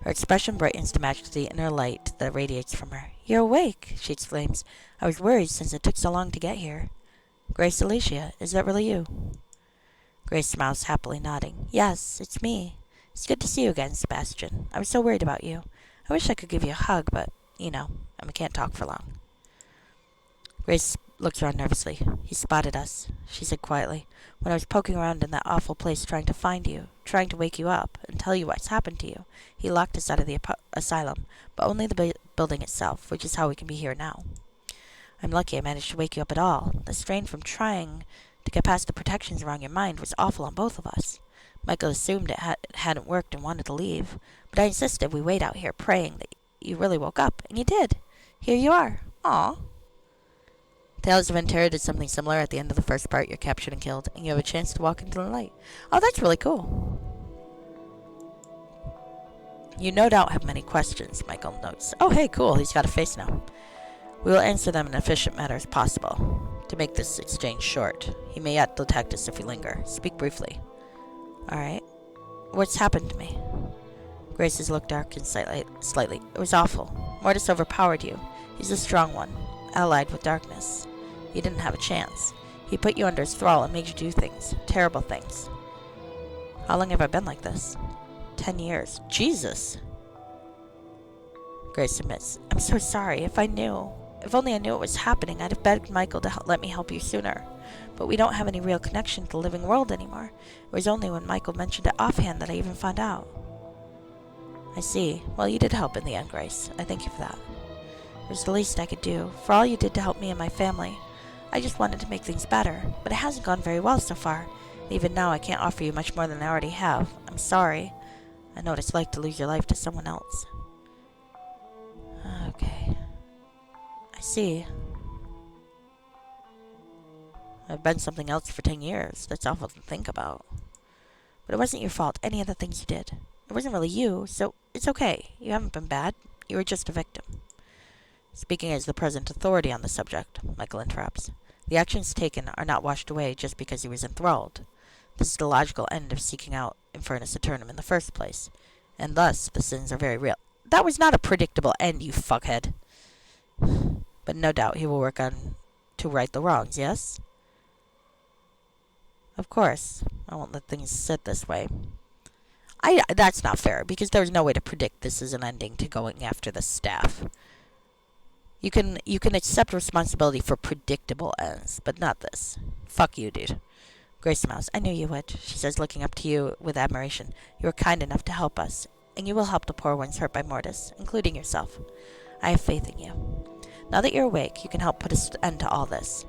Her expression brightens to match the inner light that radiates from her. You're awake, she exclaims. I was worried since it took so long to get here. Grace Alicia, is that really you? Grace smiles happily, nodding. Yes, it's me. It's good to see you again, Sebastian. I was so worried about you. I wish I could give you a hug, but, I can't talk for long. Grace looks around nervously. He spotted us, she said quietly. When I was poking around in that awful place trying to find you, trying to wake you up and tell you what's happened to you, he locked us out of the asylum, but only the building itself, which is how we can be here now. I'm lucky I managed to wake you up at all. The strain from trying to get past the protections around your mind was awful on both of us. Michael assumed it hadn't worked and wanted to leave, but I insisted we wait out here praying that you really woke up, and you did. Here you are. Aw. Tales of Ventura did something similar at the end of the first part. You're captured and killed, and you have a chance to walk into the light. Oh, that's really cool. You no doubt have many questions, Michael notes. Oh, hey, cool. He's got a face now. We will answer them in an efficient manner as possible. To make this exchange short, he may yet detect us if we linger. Speak briefly. Alright. What's happened to me? Grace's looked dark and slightly. It was awful. Mortis overpowered you. He's a strong one, allied with darkness. You didn't have a chance. He put you under his thrall and made you do things. Terrible things. How long have I been like this? 10 years. Jesus! Grace admits. I'm so sorry. If only I knew it was happening, I'd have begged Michael to let me help you sooner. But we don't have any real connection to the living world anymore. It was only when Michael mentioned it offhand that I even found out. I see. Well, you did help in the end, Grace. I thank you for that. It was the least I could do. For all you did to help me and my family. I just wanted to make things better, but it hasn't gone very well so far. And even now, I can't offer you much more than I already have. I'm sorry. I know what it's like to lose your life to someone else. Okay. I see. I've been something else for 10 years. That's awful to think about. But it wasn't your fault, any of the things you did. It wasn't really you, so it's okay. You haven't been bad. You were just a victim. Speaking as the present authority on the subject, Michael interrupts. The actions taken are not washed away just because he was enthralled. This is the logical end of seeking out Infernus Eternum in the first place, and thus the sins are very real. That was not a predictable end, you fuckhead. But no doubt he will work on to right the wrongs, yes? Of course. I won't let things sit this way. That's not fair, because there was no way to predict this as an ending to going after the staff. You can accept responsibility for predictable ends, but not this. Fuck you, dude. Grace smiles. I knew you would, she says, looking up to you with admiration. You were kind enough to help us, and you will help the poor ones hurt by Mortis, including yourself. I have faith in you. Now that you're awake, you can help put an end to all this.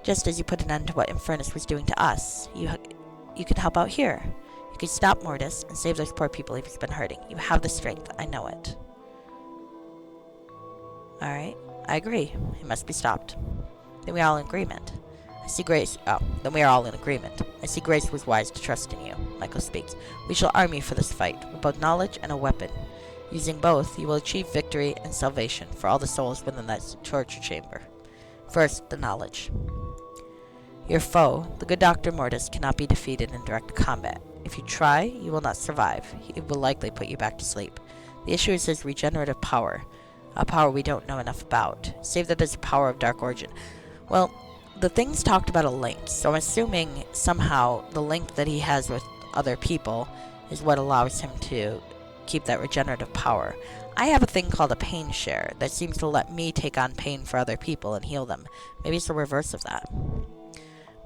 Just as you put an end to what Infernus was doing to us, you can help out here. You can stop Mortis and save those poor people he's been hurting. You have the strength. I know it. Alright. I agree. He must be stopped. Then we are all in agreement. Then we are all in agreement. I see Grace was wise to trust in you. Michael speaks. We shall arm you for this fight, with both knowledge and a weapon. Using both, you will achieve victory and salvation for all the souls within that torture chamber. First, the knowledge. Your foe, the good Dr. Mortis, cannot be defeated in direct combat. If you try, you will not survive. He will likely put you back to sleep. The issue is his regenerative power, a power we don't know enough about, save that it's a power of dark origin. Well, the things talked about a link, so I'm assuming somehow the link that he has with other people is what allows him to keep that regenerative power. I have a thing called a pain share that seems to let me take on pain for other people and heal them. Maybe it's the reverse of that.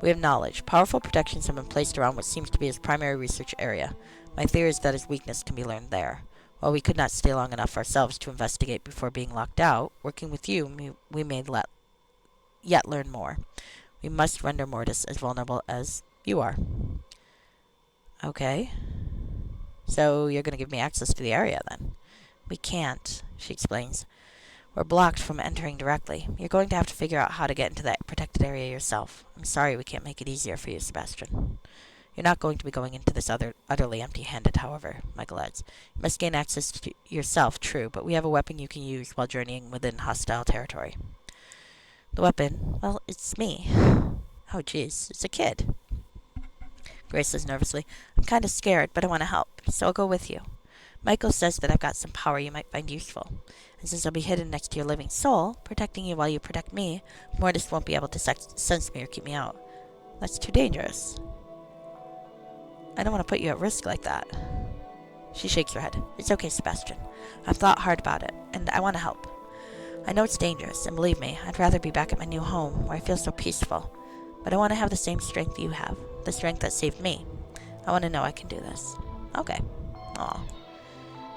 We have knowledge. Powerful protections have been placed around what seems to be his primary research area. My theory is that his weakness can be learned there. While we could not stay long enough ourselves to investigate before being locked out, working with you, we may yet learn more. We must render Mortis as vulnerable as you are. Okay. So you're going to give me access to the area, then? We can't, she explains. We're blocked from entering directly. You're going to have to figure out how to get into that protected area yourself. I'm sorry we can't make it easier for you, Sebastian. You're not going to be going into this utterly empty-handed, however, Michael adds. You must gain access to yourself, true, but we have a weapon you can use while journeying within hostile territory. The weapon? Well, it's me. Oh, jeez, it's a kid. Grace says nervously. I'm kind of scared, but I want to help, so I'll go with you. Michael says that I've got some power you might find useful. And since I'll be hidden next to your living soul, protecting you while you protect me, Mortis won't be able to sense me or keep me out. That's too dangerous. I don't want to put you at risk like that. She shakes her head. It's okay, Sebastian. I've thought hard about it, and I want to help. I know it's dangerous, and believe me, I'd rather be back at my new home, where I feel so peaceful. But I want to have the same strength you have, the strength that saved me. I want to know I can do this. Okay. Aw.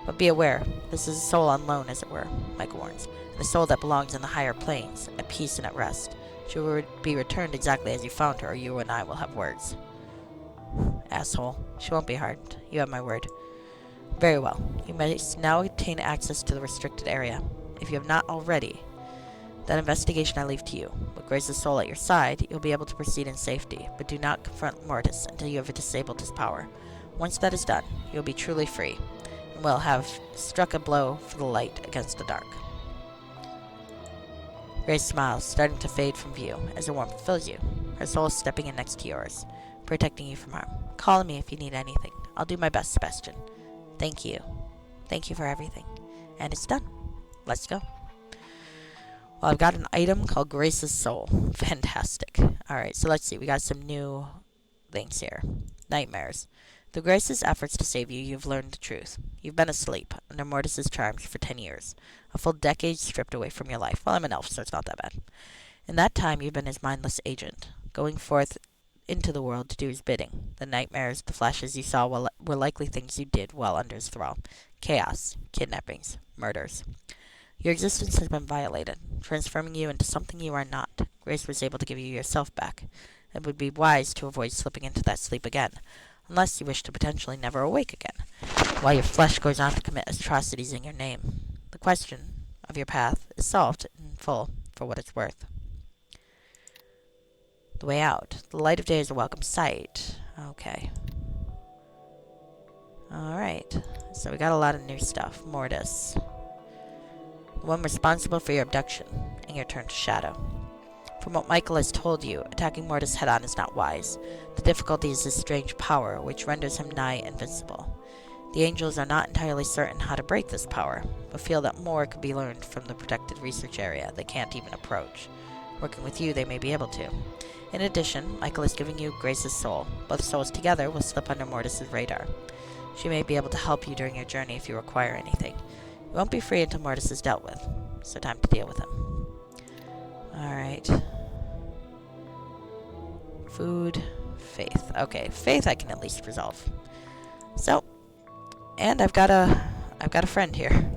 But be aware, this is a soul on loan, as it were, Michael warns. And the soul that belongs in the higher planes, at peace and at rest. She will be returned exactly as you found her, or you and I will have words. Asshole. She won't be harmed. You have my word. Very well. You must now obtain access to the restricted area. If you have not already, that investigation I leave to you. With Grace's soul at your side, you'll be able to proceed in safety, but do not confront Mortis until you have disabled his power. Once that is done, you'll be truly free, and will have struck a blow for the light against the dark. Grace smiles, starting to fade from view as her warmth fills you. Her soul is stepping in next to yours, protecting you from harm. Call me if you need anything. I'll do my best, Sebastian. Thank you. Thank you for everything. And it's done. Let's go. Well, I've got an item called Grace's Soul. Fantastic. Alright, so let's see. We got some new things here. Nightmares. Through Grace's efforts to save you, you've learned the truth. You've been asleep, under Mortis's charms, for 10 years. A full decade stripped away from your life. Well, I'm an elf, so it's not that bad. In that time, you've been his mindless agent, going forth into the world to do his bidding. The nightmares, the flashes you saw were likely things you did while under his thrall. Chaos, kidnappings, murders. Your existence has been violated, transforming you into something you are not. Grace was able to give you yourself back. It would be wise to avoid slipping into that sleep again, unless you wish to potentially never awake again, while your flesh goes on to commit atrocities in your name. The question of your path is solved in full, for what it's worth. The way out. The light of day is a welcome sight. Okay. Alright. So we got a lot of new stuff. Mortis. one responsible for your abduction and your turn to Shadow. From what Michael has told you, attacking Mortis head-on is not wise. The difficulty is his strange power, which renders him nigh invincible. The Angels are not entirely certain how to break this power, but feel that more could be learned from the protected research area they can't even approach. Working with you, they may be able to. In addition, Michael is giving you Grace's soul. Both souls together will slip under Mortis' radar. She may be able to help you during your journey if you require anything. You won't be free until Mortis is dealt with, so time to deal with him. Alright. Food, faith. Okay, faith I can at least resolve. So, and I've got a friend here.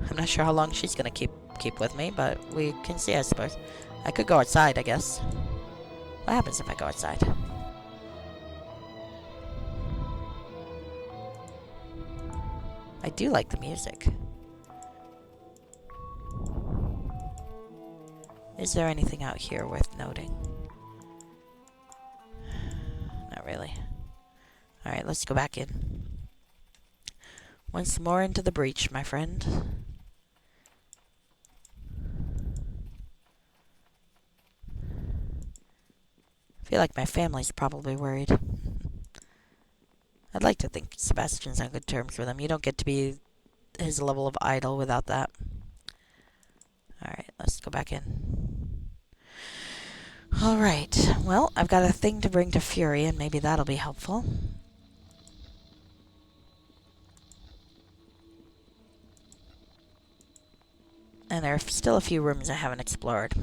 I'm not sure how long she's gonna keep with me, but we can see, I suppose. I could go outside, I guess. What happens if I go outside? I do like the music. Is there anything out here worth noting? Not really. Alright, let's go back in. Once more into the breach, my friend. I feel like my family's probably worried. I'd like to think Sebastian's on good terms with him. You don't get to be his level of idol without that. Alright, let's go back in. Alright, well, I've got a thing to bring to Fury, and maybe that'll be helpful. And there are still a few rooms I haven't explored.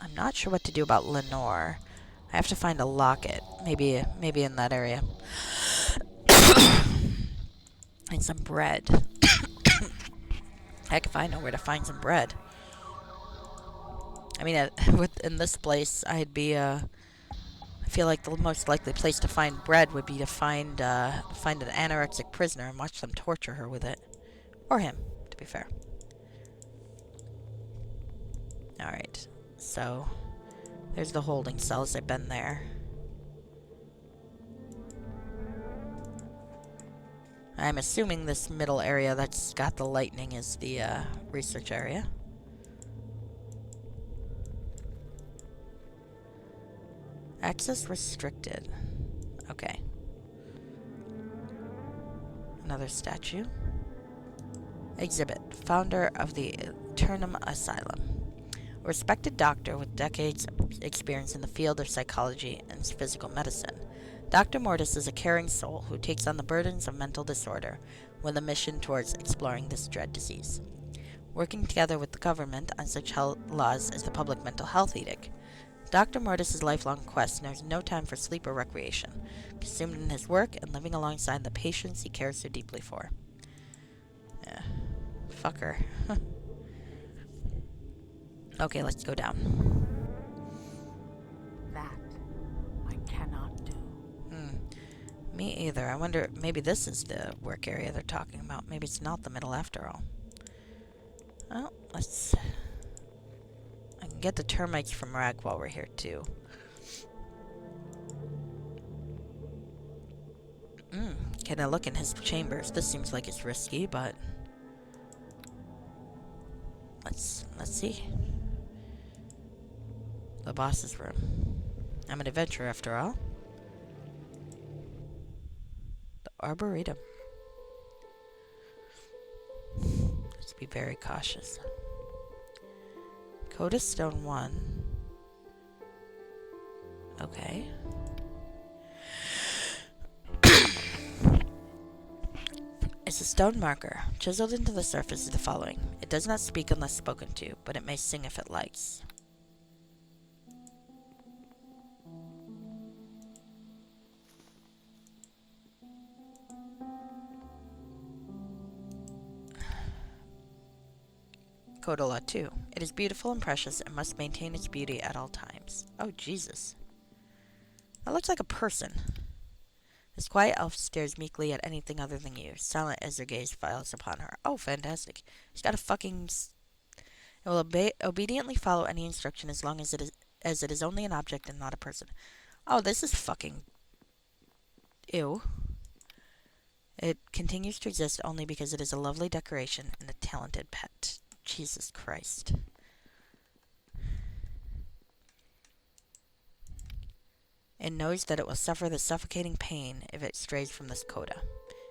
I'm not sure what to do about Lenore. I have to find a locket. Maybe in that area. And some bread. Heck if I know where to find some bread. I mean, in this place, I feel like the most likely place to find bread would be to find an anorexic prisoner and watch them torture her with it. Or him, to be fair. Alright, so there's the holding cells. I've been there. I'm assuming this middle area that's got the lightning is the research area. Access restricted. Okay. Another statue. Exhibit. Founder of the Eternum Asylum. A respected doctor with decades of experience in the field of psychology and physical medicine. Dr. Mortis is a caring soul who takes on the burdens of mental disorder with a mission towards exploring this dread disease. Working together with the government on such laws as the Public Mental Health Edict, Dr. Mortis' lifelong quest knows no time for sleep or recreation, consumed in his work and living alongside the patients he cares so deeply for. Yeah. Fucker. Okay, let's go down. That I cannot do. Me either. I wonder, maybe this is the work area they're talking about. Maybe it's not the middle after all. Well, let's... I can get the termites from Rag while we're here, too. Can I look in his chambers? This seems like it's risky, but... Let's see. The boss's room. I'm an adventurer, after all. The Arboretum. Let's be very cautious. Coda Stone 1. Okay. It's a stone marker. Chiseled into the surface is the following. It does not speak unless spoken to, but it may sing if it likes. Coda Law 2. It is beautiful and precious and must maintain its beauty at all times. Oh, Jesus. That looks like a person. This quiet elf stares meekly at anything other than you, silent as her gaze files upon her. Oh, fantastic. She's got a fucking... It will obediently follow any instruction as long as it is only an object and not a person. Oh, this is fucking... Ew. It continues to exist only because it is a lovely decoration and a talented pet. Jesus Christ. It knows that it will suffer the suffocating pain if it strays from this coda.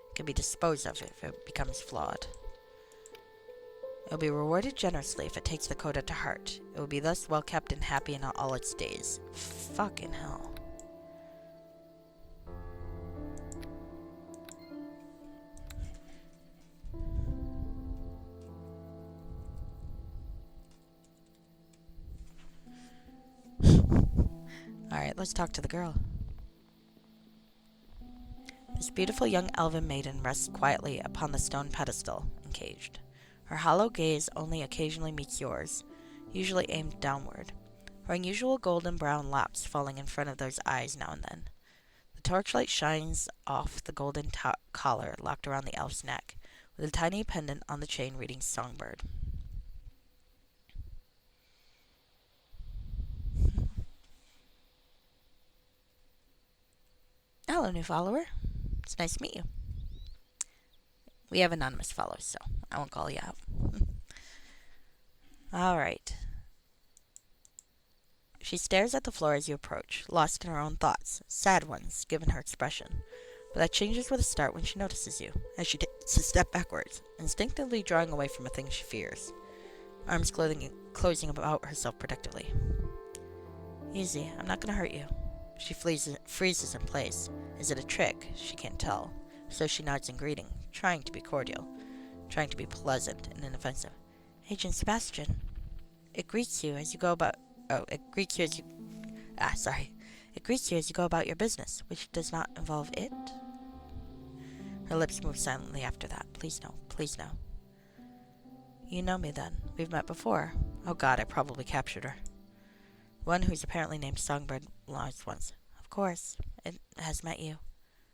It can be disposed of if it becomes flawed. It will be rewarded generously if it takes the coda to heart. It will be thus well kept and happy in all its days. Fucking hell. Alright, let's talk to the girl. This beautiful young elven maiden rests quietly upon the stone pedestal, encaged. Her hollow gaze only occasionally meets yours, usually aimed downward, her unusual golden brown locks falling in front of those eyes now and then. The torchlight shines off the golden collar locked around the elf's neck, with a tiny pendant on the chain reading Songbird. Hello, new follower. It's nice to meet you. We have anonymous followers, so I won't call you out. Alright. She stares at the floor as you approach, lost in her own thoughts, sad ones, given her expression. But that changes with a start when she notices you, as she takes a step backwards, instinctively drawing away from a thing she fears. Arms closing about herself protectively. Easy, I'm not gonna hurt you. She freezes in place. Is it a trick? She can't tell. So she nods in greeting, trying to be cordial, trying to be pleasant and inoffensive. Agent Sebastian. It greets you as you go about... Oh, it greets you as you... It greets you as you go about your business, which does not involve it. Her lips move silently after that. Please no, please no. You know me then. We've met before. Oh god, I probably captured her. One who's apparently named Songbird lost once. Of course, it has met you.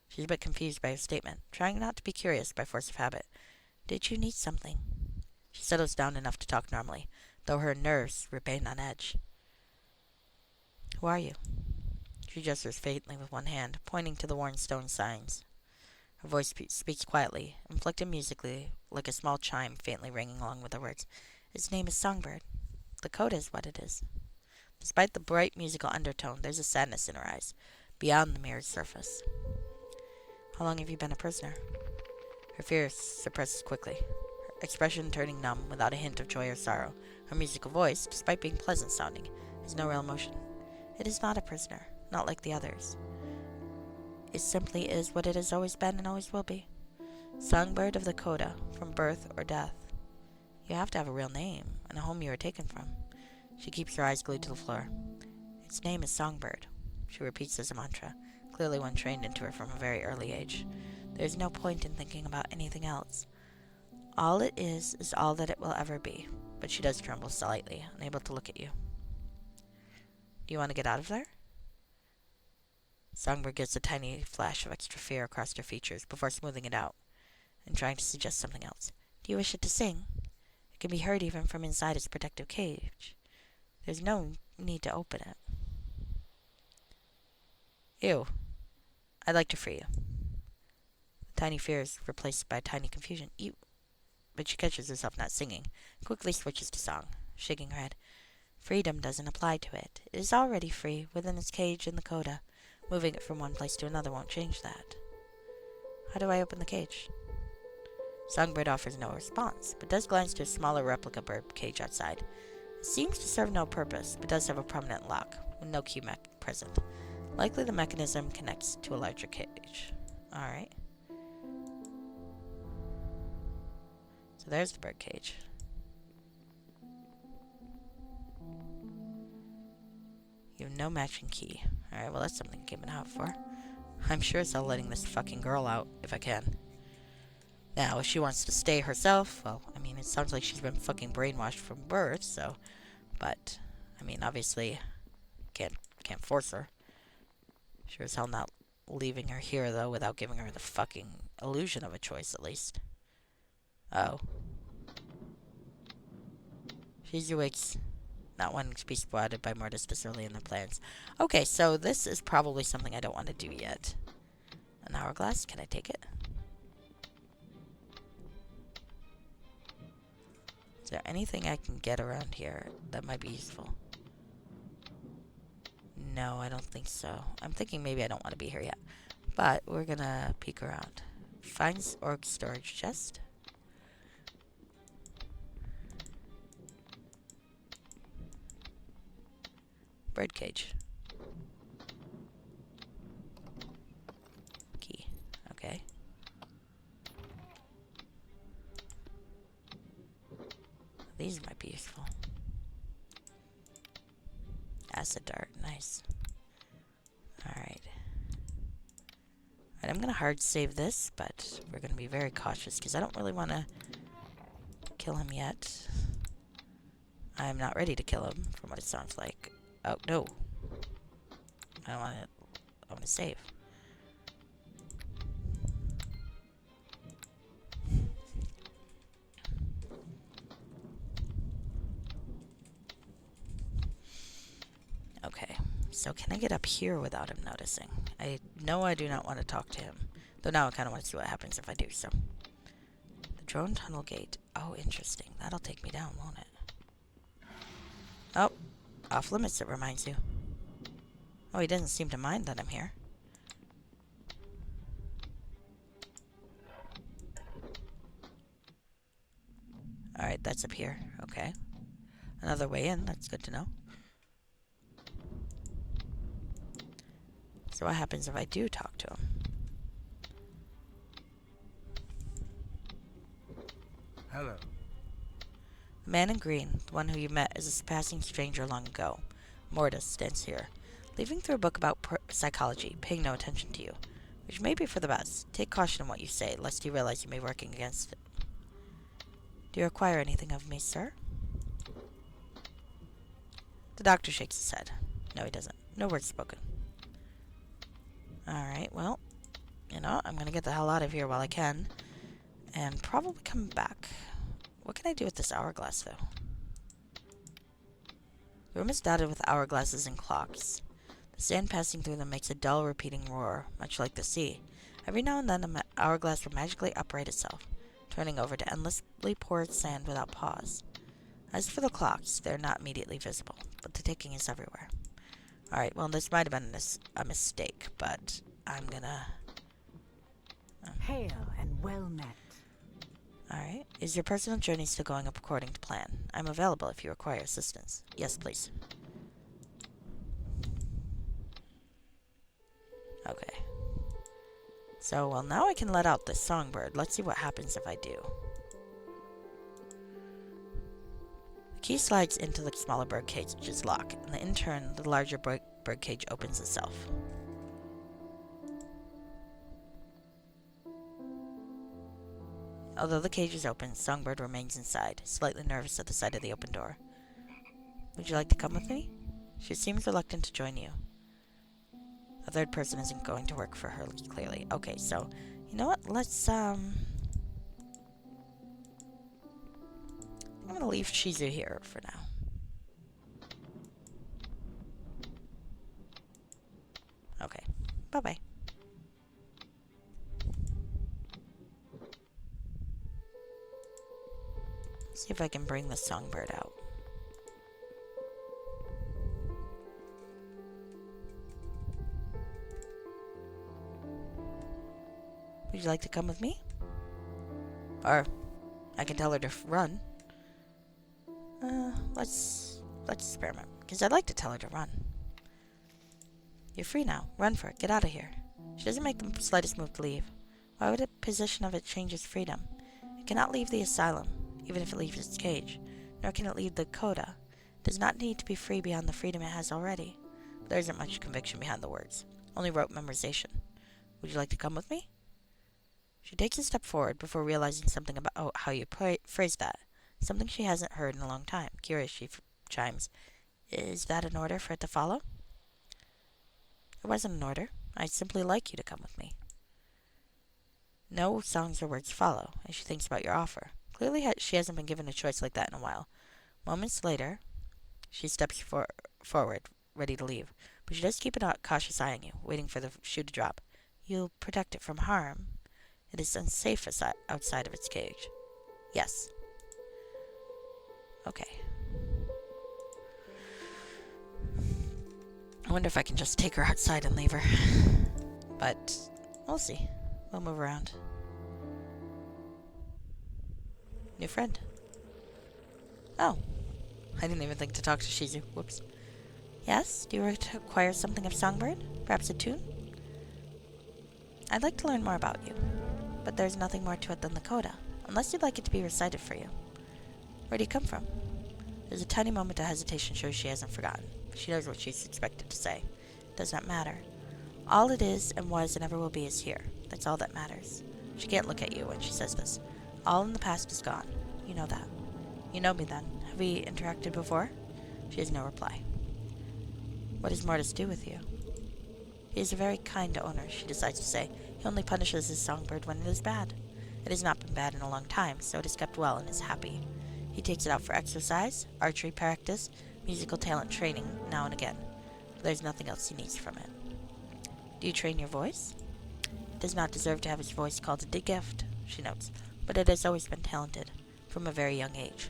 She's a bit confused by your statement, trying not to be curious by force of habit. Did you need something? She settles down enough to talk normally, though her nerves remain on edge. Who are you? She gestures faintly with one hand, pointing to the worn stone signs. Her voice speaks quietly, inflected musically, like a small chime faintly ringing along with the words. Its name is Songbird. The coda is what it is. Despite the bright musical undertone, there's a sadness in her eyes, beyond the mirrored surface. How long have you been a prisoner? Her fear suppresses quickly, her expression turning numb without a hint of joy or sorrow. Her musical voice, despite being pleasant sounding, has no real emotion. It is not a prisoner, not like the others. It simply is what it has always been and always will be. Songbird of the coda, from birth or death. You have to have a real name, and a home you were taken from. She keeps her eyes glued to the floor. Its name is Songbird, she repeats as a mantra, clearly one trained into her from a very early age. There is no point in thinking about anything else. All it is all that it will ever be. But she does tremble slightly, unable to look at you. Do you want to get out of there? Songbird gives a tiny flash of extra fear across her features before smoothing it out and trying to suggest something else. Do you wish it to sing? It can be heard even from inside its protective cage. There's no need to open it. Ew. I'd like to free you. The tiny fear is replaced by a tiny confusion. Ew. But she catches herself not singing, quickly switches to song, shaking her head. Freedom doesn't apply to it. It is already free, within its cage in the coda. Moving it from one place to another won't change that. How do I open the cage? Songbird offers no response, but does glance to a smaller replica bird cage outside. It seems to serve no purpose, but does have a permanent lock, with no key present. Likely the mechanism connects to a larger cage. Alright. So there's the bird cage. You have no matching key. Alright, well that's something to keep an eye out for. I'm sure as hell letting this fucking girl out, if I can. Now, if she wants to stay herself, well, I mean, it sounds like she's been fucking brainwashed from birth, so... But, I mean, obviously, can't force her. Sure as hell not leaving her here, though, without giving her the fucking illusion of a choice, at least. Oh. She's awakes. Not wanting to be spotted by Mortis this early in their plans. Okay, so this is probably something I don't want to do yet. An hourglass? Can I take it? Is there anything I can get around here that might be useful? No, I don't think so. I'm thinking maybe I don't want to be here yet. But we're gonna peek around. Finds orc storage chest. Birdcage. Key. Okay. These might be useful. Acid dart. Nice. Alright. I'm gonna hard save this, but we're gonna be very cautious because I don't really want to kill him yet. I'm not ready to kill him, from what it sounds like. Oh, no. I don't want to... I want to save. Okay. So can I get up here without him noticing? I know I do not want to talk to him. Though now I kind of want to see what happens if I do so. The drone tunnel gate. Oh, interesting. That'll take me down, won't it? Oh. Off limits, it reminds you. Oh, he doesn't seem to mind that I'm here. Alright, that's up here. Okay. Another way in. That's good to know. So what happens if I do talk to him? Hello. The man in green, the one who you met as a passing stranger long ago, Mortis, stands here, leafing through a book about psychology, paying no attention to you, which may be for the best. Take caution in what you say, lest you realize you may be working against it. Do you require anything of me, sir? The doctor shakes his head. No, he doesn't. No words spoken. Alright, well, you know, I'm gonna get the hell out of here while I can, and probably come back. What can I do with this hourglass, though? The room is dotted with hourglasses and clocks. The sand passing through them makes a dull, repeating roar, much like the sea. Every now and then, an hourglass will magically upright itself, turning over to endlessly poured sand without pause. As for the clocks, they're not immediately visible, but the ticking is everywhere. Alright, well, this might have been a mistake, but I'm gonna... Hail and well met. Alright. Is your personal journey still going up according to plan? I'm available if you require assistance. Yes, please. Okay. So, well, now I can let out this songbird. Let's see what happens if I do. The key slides into the smaller bird cage's lock, and in turn, the larger bird cage opens itself. Although the cage is open, Songbird remains inside, slightly nervous at the sight of the open door. Would you like to come with me? She seems reluctant to join you. A third person isn't going to work for her, clearly. Okay, so, you know what? Let's, I'm gonna leave Shizu here for now. Okay. Bye-bye. See if I can bring the songbird out. Would you like to come with me? Or I can tell her to run. Let's experiment. Because I'd like to tell her to run. You're free now. Run for it. Get out of here. She doesn't make the slightest move to leave. Why would a position of it change its freedom? It cannot leave the asylum, even if it leaves its cage. Nor can it leave the coda. It does not need to be free beyond the freedom it has already. There isn't much conviction behind the words. Only rote memorization. Would you like to come with me? She takes a step forward before realizing something about how you phrased that. Something she hasn't heard in a long time. Curious, she chimes. Is that an order for it to follow? It wasn't an order. I'd simply like you to come with me. No songs or words follow, as she thinks about your offer. Clearly she hasn't been given a choice like that in a while. Moments later, she steps forward, ready to leave. But she does keep a cautious eye on you, waiting for the shoe to drop. You'll protect it from harm. It is unsafe outside of its cage. Yes. Okay. I wonder if I can just take her outside and leave her. But we'll see. We'll move around. New friend. Oh. I didn't even think to talk to Shizu. Whoops. Yes? Do you require something of Songbird? Perhaps a tune? I'd like to learn more about you. But there's nothing more to it than the coda. Unless you'd like it to be recited for you. Where do you come from? There's a tiny moment of hesitation shows she hasn't forgotten. She knows what she's expected to say. It does not matter. All it is and was and ever will be is here. That's all that matters. She can't look at you when she says this. All in the past is gone. You know that. You know me then. Have we interacted before? She has no reply. What is Mortis do with you? He is a very kind owner, she decides to say. He only punishes his songbird when it is bad. It has not been bad in a long time, so it is kept well and is happy. He takes it out for exercise, archery practice, musical talent training, now and again. But there's nothing else he needs from it. Do you train your voice? It does not deserve to have its voice called a gift, she notes, but it has always been talented, from a very young age.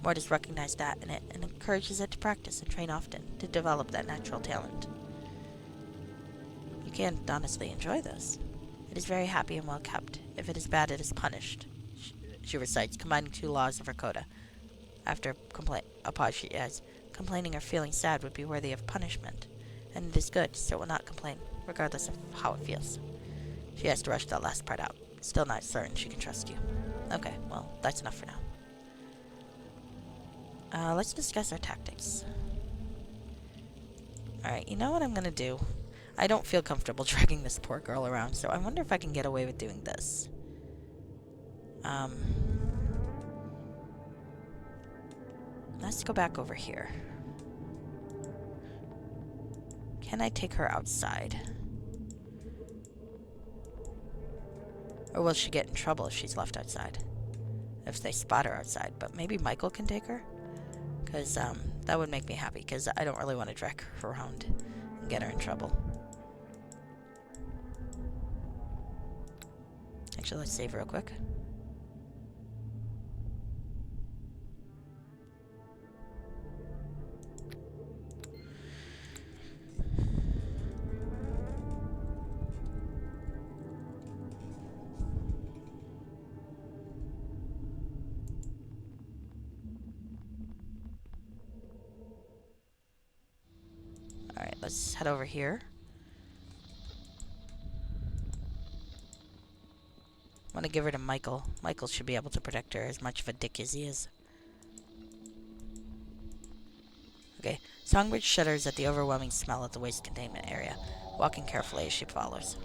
Mortis recognized that in it and encourages it to practice and train often to develop that natural talent. You can't honestly enjoy this. It is very happy and well kept. If it is bad, it is punished, she recites, combining two laws of her coda. After a pause, she adds, complaining or feeling sad would be worthy of punishment, and it is good, so it will not complain, regardless of how it feels. She has to rush that last part out. Still not certain she can trust you. Okay, well, that's enough for now. Let's discuss our tactics. Alright, you know what I'm gonna do? I don't feel comfortable dragging this poor girl around, so I wonder if I can get away with doing this. Let's go back over here. Can I take her outside? Or will she get in trouble if she's left outside? If they spot her outside. But maybe Michael can take her? Because that would make me happy, because I don't really want to drag her around and get her in trouble. Actually, let's save real quick. Alright, let's head over here. I want to give her to Michael. Michael should be able to protect her, as much of a dick as he is. Okay, Songbird shudders at the overwhelming smell at the waste containment area, walking carefully as she follows.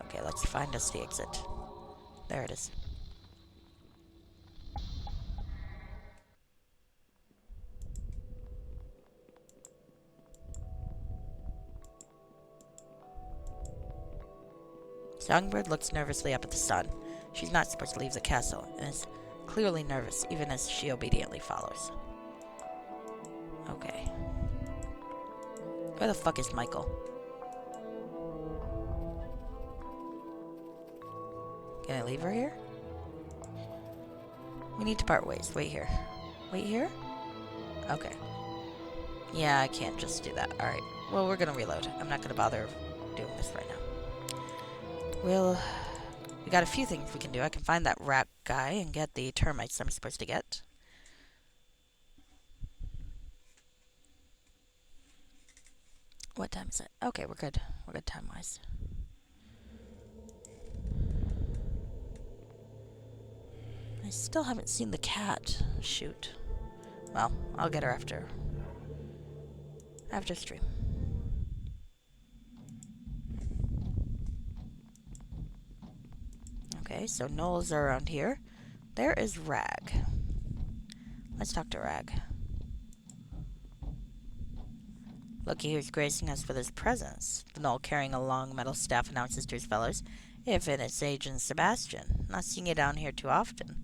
Okay, let's find us the exit. There it is. Songbird looks nervously up at the sun. She's not supposed to leave the castle, and is clearly nervous, even as she obediently follows. Okay. Where the fuck is Michael? Can I leave her here? We need to part ways. Wait here. Wait here? Okay. Yeah, I can't just do that. Alright. Well, we're gonna reload. I'm not gonna bother doing this right now. We got a few things we can do. I can find that rat guy and get the termites I'm supposed to get. What time is it? Okay, we're good. We're good time-wise. I still haven't seen the cat. Shoot. Well, I'll get her after stream. Okay, so Knowles are around here. There is Rag. Let's talk to Rag. Looky who's gracing us with his presence. The Knoll carrying a long metal staff announces to his fellows, if it's Agent Sebastian. Not seeing you down here too often.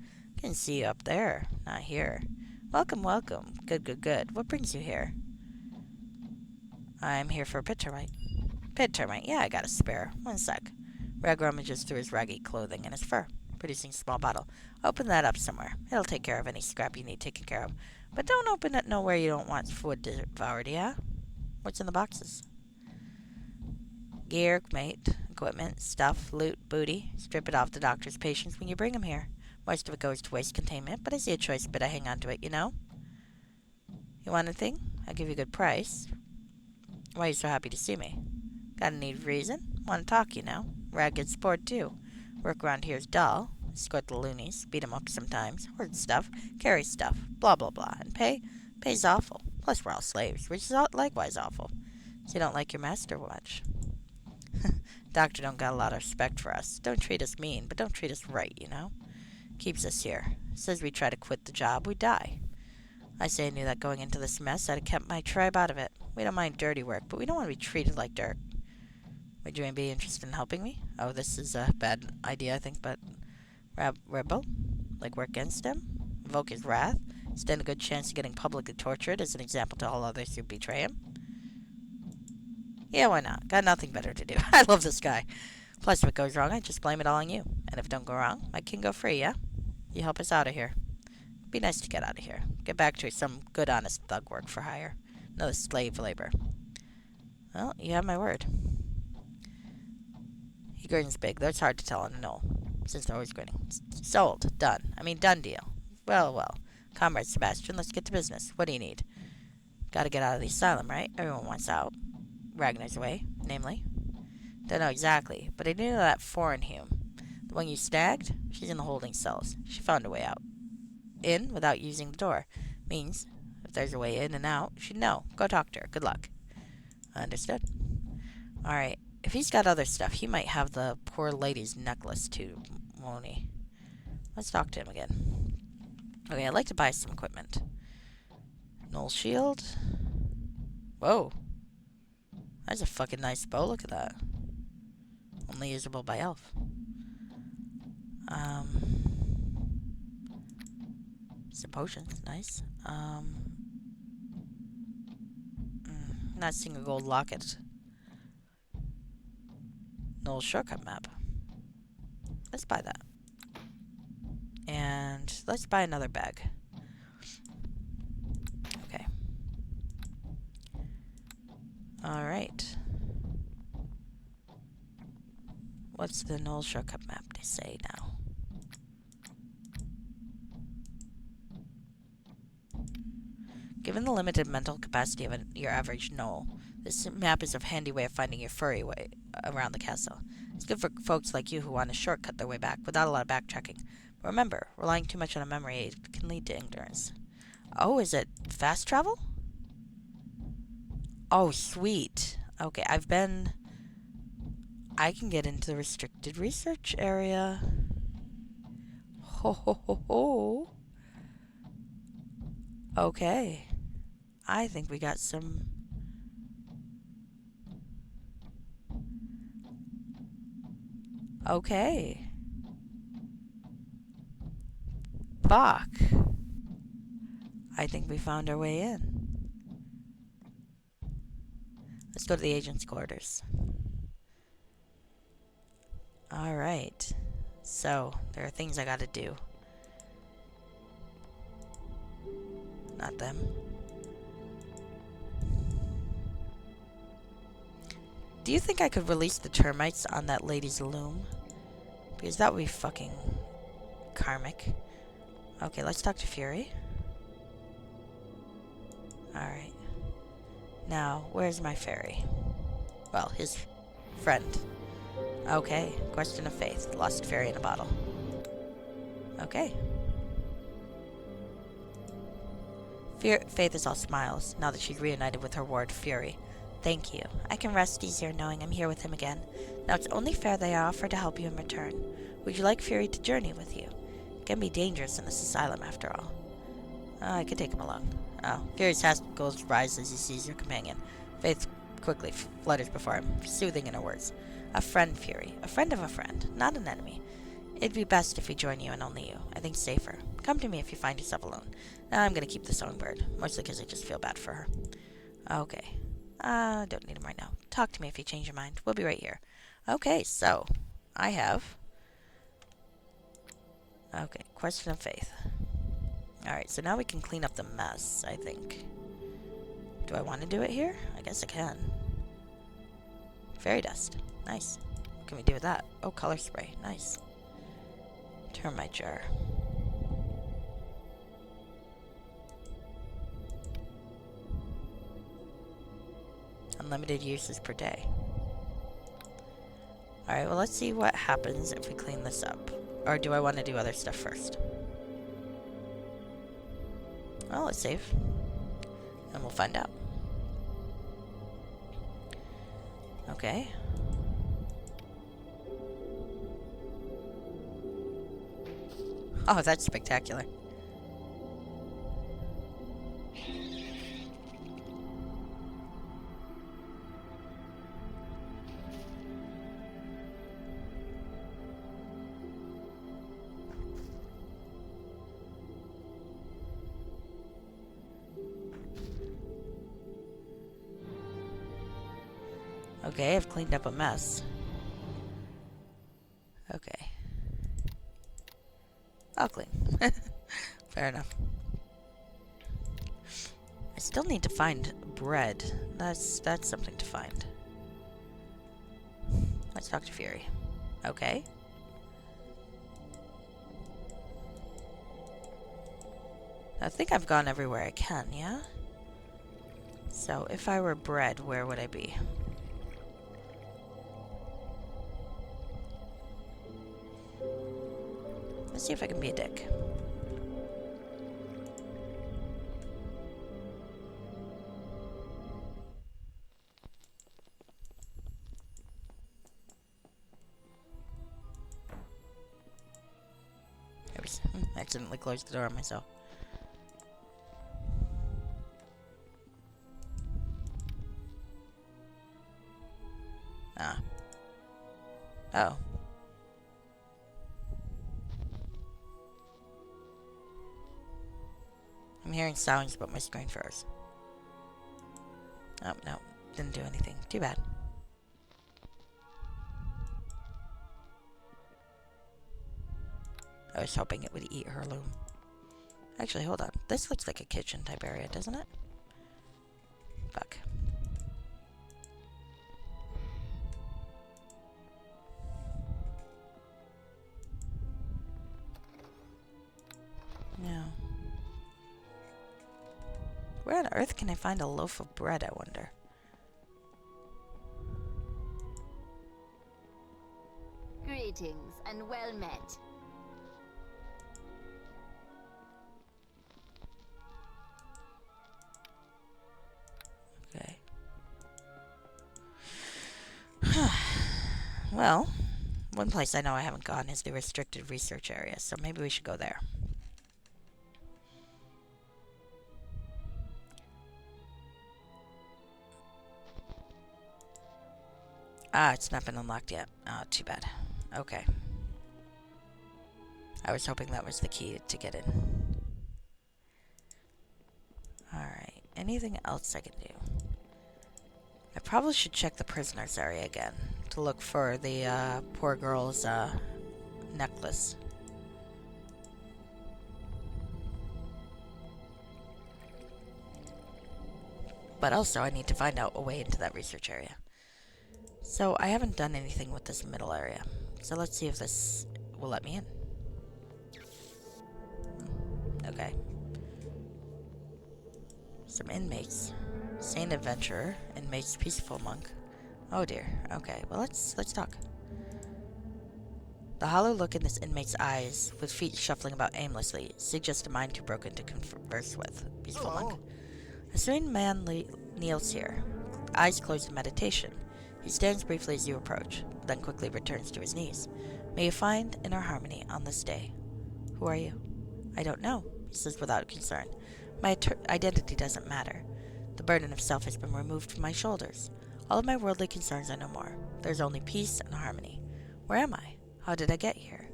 Can see you up there, not here. Welcome, welcome. Good, good, good. What brings you here? I'm here for a pit termite. Pit termite? Yeah, I got a spare. One sec. Rag rummages through his raggy clothing and his fur, producing a small bottle. Open that up somewhere. It'll take care of any scrap you need taken care of. But don't open it nowhere you don't want food devoured, yeah? What's in the boxes? Gear, mate, equipment, stuff, loot, booty. Strip it off the doctor's patients when you bring 'em here. Most of it goes to waste containment, but I see a choice bit I hang on to it, you know? You want anything? I'll give you a good price. Why are you so happy to see me? Got a need reason? Want to talk, you know? Rag gets bored, too. Work around here's dull. Escort the loonies, beat 'em up sometimes, hoard stuff, carry stuff, blah blah blah. And pay's awful. Plus we're all slaves, which is likewise awful. So you don't like your master much. Doctor don't got a lot of respect for us. Don't treat us mean, but don't treat us right, you know? Keeps us here. Says we try to quit the job, we die. I say I knew that going into this mess, I'd have kept my tribe out of it. We don't mind dirty work, but we don't want to be treated like dirt. Would you be interested in helping me? Oh, this is a bad idea, I think, but... Rebel? Like work against him? Invoke his wrath? Stand a good chance of getting publicly tortured as an example to all others who betray him? Yeah, why not? Got nothing better to do. I love this guy. Plus, if it goes wrong, I just blame it all on you. And if it don't go wrong, I can go free, yeah? You help us out of here. Be nice to get out of here. Get back to some good, honest thug work for hire. No slave labor. Well, you have my word. He grins big, though it's hard to tell on a knoll, since they're always grinning. Sold. Done. I mean, done deal. Well, well. Comrade Sebastian, let's get to business. What do you need? Gotta get out of the asylum, right? Everyone wants out. Ragnar's away, namely. Don't know exactly, but I do know that foreign hume. The one you snagged? She's in the holding cells. She found a way out. In without using the door. Means, if there's a way in and out, she'd know. Go talk to her. Good luck. Understood. Alright. If he's got other stuff, he might have the poor lady's necklace too, won't he? Let's talk to him again. Okay, I'd like to buy some equipment. Null shield. Whoa. That's a fucking nice bow. Look at that. Only usable by elf. Some potions. Nice. Not seeing a gold locket. Null shortcut map. Let's buy that. And let's buy another bag. Okay. Alright. What's the null shortcut map to say now? Given the limited mental capacity of your average gnoll, this map is a handy way of finding your furry way around the castle. It's good for folks like you who want to shortcut their way back without a lot of backtracking. But remember, relying too much on a memory aid can lead to ignorance. Oh, is it fast travel? Oh, sweet. Okay, I can get into the restricted research area. Ho ho ho ho. Okay. I think we got some... Okay. Fuck. I think we found our way in. Let's go to the agent's quarters. Alright. So, there are things I gotta do. Not them. Do you think I could release the termites on that lady's loom? Because that would be fucking karmic. Okay, let's talk to Fury. Alright. Now, where's my fairy? Well, his friend. Okay, question of faith. Lost fairy in a bottle. Okay. Faith is all smiles, now that she's reunited with her ward, Fury. Thank you. I can rest easier knowing I'm here with him again. Now it's only fair that I offer to help you in return. Would you like Fury to journey with you? It can be dangerous in this asylum, after all. I could take him along. Oh, Fury's hackles rise as he sees your companion. Faith quickly flutters before him, soothing in her words. A friend, Fury. A friend of a friend, not an enemy. It'd be best if we join you and only you. I think safer. Come to me if you find yourself alone. Now I'm gonna keep the songbird, mostly because I just feel bad for her. Okay. Don't need him right now. Talk to me if you change your mind. We'll be right here. Okay, so, I have. Okay, question of faith. Alright, so now we can clean up the mess, I think. Do I want to do it here? I guess I can. Fairy dust. Nice. What can we do with that? Oh, color spray. Nice. Termite jar. Unlimited uses per day. Alright, well, let's see what happens if we clean this up. Or do I want to do other stuff first? Well, let's save. And we'll find out. Okay. Oh, that's spectacular. Okay, I've cleaned up a mess. Okay. I'll clean. Fair enough. I still need to find bread. That's something to find. Let's talk to Fury. Okay. I think I've gone everywhere I can, yeah? So, if I were bread, where would I be? Let's see if I can be a dick. Oops. Accidentally closed the door on myself. Ah. Oh. I'm hearing sounds, but my screen froze. Oh, no. Didn't do anything. Too bad. I was hoping it would eat her loom. Actually, hold on. This looks like a kitchen type area, doesn't it? Fuck. No. Where on earth can I find a loaf of bread, I wonder? Greetings and well met. Okay. Well, one place I know I haven't gone is the restricted research area, so maybe we should go there. Ah, it's not been unlocked yet. Oh, too bad. Okay. I was hoping that was the key to get in. Alright. Anything else I can do? I probably should check the prisoners area again to look for the poor girl's necklace. But also I need to find out a way into that research area. So I haven't done anything with this middle area. So let's see if this will let me in. Okay. Some inmates. Sane adventurer. Inmates peaceful monk. Oh dear. Okay, well let's talk. The hollow look in this inmate's eyes, with feet shuffling about aimlessly, suggests a mind too broken to converse with. Peaceful monk. A serene man kneels here, eyes closed in meditation. He stands briefly as you approach, then quickly returns to his knees. May you find inner harmony on this day. Who are you? I don't know, he says without concern. My identity doesn't matter. The burden of self has been removed from my shoulders. All of my worldly concerns are no more. There's only peace and harmony. Where am I? How did I get here?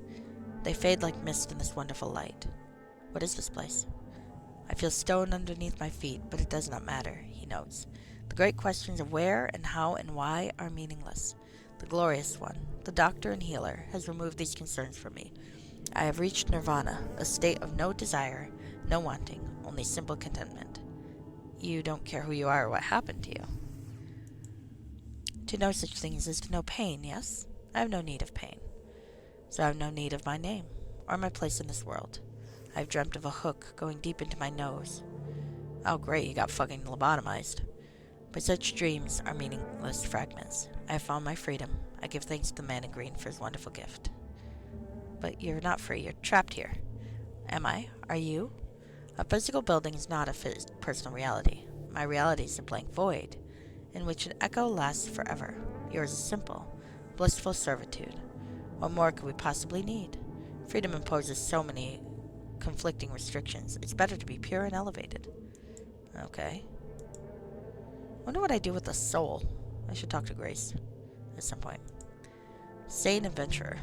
They fade like mist in this wonderful light. What is this place? I feel stone underneath my feet, but it does not matter, he notes. The great questions of where and how and why are meaningless. The glorious one, the doctor and healer, has removed these concerns from me. I have reached nirvana, a state of no desire, no wanting, only simple contentment. You don't care who you are or what happened to you. To know such things is to know pain, yes? I have no need of pain. So I have no need of my name, or my place in this world. I have dreamt of a hook going deep into my nose. Oh great, you got fucking lobotomized. But such dreams are meaningless fragments. I have found my freedom. I give thanks to the man in green for his wonderful gift. But you're not free, you're trapped here. Am I? Are you? A physical building is not a personal reality. My reality is a blank void, in which an echo lasts forever. Yours is simple, blissful servitude. What more could we possibly need? Freedom imposes so many conflicting restrictions. It's better to be pure and elevated. Okay. Wonder what I do with the soul. I should talk to Grace at some point. Sane adventurer.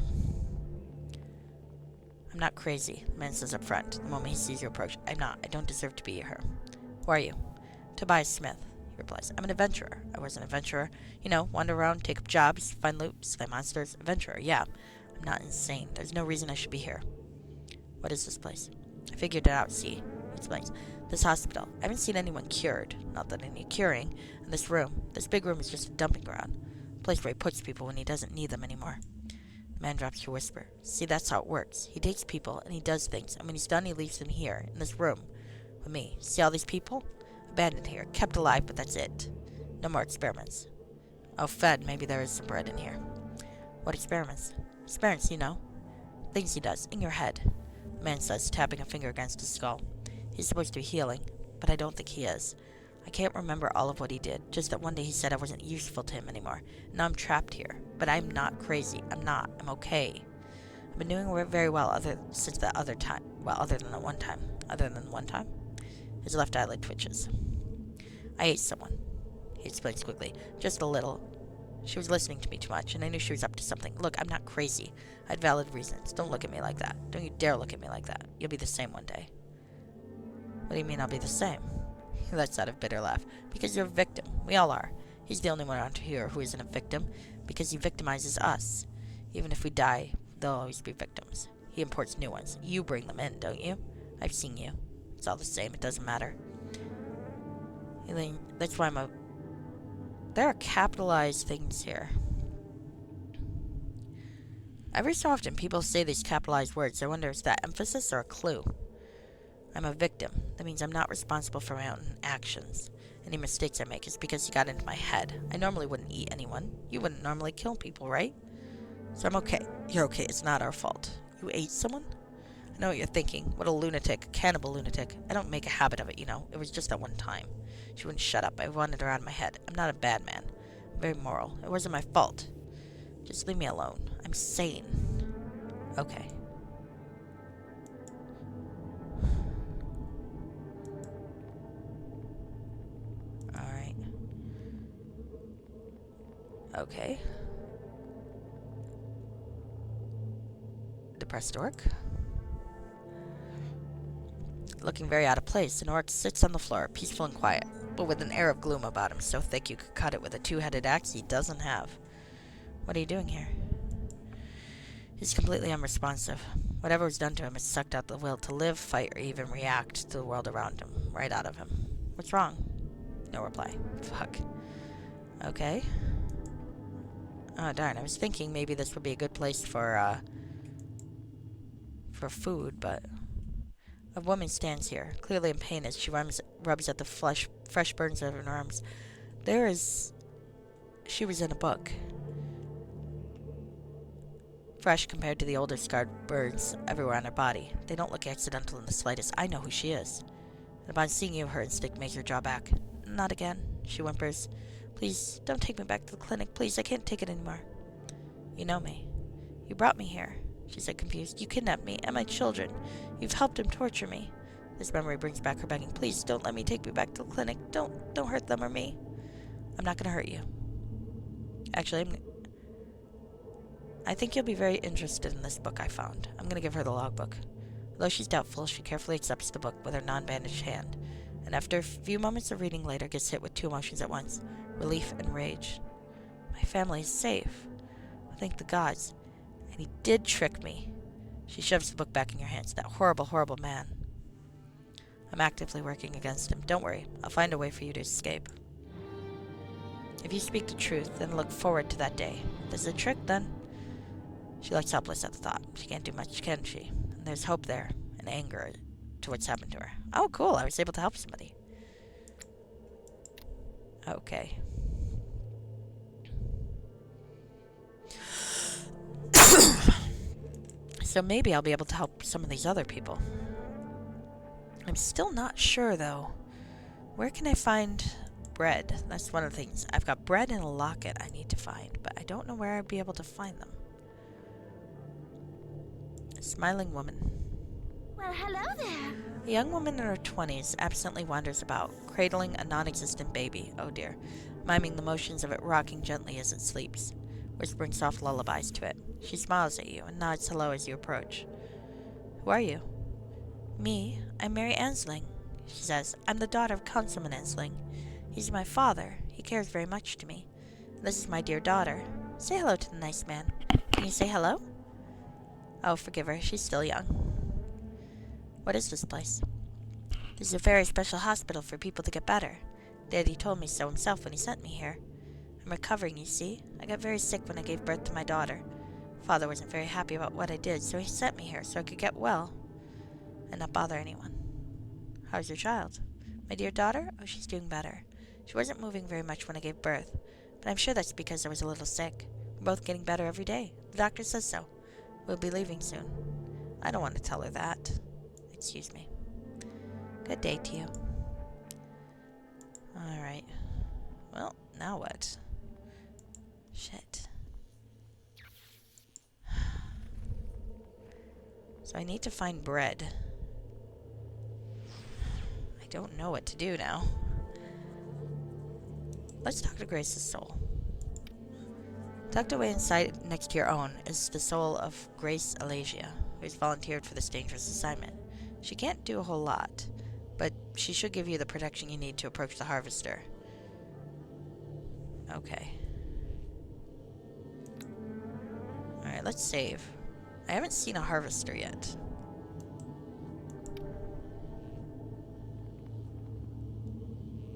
I'm not crazy, the man says up front, the moment he sees you approach. I'm not. I don't deserve to be her. Who are you? Tobias Smith, he replies. I'm an adventurer. I was an adventurer. You know, wander around, take up jobs, find loot, slay monsters. Adventurer, yeah. I'm not insane. There's no reason I should be here. What is this place? I figured it out, see? He explains. This hospital. I haven't seen anyone cured. Not that I need curing. And this room. This big room is just a dumping ground. A place where he puts people when he doesn't need them anymore. The man drops to a whisper. See, that's how it works. He takes people, and he does things, and when he's done, he leaves them here, in this room, with me. See all these people? Abandoned here, kept alive, but that's it. No more experiments. Oh, fed, maybe there is some bread in here. What experiments? Experiments, you know. Things he does, in your head. The man says, tapping a finger against his skull. He's supposed to be healing, but I don't think he is. I can't remember all of what he did, just that one day he said I wasn't useful to him anymore. Now I'm trapped here. But I'm not crazy. I'm not. I'm okay. I've been doing very well since that other time. Well, other than the one time. Other than one time? His left eyelid twitches. I ate someone. He explains quickly. Just a little. She was listening to me too much, and I knew she was up to something. Look, I'm not crazy. I had valid reasons. Don't look at me like that. Don't you dare look at me like that. You'll be the same one day. What do you mean I'll be the same? He lets out a bitter laugh. Because you're a victim. We all are. He's the only one around here who isn't a victim, because he victimizes us. Even if we die, they'll always be victims. He imports new ones. You bring them in, don't you? I've seen you. It's all the same. It doesn't matter. That's why there are capitalized things here. Every so often, people say these capitalized words. I wonder, is that emphasis or a clue? I'm a victim. That means I'm not responsible for my own actions. Any mistakes I make is because he got into my head. I normally wouldn't eat anyone. You wouldn't normally kill people, right? So I'm okay. You're okay. It's not our fault. You ate someone? I know what you're thinking. What a lunatic. A cannibal lunatic. I don't make a habit of it, you know. It was just that one time. She wouldn't shut up. I wanted her out of my head. I'm not a bad man. I'm very moral. It wasn't my fault. Just leave me alone. I'm sane. Okay. Alright. Okay. Depressed orc. Looking very out of place, an orc sits on the floor, peaceful and quiet, but with an air of gloom about him so thick you could cut it with a two-headed axe he doesn't have. What are you doing here? He's completely unresponsive. Whatever was done to him has sucked out the will to live, fight, or even react to the world around him, right out of him. What's wrong? No reply. Fuck. Okay. Oh, darn, I was thinking maybe this would be a good place for food, but... A woman stands here, clearly in pain as she rubs at the fresh burns of her arms. She was in a book. Fresh compared to the older scarred burns everywhere on her body. They don't look accidental in the slightest. I know who she is. And upon seeing you, her instinct makes her draw back. Not again, she whimpers. Please, don't take me back to the clinic. Please, I can't take it anymore. You know me. You brought me here, she said, confused. You kidnapped me and my children. You've helped him torture me. This memory brings back her begging. Please, don't let me take me back to the clinic. Don't hurt them or me. I'm not gonna hurt you. Actually, I think you'll be very interested in this book I found. I'm gonna give her the logbook. Although she's doubtful, she carefully accepts the book with her non-bandaged hand, and after a few moments of reading later, gets hit with two emotions at once, relief and rage. My family is safe. Thank the gods. And he did trick me. She shoves the book back in your hands. That horrible, horrible man. I'm actively working against him. Don't worry. I'll find a way for you to escape. If you speak the truth, then look forward to that day. If this is a trick, then... She looks helpless at the thought. She can't do much, can she? And there's hope there, and anger to what's happened to her. Oh, cool. I was able to help somebody. Okay. So maybe I'll be able to help some of these other people. I'm still not sure, though. Where can I find bread? That's one of the things. I've got bread and a locket I need to find, but I don't know where I'd be able to find them. A smiling woman. Well, hello there. A young woman in her 20s absently wanders about, cradling a non-existent baby, oh dear, miming the motions of it rocking gently as it sleeps, whispering soft lullabies to it. She smiles at you and nods hello as you approach. Who are you? Me? I'm Mary Ansling, she says. I'm the daughter of Councilman Ansling. He's my father. He cares very much to me. This is my dear daughter. Say hello to the nice man. Can you say hello? Oh, forgive her. She's still young. What is this place? This is a very special hospital for people to get better. Daddy told me so himself when he sent me here. I'm recovering, you see. I got very sick when I gave birth to my daughter. Father wasn't very happy about what I did, so he sent me here so I could get well and not bother anyone. How's your child? My dear daughter? Oh, she's doing better. She wasn't moving very much when I gave birth, but I'm sure that's because I was a little sick. We're both getting better every day. The doctor says so. We'll be leaving soon. I don't want to tell her that. Excuse me. Good day to you. Alright. Well, now what? Shit. So I need to find bread. I don't know what to do now. Let's talk to Grace's soul. Tucked away inside next to your own is the soul of Grace Alasia, who has volunteered for this dangerous assignment. She can't do a whole lot, but she should give you the protection you need to approach the harvester. Okay. Alright, let's save. I haven't seen a harvester yet.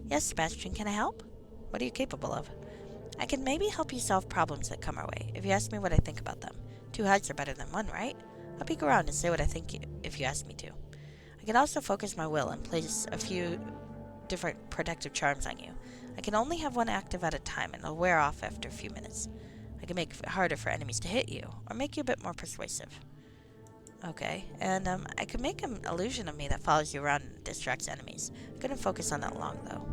Yes, Sebastian, can I help? What are you capable of? I can maybe help you solve problems that come our way, if you ask me what I think about them. Two heads are better than one, right? I'll peek around and say what I think if you ask me to. I can also focus my will and place a few different protective charms on you. I can only have one active at a time, and it'll wear off after a few minutes. I can make it harder for enemies to hit you, or make you a bit more persuasive. Okay, and I can make an illusion of me that follows you around and distracts enemies. I couldn't focus on that long, though.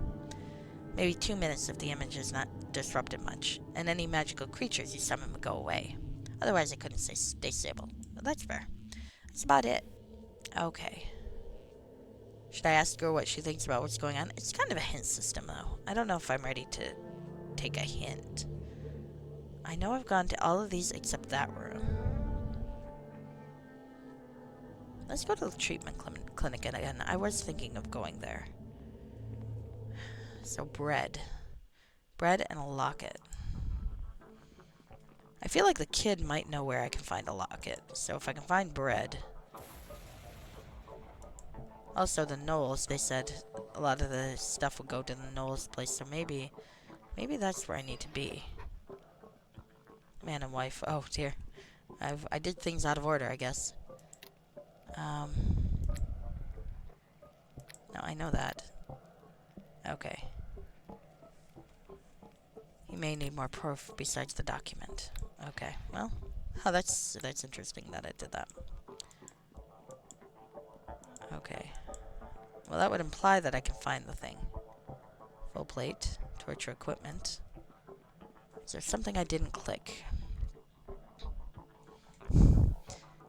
Maybe 2 minutes if the image is not disrupted much, and any magical creatures you summon would go away. Otherwise, I couldn't stay stable. But that's fair. That's about it. Okay. Should I ask her what she thinks about what's going on? It's kind of a hint system, though. I don't know if I'm ready to take a hint. I know I've gone to all of these except that room. Let's go to the treatment clinic again. I was thinking of going there. So bread. Bread and a locket. I feel like the kid might know where I can find a locket. So if I can find bread... Also, the Knowles, they said a lot of the stuff would go to the Knowles place, so maybe that's where I need to be. Man and wife. Oh, dear. I did things out of order, I guess. No, I know that. Okay. You may need more proof besides the document. Okay, well, oh, that's interesting that I did that. Okay. Well, that would imply that I can find the thing. Full plate, torture equipment. Is there something I didn't click?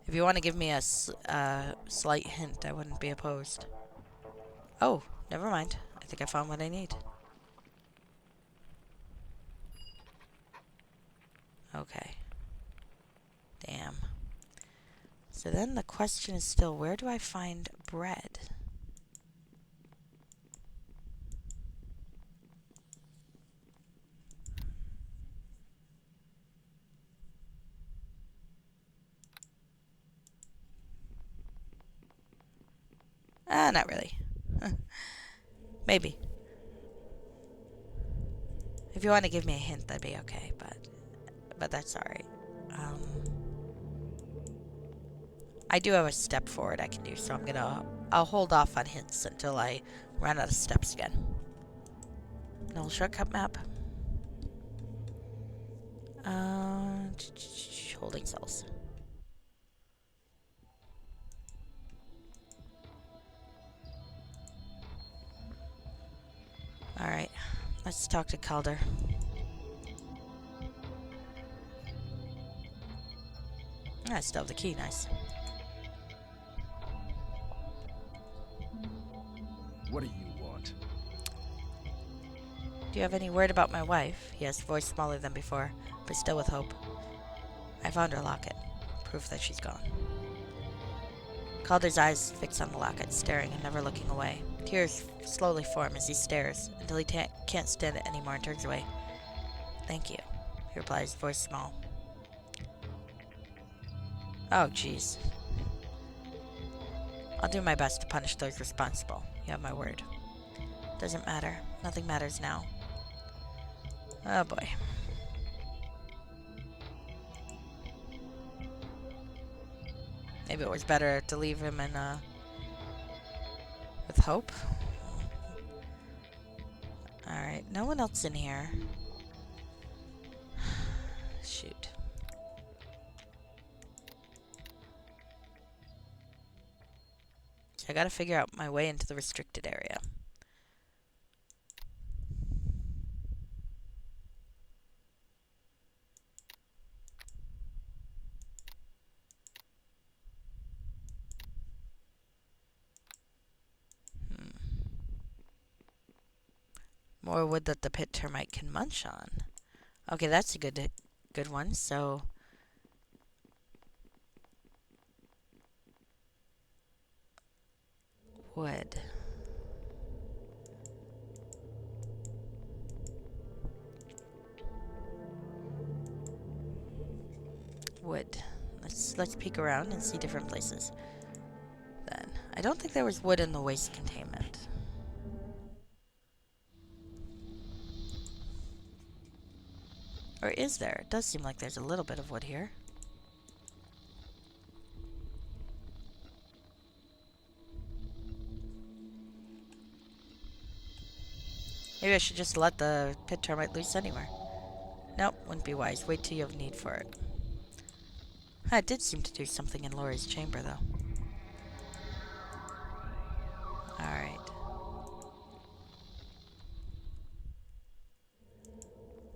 If you want to give me a slight hint, I wouldn't be opposed. Oh, never mind. I think I found what I need. Okay. Damn. So then the question is still, where do I find bread? Not really. Maybe. If you want to give me a hint, that'd be okay, but that's alright. Um, I do have a step forward I can do, so I'll hold off on hints until I run out of steps again. No shortcut map. Holding cells. Alright, let's talk to Calder. I still have the key, nice. What do you want? Do you have any word about my wife? He asked, voice smaller than before, but still with hope. I found her locket. Proof that she's gone. Calder's eyes fixed on the locket, staring and never looking away. Tears slowly form as he stares, until he can't stand it anymore and turns away. Thank you, he replies, voice small. Oh, jeez. I'll do my best to punish those responsible. You have my word. Doesn't matter. Nothing matters now. Oh, boy. Maybe it was better to leave him in, with hope. Alright, no one else in here. Shoot. So I gotta figure out my way into the restricted area. More wood that the pit termite can munch on. Okay, that's a good one. So wood. Wood. Let's peek around and see different places. Then I don't think there was wood in the waste containment. Or is there? It does seem like there's a little bit of wood here. Maybe I should just let the pit termite loose anywhere. Nope, wouldn't be wise. Wait till you have need for it. It did seem to do something in Laurie's chamber, though. Alright.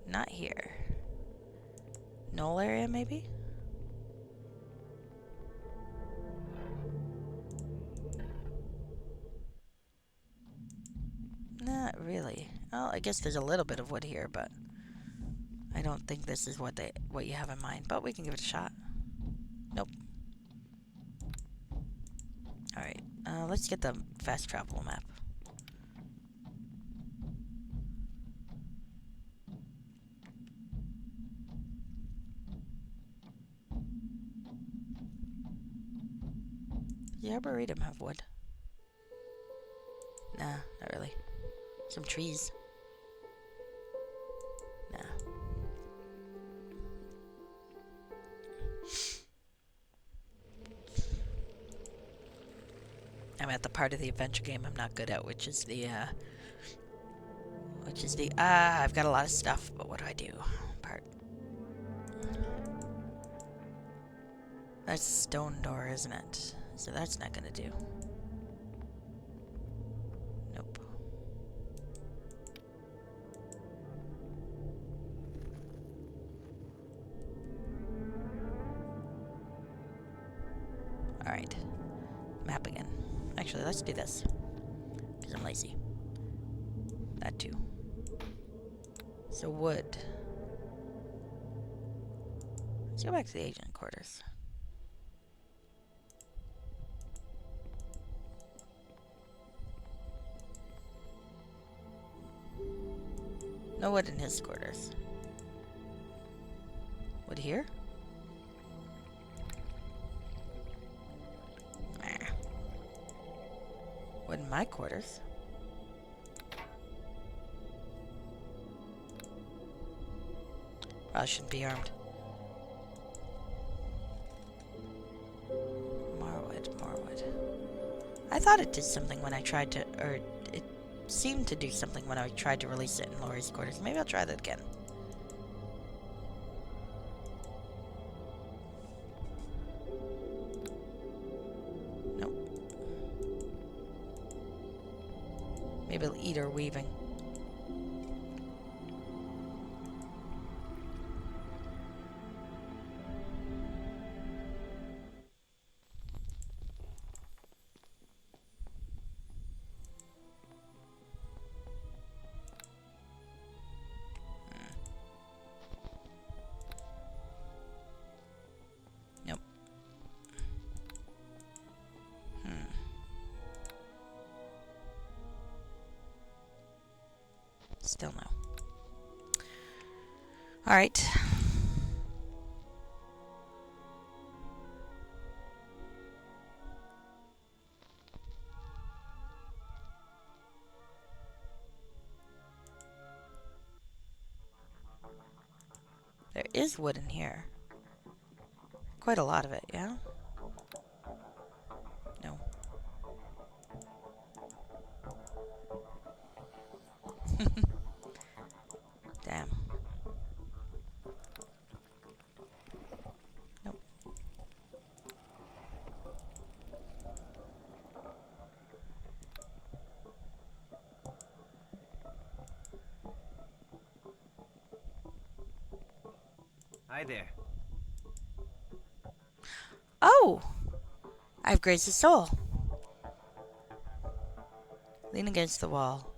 Not here. Knoll area, maybe? Not really. Well, I guess there's a little bit of wood here, but I don't think this is what you have in mind. But we can give it a shot. Nope. Alright, let's get the fast travel map. Does the Arboretum have wood? Nah, not really. Some trees. Nah. I'm at the part of the adventure game I'm not good at, which is the, I've got a lot of stuff, but what do I do? Part. That's a stone door, isn't it? So that's not gonna do. Nope. Alright. Map again. Actually, let's do this. Because I'm lazy. That too. So wood. Let's go back to the agent quarters. No wood in his quarters. Wood here? Nah. in my quarters. Probably shouldn't be armed. Marwood. I thought it did something when I tried to, or it seemed to do something when I tried to release it in Laurie's quarters. Maybe I'll try that again. Nope. Maybe it'll eat her weaving. Nope. Still no. Alright. There is wood in here. Quite a lot of it, yeah? No. Damn. Nope. Hi there. Oh! I've grazed his soul. Lean against the wall.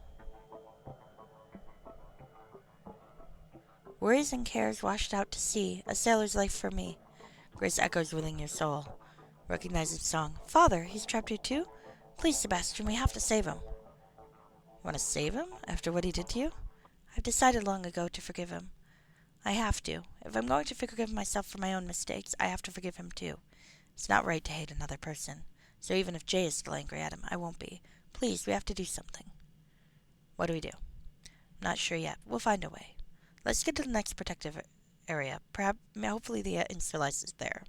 Worries and cares washed out to sea. A sailor's life for me. Grace echoes within your soul. Recognize its song. Father, he's trapped here too? Please, Sebastian, we have to save him. You want to save him? After what he did to you? I've decided long ago to forgive him. I have to. If I'm going to forgive myself for my own mistakes, I have to forgive him too. It's not right to hate another person. So even if Jay is still angry at him, I won't be. Please, we have to do something. What do we do? I'm not sure yet. We'll find a way. Let's get to the next protective area. Perhaps, hopefully the Instalice is there.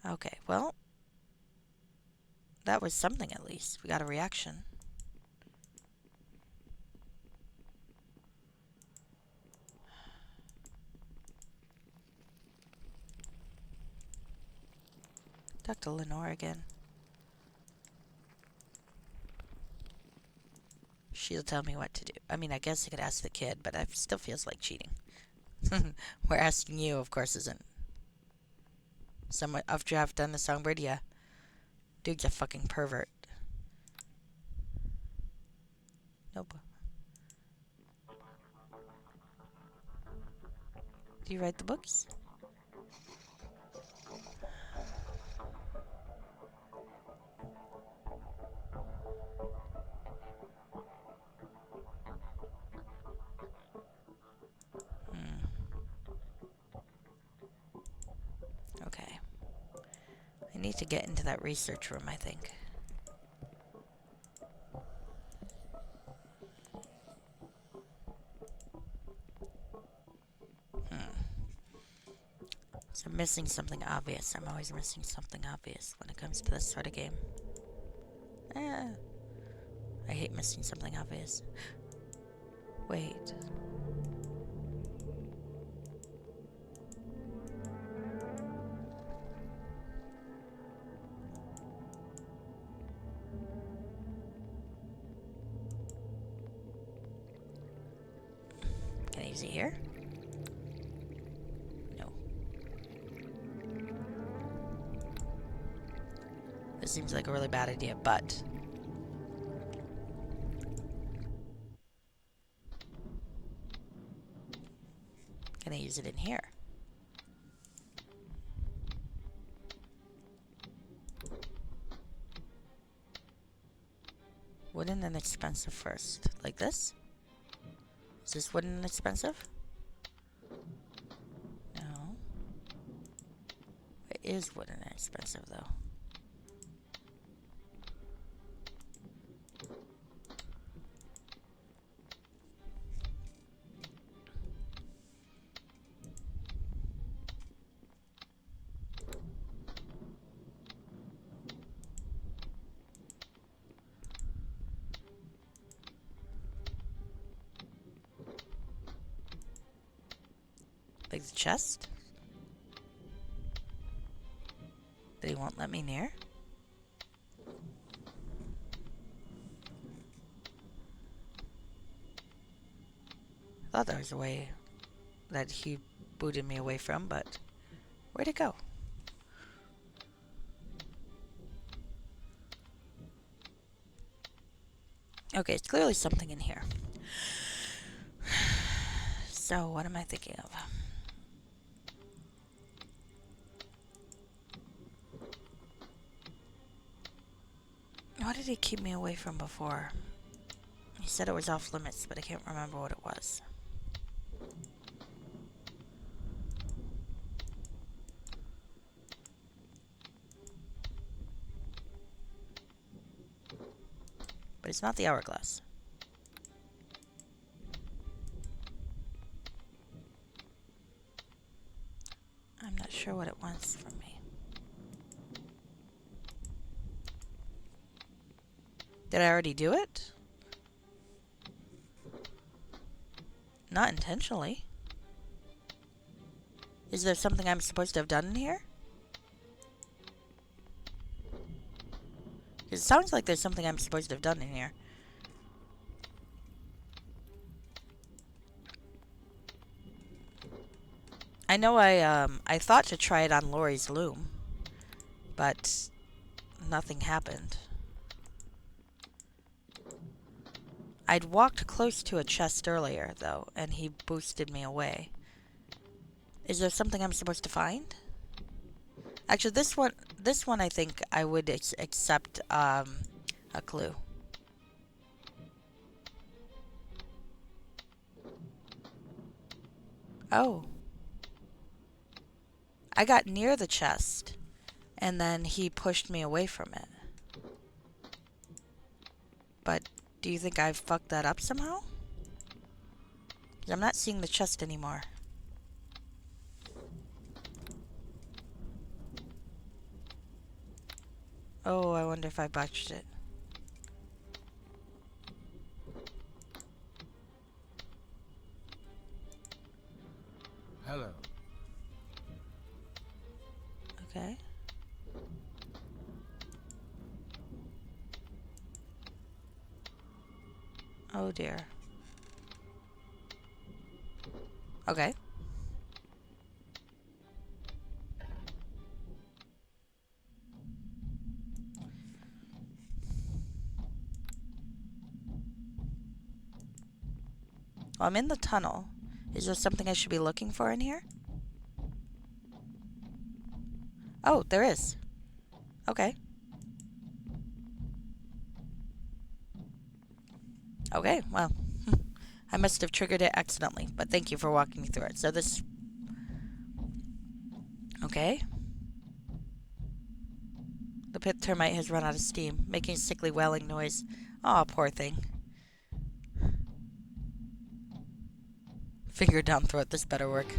Okay, well, that was something at least. We got a reaction. Talk to Lenore again. She'll tell me what to do. I mean, I guess I could ask the kid, but it still feels like cheating. We're asking you, of course, isn't. Someone after I've done the songbird, yeah. Dude's a fucking pervert. Nope. Do you write the books? Okay. I need to get into that research room, I think. So I'm missing something obvious. I'm always missing something obvious when it comes to this sort of game. I hate missing something obvious. Wait. Can I use it here? No. This seems like a really bad idea, but... Can I use it in here? Wooden and expensive first. Like this? Is this wooden and expensive? No. It is wooden and expensive, though. Like the chest? That he won't let me near? I thought there was a way that he booted me away from, but where'd it go? Okay, it's clearly something in here. So, what am I thinking of? What did he keep me away from before? He said it was off limits, but I can't remember what it was. But it's not the hourglass. I'm not sure what it wants from me. Did I already do it? Not intentionally. Is there something I'm supposed to have done in here? It sounds like there's something I'm supposed to have done in here. I know I thought to try it on Lori's loom, but nothing happened. I'd walked close to a chest earlier, though, and he boosted me away. Is there something I'm supposed to find? Actually, this one I think I would accept a clue. Oh. I got near the chest, and then he pushed me away from it. But do you think I fucked that up somehow? 'Cause I'm not seeing the chest anymore. Oh, I wonder if I botched it. Hello. Okay. Oh dear. Okay. Well, I'm in the tunnel. Is there something I should be looking for in here? Oh, there is. Okay. Okay, well, I must have triggered it accidentally, but thank you for walking me through it. So this... Okay. The pit termite has run out of steam, making a sickly wailing noise. Aw, poor thing. Finger down throat, this better work.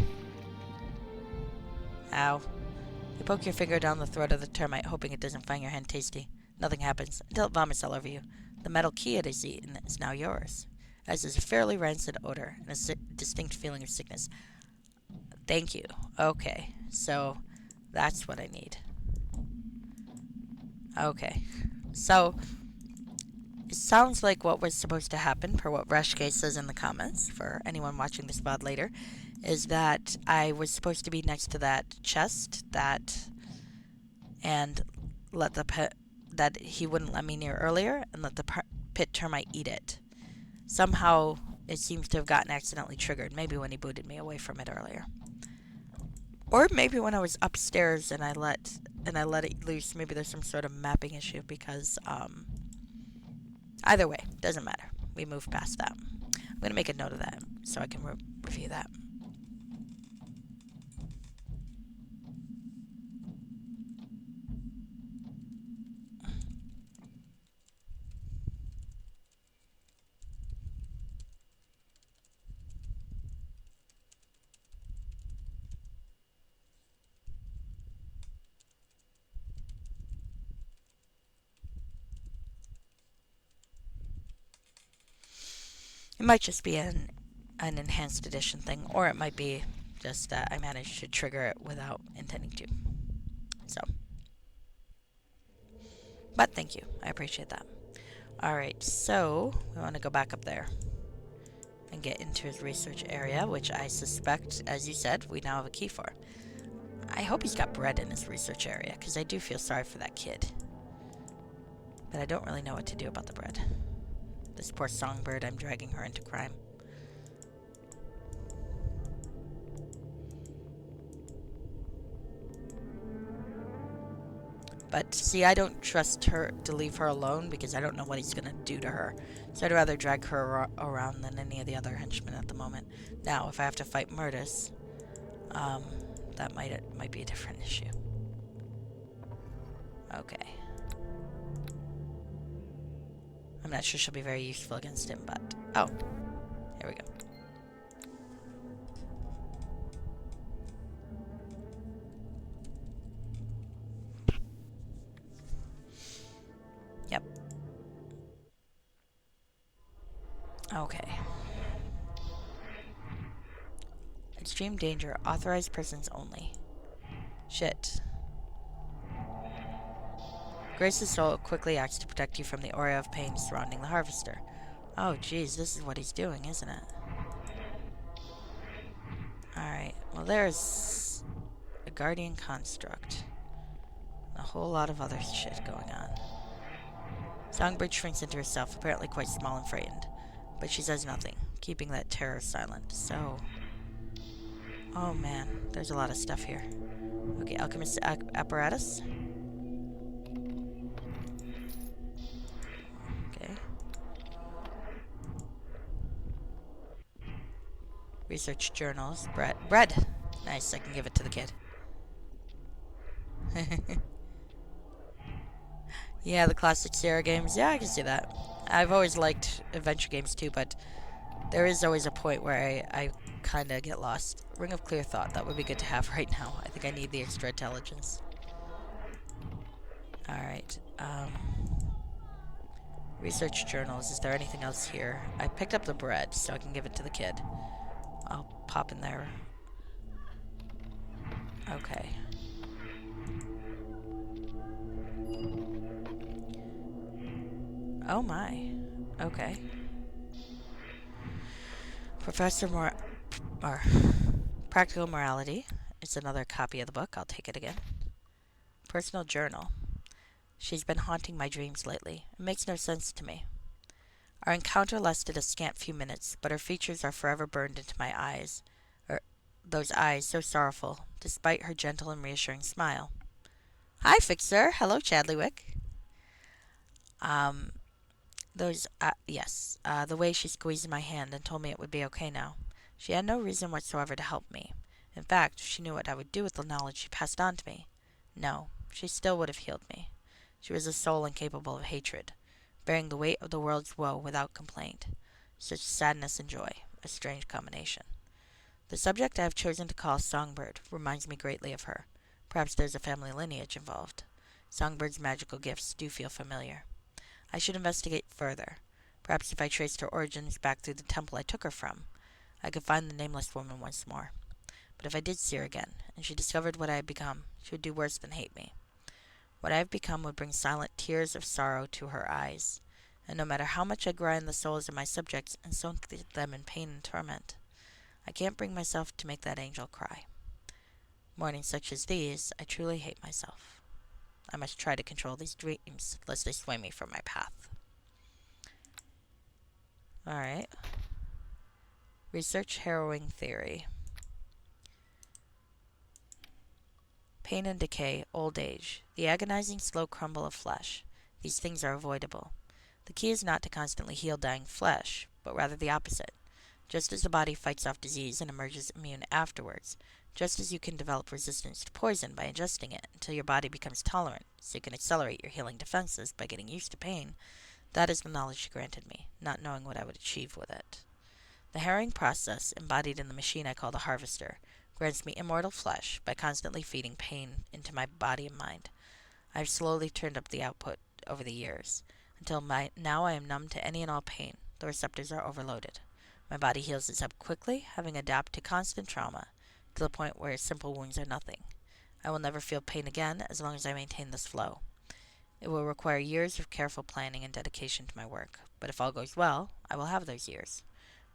Ow. You poke your finger down the throat of the termite, hoping it doesn't find your hand tasty. Nothing happens, until it vomits all over you. The metal key it has eaten is now yours, as is a fairly rancid odor and a distinct feeling of sickness. Thank you. Okay, so that's what I need. Okay, so it sounds like what was supposed to happen, per what Reshke says in the comments, for anyone watching this VOD later, is that I was supposed to be next to that chest and let the pit that he wouldn't let me near earlier, and let the pit termite eat it. Somehow it seems to have gotten accidentally triggered, maybe when he booted me away from it earlier. Or maybe when I was upstairs and I let it loose. Maybe there's some sort of mapping issue, because either way, doesn't matter. We move past that. I'm going to make a note of that so I can review that. It might just be an enhanced edition thing, or it might be Just that I managed to trigger it without intending to. So, but thank you. I appreciate that. Alright, so we want to go back up there and get into his research area, which I suspect, as you said, we now have a key for. I hope he's got bread in his research area, because I do feel sorry for that kid. But I don't really know what to do about the bread. This poor songbird, I'm dragging her into crime. But see, I don't trust her to leave her alone because I don't know what he's gonna do to her. So I'd rather drag her around than any of the other henchmen at the moment. Now, if I have to fight Murtis, that might be a different issue. Okay. I'm not sure she'll be very useful against him, but oh, here we go. Yep. Okay. Extreme danger. Authorized persons only. Shit. Grace's soul quickly acts to protect you from the aura of pain surrounding the harvester. Oh, geez, this is what he's doing, isn't it? Alright, well, there's a guardian construct. A whole lot of other shit going on. Songbird shrinks into herself, apparently quite small and frightened. But she says nothing, keeping that terror silent. So... oh man, there's a lot of stuff here. Okay, alchemist apparatus. Okay. Research journals. Bread. Bread! Nice, I can give it to the kid. Yeah, the classic Sierra games. Yeah, I can see that. I've always liked adventure games too, but there is always a point where I kind of get lost. Ring of Clear Thought. That would be good to have right now. I think I need the extra intelligence. Alright. Research journals. Is there anything else here? I picked up the bread, so I can give it to the kid. I'll pop in there. Okay. Oh my. Okay. Or Practical Morality. It's another copy of the book. I'll take it again. Personal journal. She's been haunting my dreams lately. It makes no sense to me. Our encounter lasted a scant few minutes, but her features are forever burned into my eyes. Those eyes so sorrowful, despite her gentle and reassuring smile. Hi, Fixer. Hello, Chadleywick. Yes. The way she squeezed my hand and told me it would be okay now. She had no reason whatsoever to help me. In fact, she knew what I would do with the knowledge she passed on to me. No, she still would have healed me. She was a soul incapable of hatred, bearing the weight of the world's woe without complaint. Such sadness and joy, a strange combination. The subject I have chosen to call Songbird reminds me greatly of her. Perhaps there's a family lineage involved. Songbird's magical gifts do feel familiar. I should investigate further. Perhaps if I traced her origins back through the temple I took her from, I could find the nameless woman once more. But if I did see her again, and she discovered what I had become, she would do worse than hate me. What I have become would bring silent tears of sorrow to her eyes, and no matter how much I grind the souls of my subjects and soak them in pain and torment, I can't bring myself to make that angel cry. Mornings such as these, I truly hate myself. I must try to control these dreams, lest they sway me from my path. Alright. Research harrowing theory. Pain and decay, old age, the agonizing slow crumble of flesh. These things are avoidable. The key is not to constantly heal dying flesh, but rather the opposite. Just as the body fights off disease and emerges immune afterwards, just as you can develop resistance to poison by ingesting it until your body becomes tolerant, so you can accelerate your healing defenses by getting used to pain, that is the knowledge she granted me, not knowing what I would achieve with it. The harrowing process, embodied in the machine I call the harvester, grants me immortal flesh by constantly feeding pain into my body and mind. I have slowly turned up the output over the years, until now I am numb to any and all pain. The receptors are overloaded. My body heals itself quickly, having adapted to constant trauma, to the point where simple wounds are nothing. I will never feel pain again as long as I maintain this flow. It will require years of careful planning and dedication to my work, but if all goes well, I will have those years.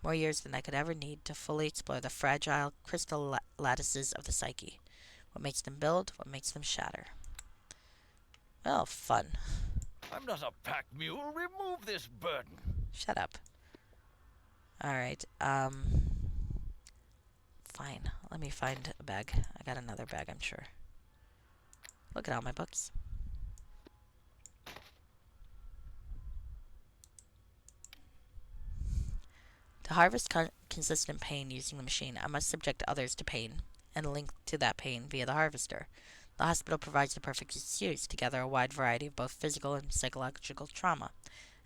More years than I could ever need to fully explore the fragile crystal lattices of the psyche. What makes them build, what makes them shatter. Well, fun. I'm not a pack mule. Remove this burden. Shut up. Alright, fine. Let me find a bag. I got another bag, I'm sure. Look at all my books. To harvest consistent pain using the machine, I must subject others to pain and link to that pain via the harvester. The hospital provides the perfect excuse to gather a wide variety of both physical and psychological trauma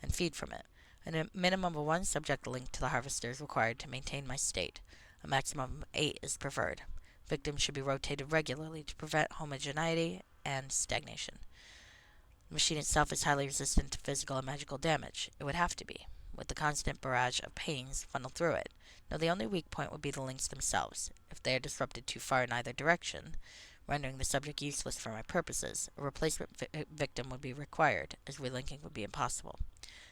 and feed from it. A minimum of 1 subject linked to the harvester is required to maintain my state. A maximum of 8 is preferred. Victims should be rotated regularly to prevent homogeneity and stagnation. The machine itself is highly resistant to physical and magical damage. It would have to be, with the constant barrage of pains funneled through it. No, the only weak point would be the links themselves. If they are disrupted too far in either direction, rendering the subject useless for my purposes, a replacement victim would be required, as relinking would be impossible.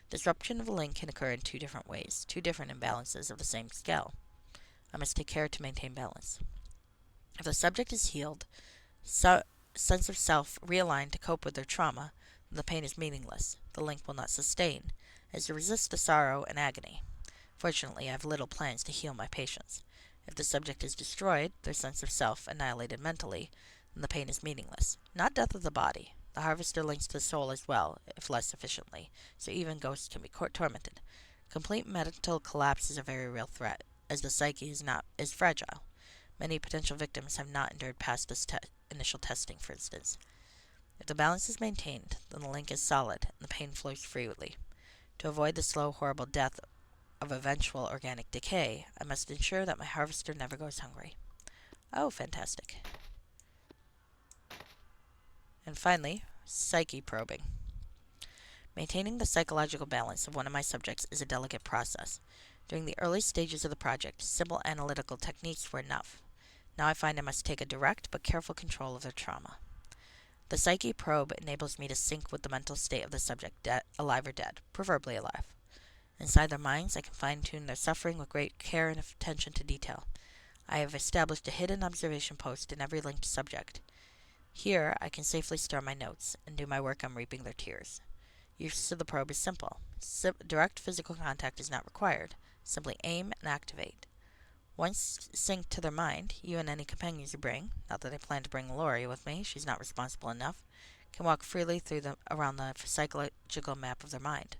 Disruption of a link can occur in 2 different ways, 2 different imbalances of the same scale. I must take care to maintain balance. If the subject is healed, sense of self realigned to cope with their trauma, then the pain is meaningless. The link will not sustain, as it resists the sorrow and agony. Fortunately, I have little plans to heal my patients. If the subject is destroyed, their sense of self annihilated mentally, then the pain is meaningless. Not death of the body. The harvester links to the soul as well, if less efficiently, so even ghosts can be tormented. Complete mental collapse is a very real threat, as the psyche is fragile. Many potential victims have not endured past this initial testing, for instance. If the balance is maintained, then the link is solid, and the pain flows freely. To avoid the slow, horrible death of eventual organic decay, I must ensure that my harvester never goes hungry. Oh, fantastic. And finally, psyche probing. Maintaining the psychological balance of one of my subjects is a delicate process. During the early stages of the project, simple analytical techniques were enough. Now I find I must take a direct but careful control of their trauma. The psyche probe enables me to sync with the mental state of the subject, alive or dead, preferably alive. Inside their minds, I can fine-tune their suffering with great care and attention to detail. I have established a hidden observation post in every linked subject. Here, I can safely store my notes and do my work on reaping their tears. Use of the probe is simple. Direct physical contact is not required. Simply aim and activate. Once synced to their mind, you and any companions you bring, not that I plan to bring Lori with me, she's not responsible enough, can walk freely around the psychological map of their mind.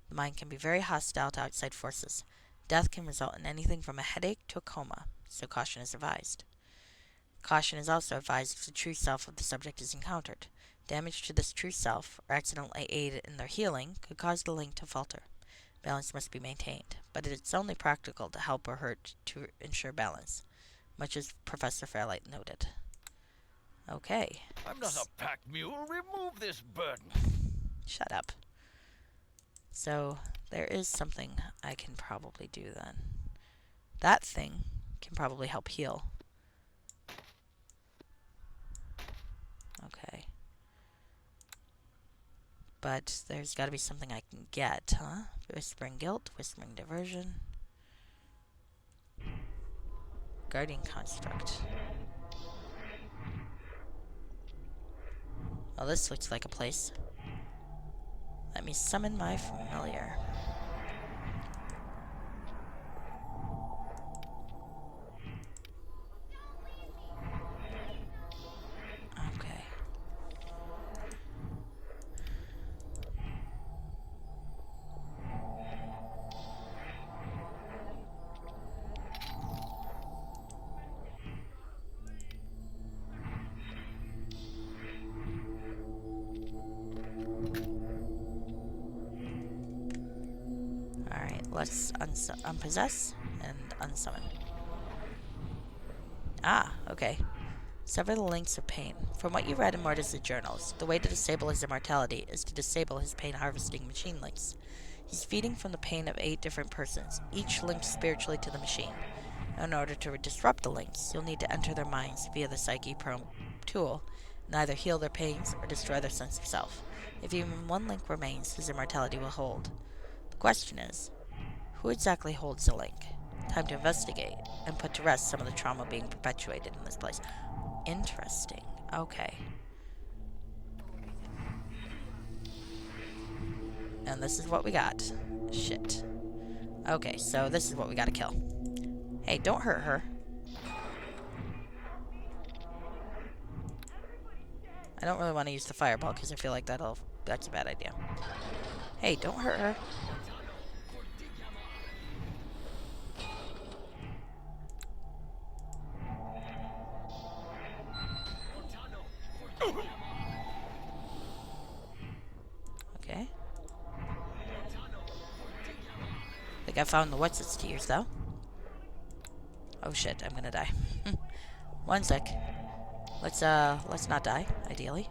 The mind can be very hostile to outside forces. Death can result in anything from a headache to a coma, so caution is advised. Caution is also advised if the true self of the subject is encountered. Damage to this true self, or accidental aid in their healing, could cause the link to falter. Balance must be maintained, but it's only practical to help or hurt to ensure balance, much as Professor Fairlight noted. Okay. I'm not a pack mule. Remove this burden. Shut up. So, there is something I can probably do then. That thing can probably help heal. Okay. But there's got to be something I can get, huh? Whispering Guilt, Whispering Diversion. Guardian Construct. Well, this looks like a place. Let me summon my familiar. Okay. Alright, let's unpossess and unsummon. Ah, okay. Sever the links of pain. From what you read in Mortis' journals, the way to disable his immortality is to disable his pain-harvesting machine links. He's feeding from the pain of 8 different persons, each linked spiritually to the machine. In order to disrupt the links, you'll need to enter their minds via the Psyche Probe tool, and either heal their pains or destroy their sense of self. If even one link remains, his immortality will hold. The question is, who exactly holds the link? Time to investigate and put to rest some of the trauma being perpetuated in this place. Interesting. Okay. And this is what we got. Shit. Okay, so this is what we gotta kill. Hey, don't hurt her. I don't really want to use the fireball because I feel like that's a bad idea. Hey, don't hurt her. Okay. I think I found the what's-its to use, though. Oh shit, I'm gonna die. One sec. Let's not die, ideally.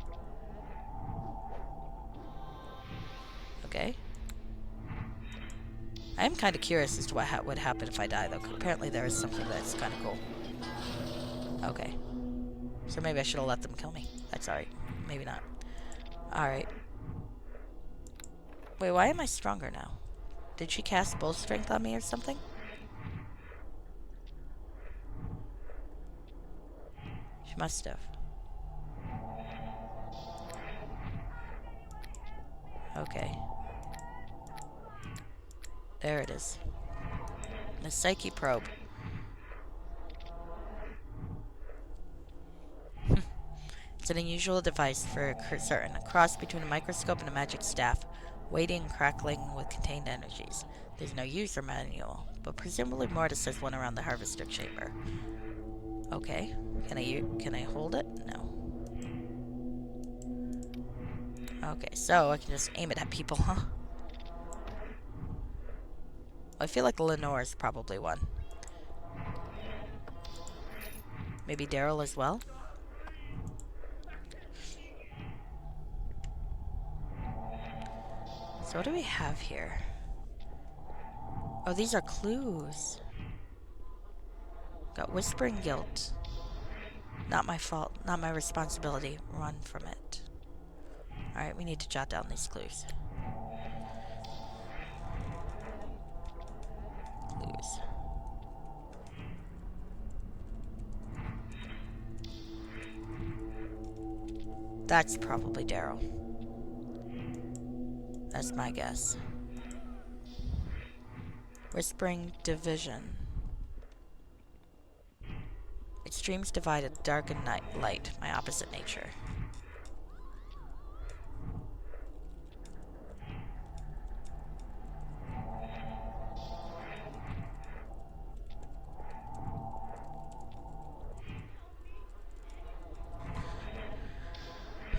Okay. I am kind of curious as to what would happen if I die, though. Apparently there is something that's kind of cool. Okay. So maybe I should have let them kill me. That's alright. Maybe not. Alright. Wait, why am I stronger now? Did she cast bull strength on me or something? She must have. Okay. There it is. The Psyche Probe. It's an unusual device for certain. A cross between a microscope and a magic staff. Weighty and crackling with contained energies. There's no user manual, but presumably Mortis says one around the harvester chamber. Okay. Can I hold it? No. Okay, so I can just aim it at people, huh? I feel like Lenore is probably one. Maybe Daryl as well? So what do we have here? Oh, these are clues. Got whispering guilt. Not my fault, not my responsibility. Run from it. Alright, we need to jot down these clues. Clues. That's probably Daryl. That's my guess. Whispering division. Extremes divided, dark and light, my opposite nature.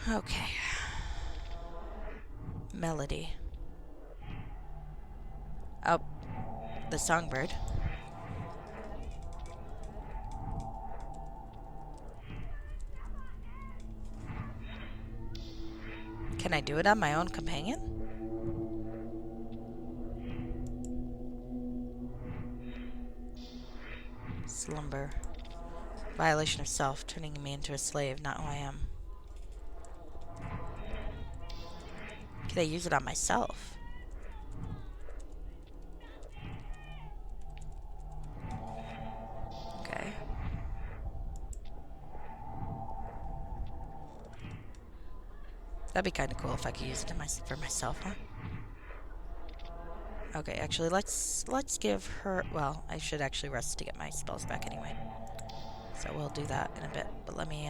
Okay. Melody. Oh, the songbird. Can I do it on my own companion? Slumber. Violation of self, turning me into a slave, not who I am. Can I use it on myself? Okay. That'd be kind of cool if I could use it for myself, huh? Okay, actually, let's give her... Well, I should actually rest to get my spells back anyway. So we'll do that in a bit. But let me,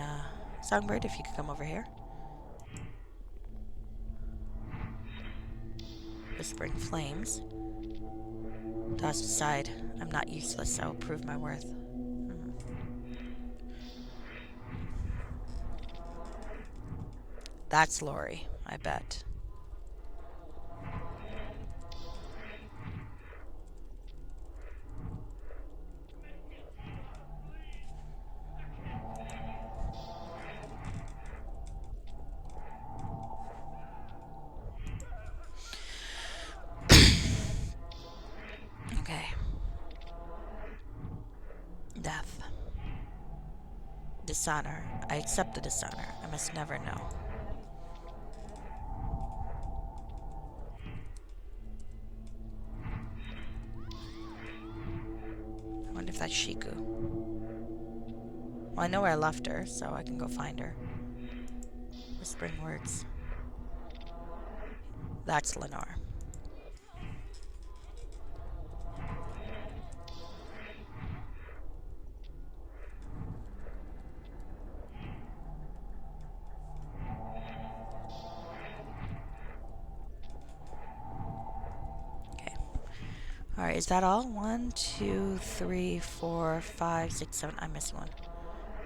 Songbird, if you could come over here. Whispering flames. Tossed aside. I'm not useless. I will prove my worth. That's Lori, I bet. Okay. dishonor. I accept the dishonor. I must never know. I wonder if that's Shiku. Well, I know where I left her, so I can go find her. Whispering words. That's Lenore. Alright, is that all? 1, 2, 3, 4, 5, 6, 7. I'm missing one.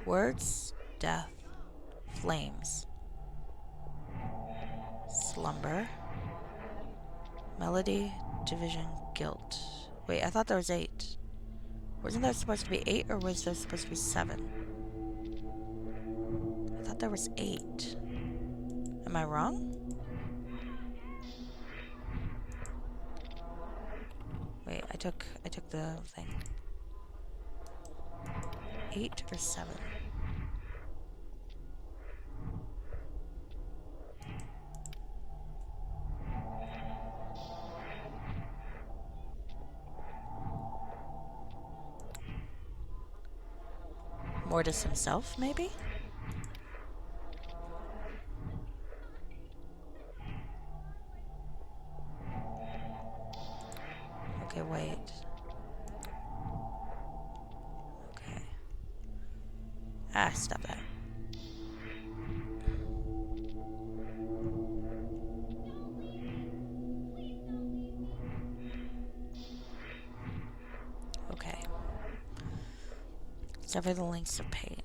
Words, death, flames, slumber, melody, division, guilt. Wait, I thought there was 8. Wasn't there supposed to be 8 or was there supposed to be 7? I thought there was 8. Am I wrong? Wait, I took the thing. 8 or 7? Mortis himself, maybe? Okay, wait. Okay. Ah, stop that. Okay. Sever the links of pain.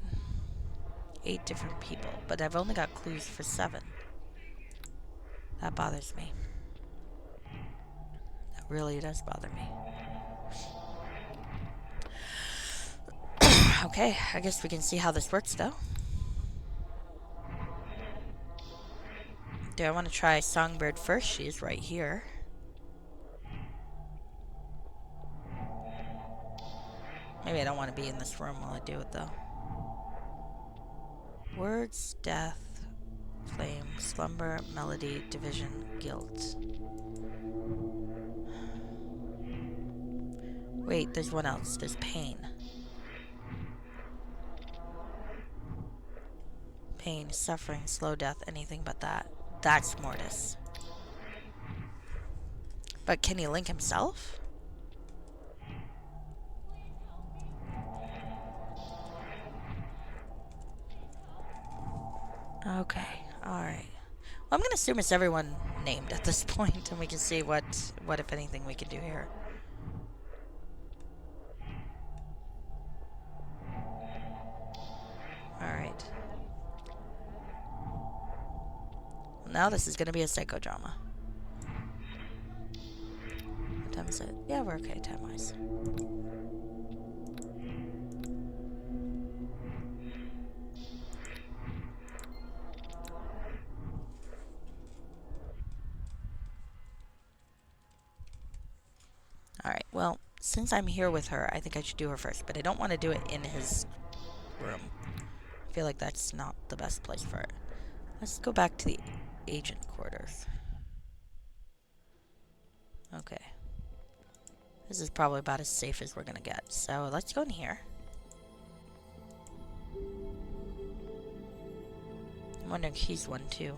8 different people, but I've only got clues for 7. That bothers me. That really does bother me. Okay, I guess we can see how this works though. Do I want to try Songbird first? She is right here. Maybe I don't want to be in this room while I do it though. Words, death, flame, slumber, melody, division, guilt. Wait, there's one else. There's pain. Pain, suffering, slow death, anything but that. That's Mortis. But can he link himself? Okay, alright. Well, I'm gonna assume it's everyone named at this point, and we can see what if anything, we can do here. Alright. Well, now this is gonna be a psychodrama. What time is it? Yeah, we're okay time-wise. Alright, well, since I'm here with her, I think I should do her first, but I don't want to do it in his room. I feel like that's not the best place for it. Let's go back to the agent quarters. Okay. This is probably about as safe as we're gonna get, so let's go in here. I'm wondering if he's one too.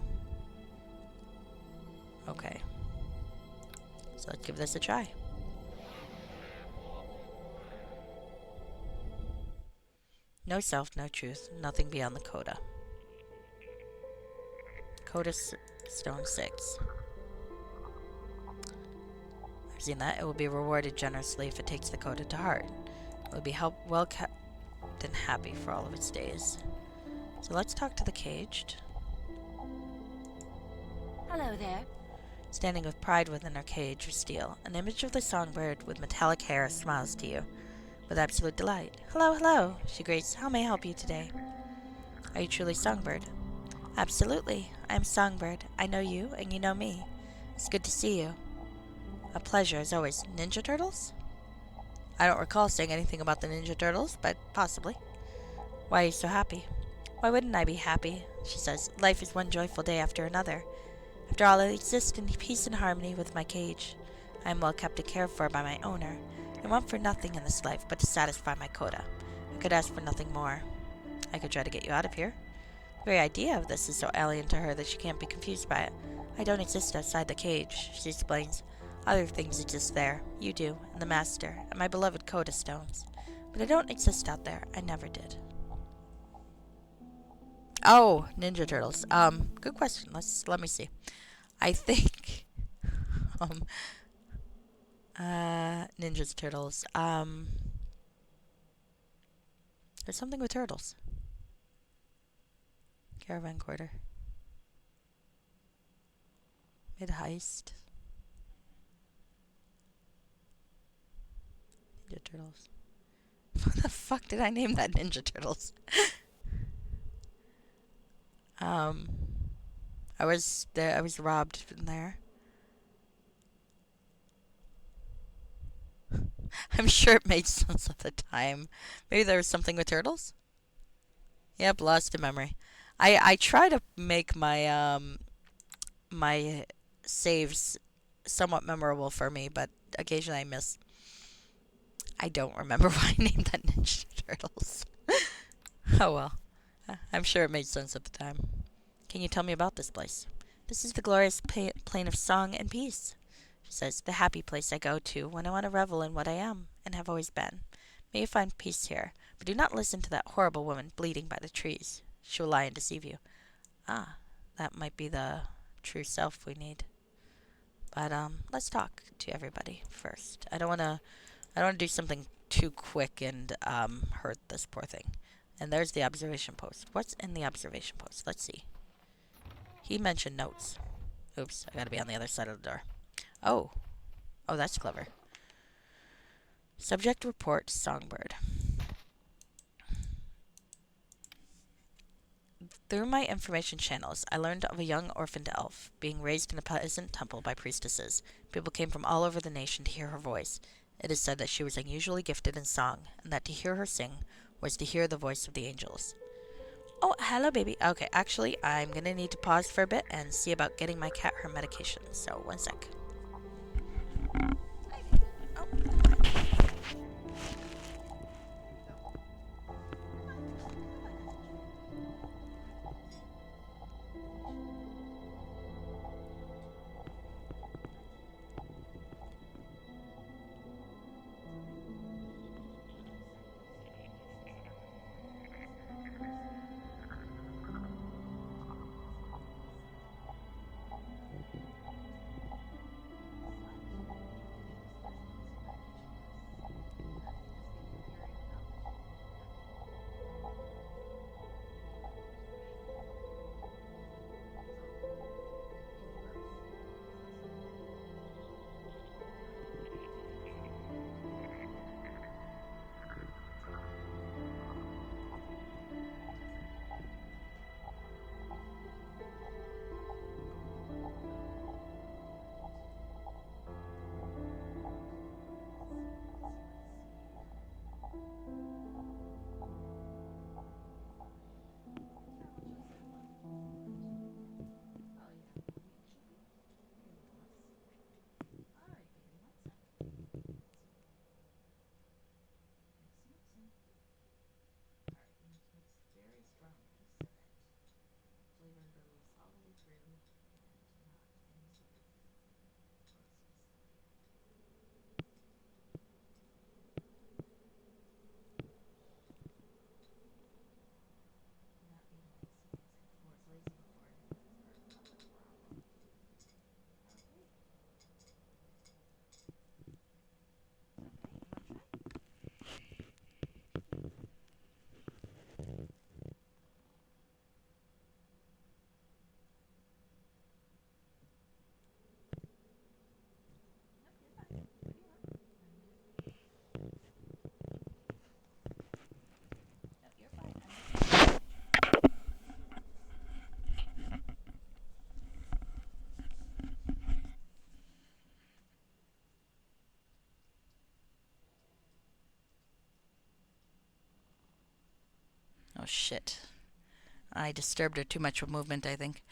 Okay. So let's give this a try. No self, no truth, nothing beyond the coda. Coda Stone 6. I've seen that. It will be rewarded generously if it takes the coda to heart. It will be well kept and happy for all of its days. So let's talk to the caged. Hello there. Standing with pride within her cage of steel, an image of the songbird with metallic hair smiles to you with absolute delight. Hello, hello, she greets. How may I help you today? Are you truly Songbird? Absolutely. I'm Songbird. I know you, and you know me. It's good to see you. A pleasure, as always. Ninja Turtles? I don't recall saying anything about the Ninja Turtles, but possibly. Why are you so happy? Why wouldn't I be happy? She says, life is one joyful day after another. After all, I exist in peace and harmony with my cage. I am well kept and cared for by my owner. I want for nothing in this life but to satisfy my quota. I could ask for nothing more. I could try to get you out of here. The very idea of this is so alien to her that she can't be confused by it. I don't exist outside the cage, she explains. Other things exist there. You do, and the Master, and my beloved Coda Stones. But I don't exist out there. I never did. Oh, Ninja Turtles. Good question. Let me see. I think um Ninja Turtles. There's something with turtles. Caravan quarter. Mid heist. Ninja Turtles. What the fuck did I name that Ninja Turtles? um I was robbed in there. I'm sure it made sense at the time. Maybe there was something with turtles? Yep, lost to memory. I try to make my saves somewhat memorable for me, but occasionally I miss. I don't remember why I named that Ninja Turtles. Oh well. I'm sure it made sense at the time. Can you tell me about this place? This is the glorious plain of song and peace, she says, the happy place I go to when I want to revel in what I am and have always been. May you find peace here, but do not listen to that horrible woman bleating by the trees. She will lie and deceive you. Ah, that might be the true self we need. But let's talk to everybody first. I don't want to do something too quick and hurt this poor thing. And there's the observation post. What's in the observation post? Let's see. He mentioned notes. Oops, I gotta be on the other side of the door. Oh. Oh, that's clever. Subject report Songbird. Through my information channels, I learned of a young orphaned elf being raised in a peasant temple by priestesses. People came from all over the nation to hear her voice. It is said that she was unusually gifted in song, and that to hear her sing was to hear the voice of the angels. Oh, hello, baby. Okay, actually, I'm gonna need to pause for a bit and see about getting my cat her medication. So, one sec. Oh. Oh shit. I disturbed her too much with movement, I think.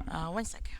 One sec.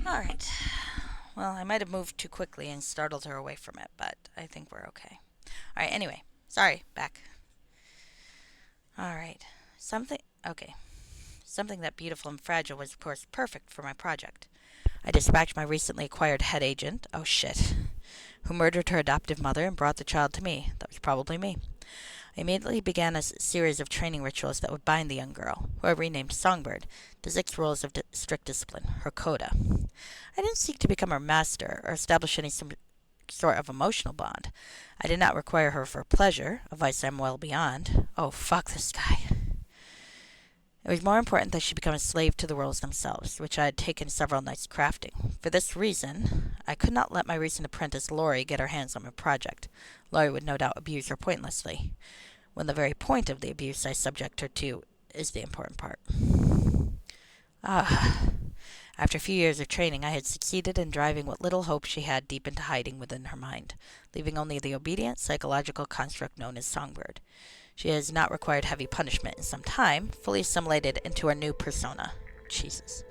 Alright. Well, I might have moved too quickly and startled her away from it, but I think we're okay. Alright, anyway. Sorry, back. Alright. Okay. Something that beautiful and fragile was, of course, perfect for my project. I dispatched my recently acquired head agent, oh shit, who murdered her adoptive mother and brought the child to me. That was probably me. I immediately began a series of training rituals that would bind the young girl, who I renamed Songbird, to 6 rules of strict discipline, her coda. I didn't seek to become her master or establish any sort of emotional bond. I did not require her for pleasure, a vice I'm well beyond. Oh, fuck this guy. It was more important that she become a slave to the rules themselves, which I had taken several nights crafting. For this reason, I could not let my recent apprentice Lori get her hands on my project. Lori would no doubt abuse her pointlessly, when the very point of the abuse I subject her to is the important part. After a few years of training, I had succeeded in driving what little hope she had deep into hiding within her mind, leaving only the obedient psychological construct known as Songbird. She has not required heavy punishment in some time, fully assimilated into her new persona. Jesus.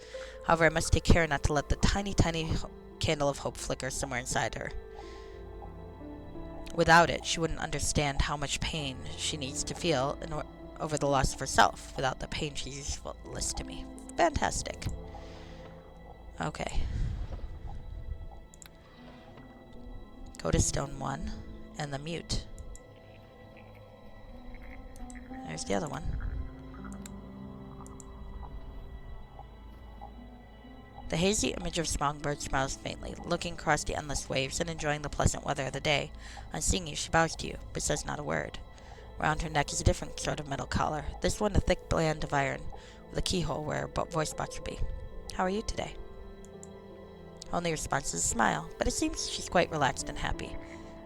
However, I must take care not to let the tiny candle of hope flicker somewhere inside her. Without it, she wouldn't understand how much pain she needs to feel over the loss of herself. Without the pain, she's useless to me. Fantastic. Okay. Go to Stone 1 and the mute. There's the other one. The hazy image of Songbird smiles faintly, looking across the endless waves and enjoying the pleasant weather of the day. On seeing you, she bows to you, but says not a word. Round her neck is a different sort of metal collar, this one a thick band of iron, with a keyhole where a voice box would be. How are you today? Only response is a smile, but it seems she's quite relaxed and happy.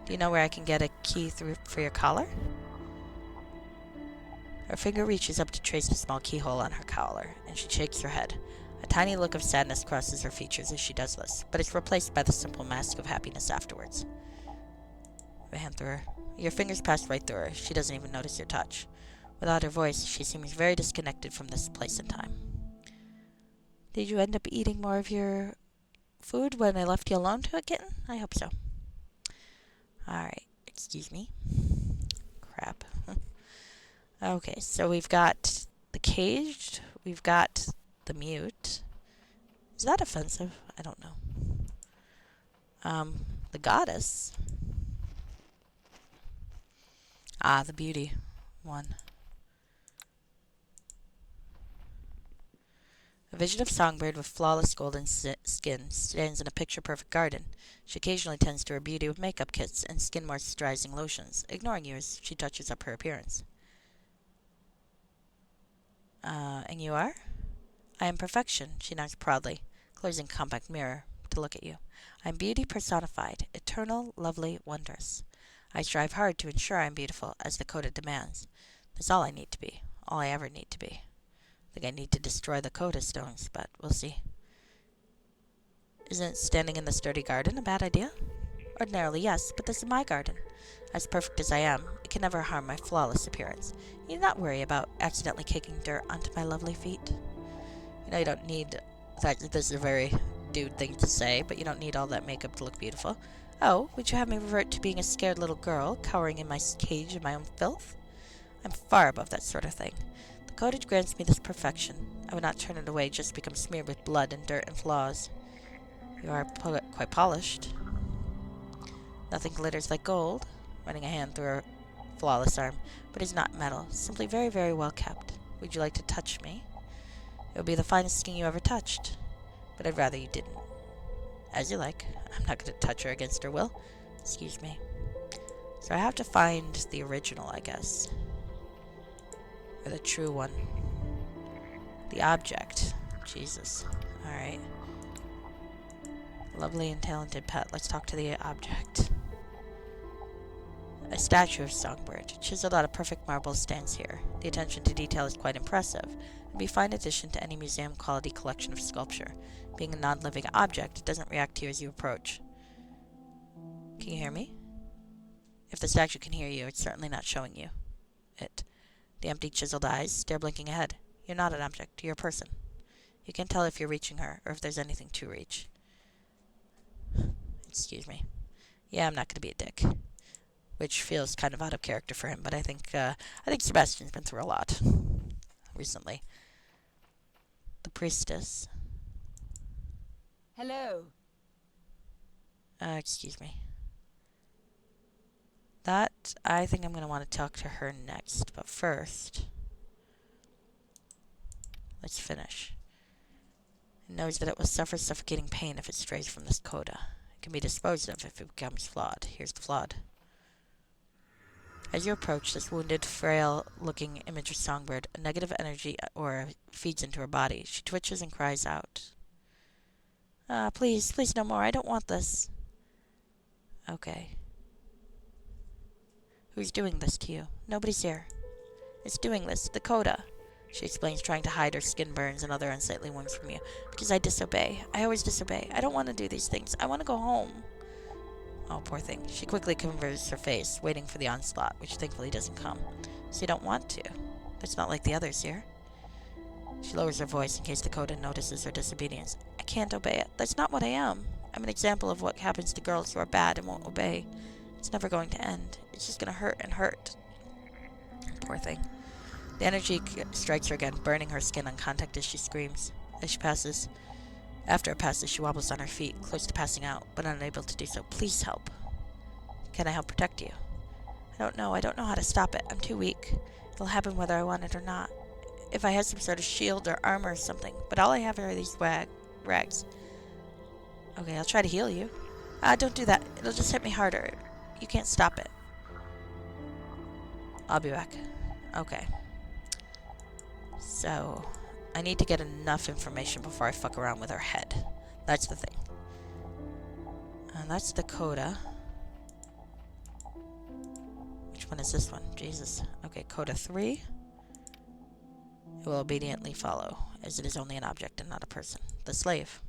Do you know where I can get a key for your collar? Her finger reaches up to trace the small keyhole on her collar, and she shakes her head. A tiny look of sadness crosses her features as she does this, but it's replaced by the simple mask of happiness afterwards. Your hand through her. Your fingers pass right through her. She doesn't even notice your touch. Without her voice, she seems very disconnected from this place and time. Did you end up eating more of your food when I left you alone to it, kitten? I hope so. Alright, excuse me. Crap. Okay, so we've got the caged, we've got the mute. Is that offensive? I don't know. The goddess. Ah, the beauty one. A vision of Songbird with flawless golden skin stands in a picture-perfect garden. She occasionally tends to her beauty with makeup kits and skin moisturizing lotions, ignoring you as she touches up her appearance. And you are? I am perfection, she nods proudly, closing compact mirror to look at you. I am beauty personified, eternal, lovely, wondrous. I strive hard to ensure I am beautiful, as the coda demands. That's all I need to be, all I ever need to be. I think I need to destroy the coda stones, but we'll see. Isn't standing in this dirty garden a bad idea? Ordinarily, yes, but this is my garden. As perfect as I am, it can never harm my flawless appearance. You need not worry about accidentally kicking dirt onto my lovely feet. You know, you don't need... This is a very dude thing to say, but you don't need all that makeup to look beautiful. Oh, would you have me revert to being a scared little girl, cowering in my cage in my own filth? I'm far above that sort of thing. The cottage grants me this perfection. I would not turn it away just to become smeared with blood and dirt and flaws. You are quite polished. Nothing glitters like gold, running a hand through her flawless arm, but is not metal, simply very, very well kept. Would you like to touch me? It would be the finest skin you ever touched, but I'd rather you didn't. As you like. I'm not going to touch her against her will. Excuse me. So I have to find the original, I guess. Or the true one. The object. Jesus. Alright. Lovely and talented pet. Let's talk to the object. A statue of Songbird, chiseled out of perfect marble, stands here. The attention to detail is quite impressive, and be a fine addition to any museum-quality collection of sculpture. Being a non-living object, it doesn't react to you as you approach. Can you hear me? If the statue can hear you, it's certainly not showing you it. The empty, chiseled eyes stare blinking ahead. You're not an object, you're a person. You can tell if you're reaching her, or if there's anything to reach. Excuse me. Yeah, I'm not going to be a dick. Which feels kind of out of character for him, but I think Sebastian's been through a lot recently. The priestess. Hello. Excuse me. That, I think I'm going to want to talk to her next, but first, let's finish. It knows that it will suffer suffocating pain if it strays from this coda. It can be disposed of if it becomes flawed. Here's the flawed. As you approach this wounded, frail-looking image of Songbird, a negative energy aura feeds into her body. She twitches and cries out. Please, please no more. I don't want this. Okay. Who's doing this to you? Nobody's here. It's doing this. The coda, she explains, trying to hide her skin burns and other unsightly wounds from you. Because I disobey. I always disobey. I don't want to do these things. I want to go home. Oh, poor thing. She quickly covers her face, waiting for the onslaught, which thankfully doesn't come. So you don't want to. That's not like the others here. She lowers her voice in case the coda notices her disobedience. I can't obey it. That's not what I am. I'm an example of what happens to girls who are bad and won't obey. It's never going to end. It's just going to hurt and hurt. Poor thing. The energy strikes her again, burning her skin on contact as she screams. After it passes, she wobbles on her feet, close to passing out, but unable to do so. Please help. Can I help protect you? I don't know. I don't know how to stop it. I'm too weak. It'll happen whether I want it or not. If I had some sort of shield or armor or something, but all I have are these rags. Okay, I'll try to heal you. Don't do that. It'll just hit me harder. You can't stop it. I'll be back. Okay. So, I need to get enough information before I fuck around with her head. That's the thing. And that's the coda. Which one is this one? Jesus. Okay, coda 3. It will obediently follow, as it is only an object and not a person. The slave.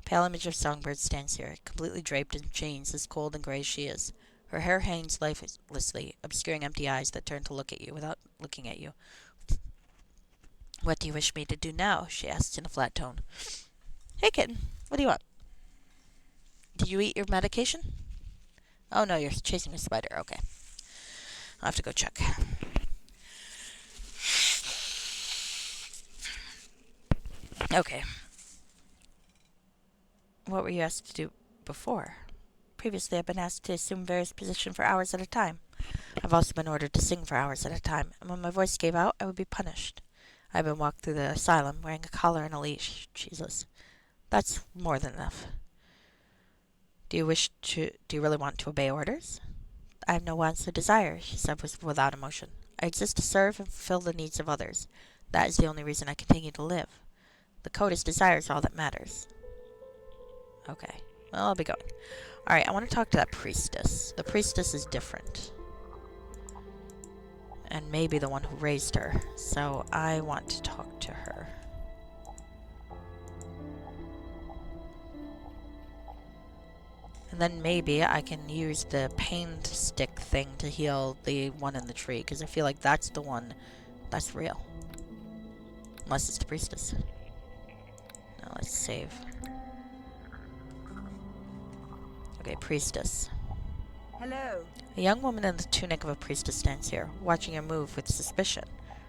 A pale image of Songbird stands here, completely draped in chains, as cold and gray as she is. Her hair hangs lifelessly, obscuring empty eyes that turn to look at you without looking at you. What do you wish me to do now? She asks in a flat tone. Hey, kitten. What do you want? Did you eat your medication? Oh, no, you're chasing a spider. Okay. I'll have to go check. Okay. What were you asked to do before? Previously, I've been asked to assume various positions for hours at a time. I've also been ordered to sing for hours at a time, and when my voice gave out, I would be punished. I've been walked through the asylum wearing a collar and a leash. Jesus. That's more than enough. Do you really want to obey orders? I have no wants or desires, she said without emotion. I exist to serve and fulfill the needs of others. That is the only reason I continue to live. The code's desires are all that matters. Okay. Well, I'll be going. Alright, I want to talk to that priestess. The priestess is different. And maybe the one who raised her. So I want to talk to her. And then maybe I can use the pain stick thing to heal the one in the tree. Because I feel like that's the one that's real. Unless it's the priestess. Now let's save. Okay, priestess. Hello. A young woman in the tunic of a priestess stands here, watching her move with suspicion.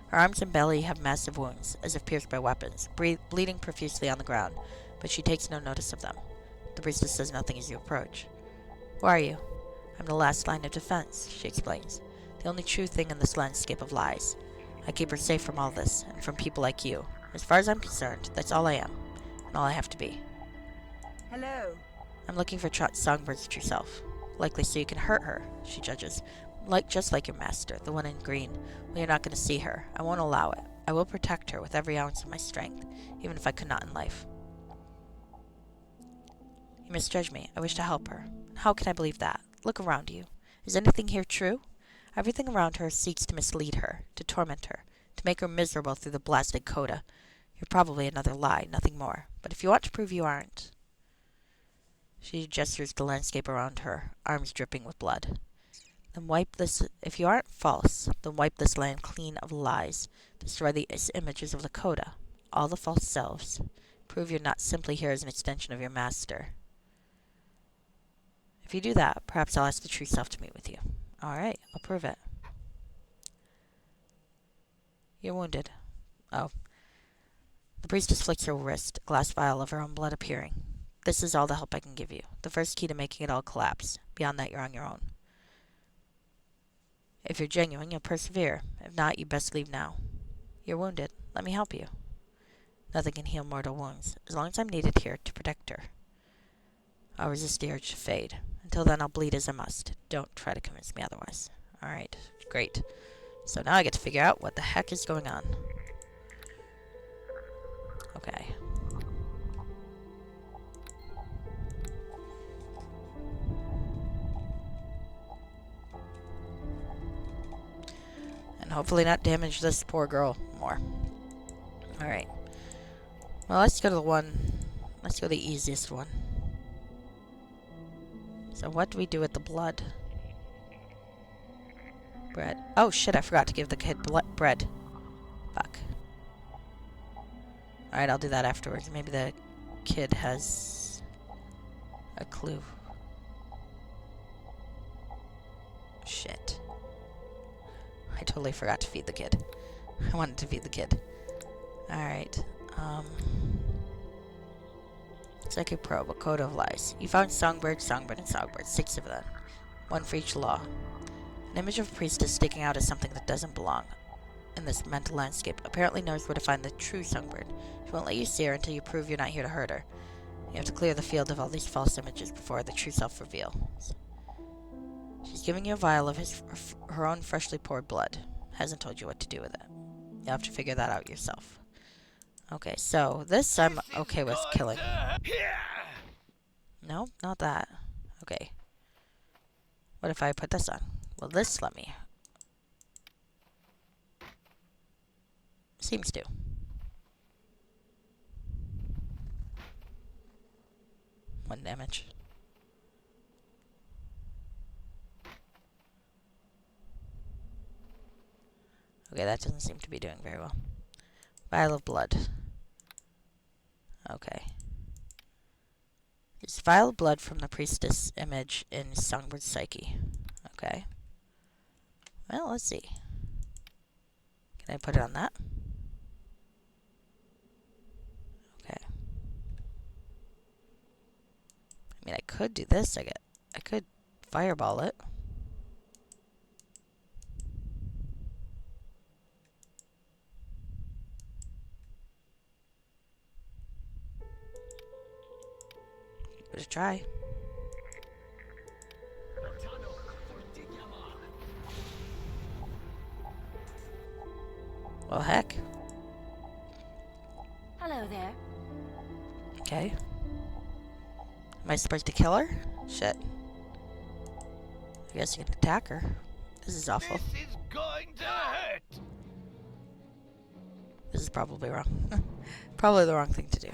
Her arms and belly have massive wounds, as if pierced by weapons, bleeding profusely on the ground, but she takes no notice of them. The priestess says nothing as you approach. Who are you? I'm the last line of defense, she explains. The only true thing in this landscape of lies. I keep her safe from all this, and from people like you. As far as I'm concerned, that's all I am, and all I have to be. Hello. I'm looking for Songbird's true self. Likely so you can hurt her, she judges. Just like your master, the one in green. Well, you're not going to see her. I won't allow it. I will protect her with every ounce of my strength, even if I could not in life. You misjudge me. I wish to help her. How can I believe that? Look around you. Is anything here true? Everything around her seeks to mislead her, to torment her, to make her miserable through the blasted coda. You're probably another lie, nothing more. But if you want to prove you aren't... She gestures the landscape around her, arms dripping with blood. Then wipe this... If you aren't false, then wipe this land clean of lies. Destroy the images of the coda, all the false selves. Prove you're not simply here as an extension of your master. If you do that, perhaps I'll ask the true self to meet with you. Alright, I'll prove it. You're wounded. Oh. The priestess flicks her wrist, a glass vial of her own blood appearing. This is all the help I can give you. The first key to making it all collapse. Beyond that, you're on your own. If you're genuine, you'll persevere. If not, you best leave now. You're wounded. Let me help you. Nothing can heal mortal wounds, as long as I'm needed here to protect her. I'll resist the urge to fade. Until then, I'll bleed as I must. Don't try to convince me otherwise. Alright, great. So now I get to figure out what the heck is going on. Okay. And hopefully not damage this poor girl more. Alright. Well, let's go to the one... Let's go to the easiest one. So what do we do with the blood? Bread. Oh shit, I forgot to give the kid bread. Fuck. Alright, I'll do that afterwards. Maybe the kid has a clue. Shit. I totally forgot to feed the kid. I wanted to feed the kid. Alright. Psychic probe, a code of lies. You found Songbird, Songbird, and Songbird. 6 of them. 1 for each law. An image of a priestess sticking out as something that doesn't belong in this mental landscape apparently knows where to find the true Songbird. She won't let you see her until you prove you're not here to hurt her. You have to clear the field of all these false images before the true self reveals. She's giving you a vial of her own freshly poured blood. Hasn't told you what to do with it. You'll have to figure that out yourself. Okay, so this I'm okay with killing. No, not that. Okay. What if I put this on? Will this let me? Seems to. One damage. Okay, that doesn't seem to be doing very well. Vial of blood. Okay. It's vial of blood from the priestess image in Songbird's psyche. Okay. Well, let's see. Can I put it on that? Okay. I mean, I could do this. I could fireball it. Give it a try. Well, heck. Hello there. Okay. Am I supposed to kill her? Shit. I guess you can attack her. This is awful. This is going to hurt. This is probably wrong. Probably the wrong thing to do.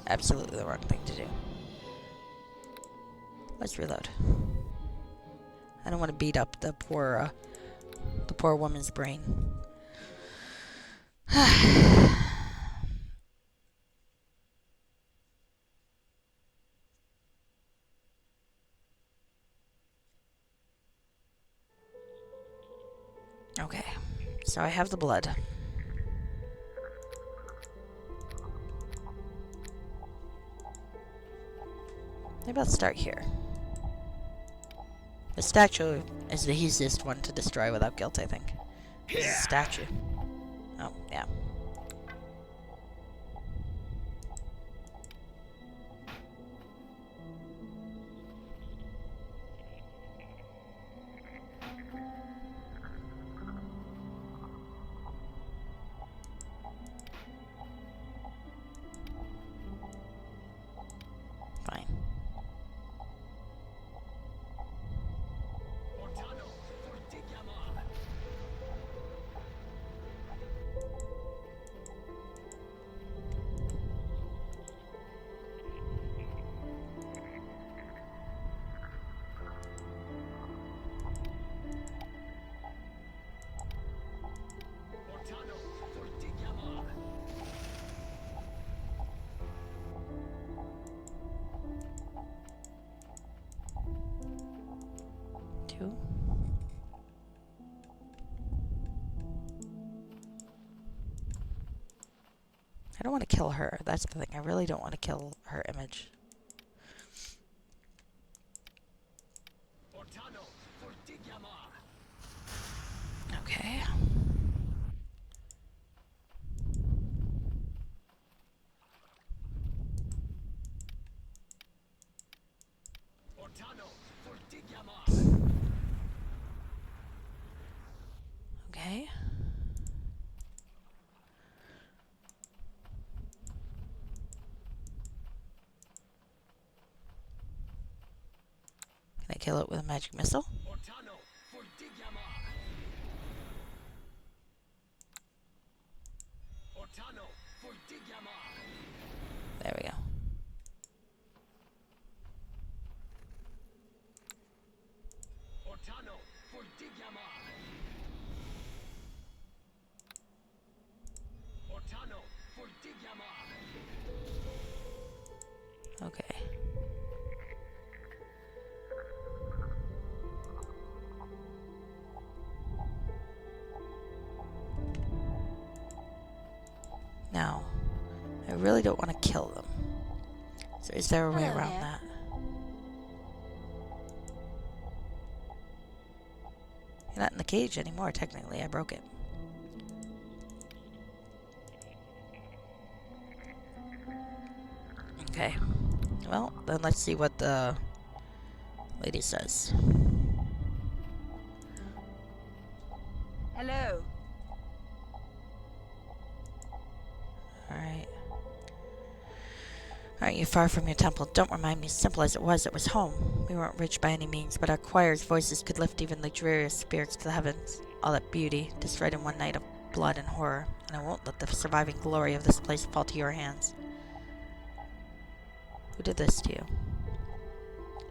Absolutely the wrong thing to do. Let's reload. I don't want to beat up the poor woman's brain. Okay, so I have the blood. Maybe I'll start here. The statue is the easiest one to destroy without guilt, I think. It's a statue. Oh, yeah. Fine. Two. I don't want to kill her. That's the thing. I really don't want to kill her image. Okay. Okay. Can I kill it with a magic missile? There we go. Okay. Now, I really don't want to kill them. So is there a way Hello around there. that? You're not in the cage anymore, technically. I broke it. Okay. Well, then let's see what the lady says. Hello. Alright. Aren't you far from your temple? Don't remind me. Simple as it was home. We weren't rich by any means, but our choir's voices could lift even the dreariest spirits to the heavens. All that beauty, destroyed in one night of blood and horror, and I won't let the surviving glory of this place fall to your hands. Who did this to you?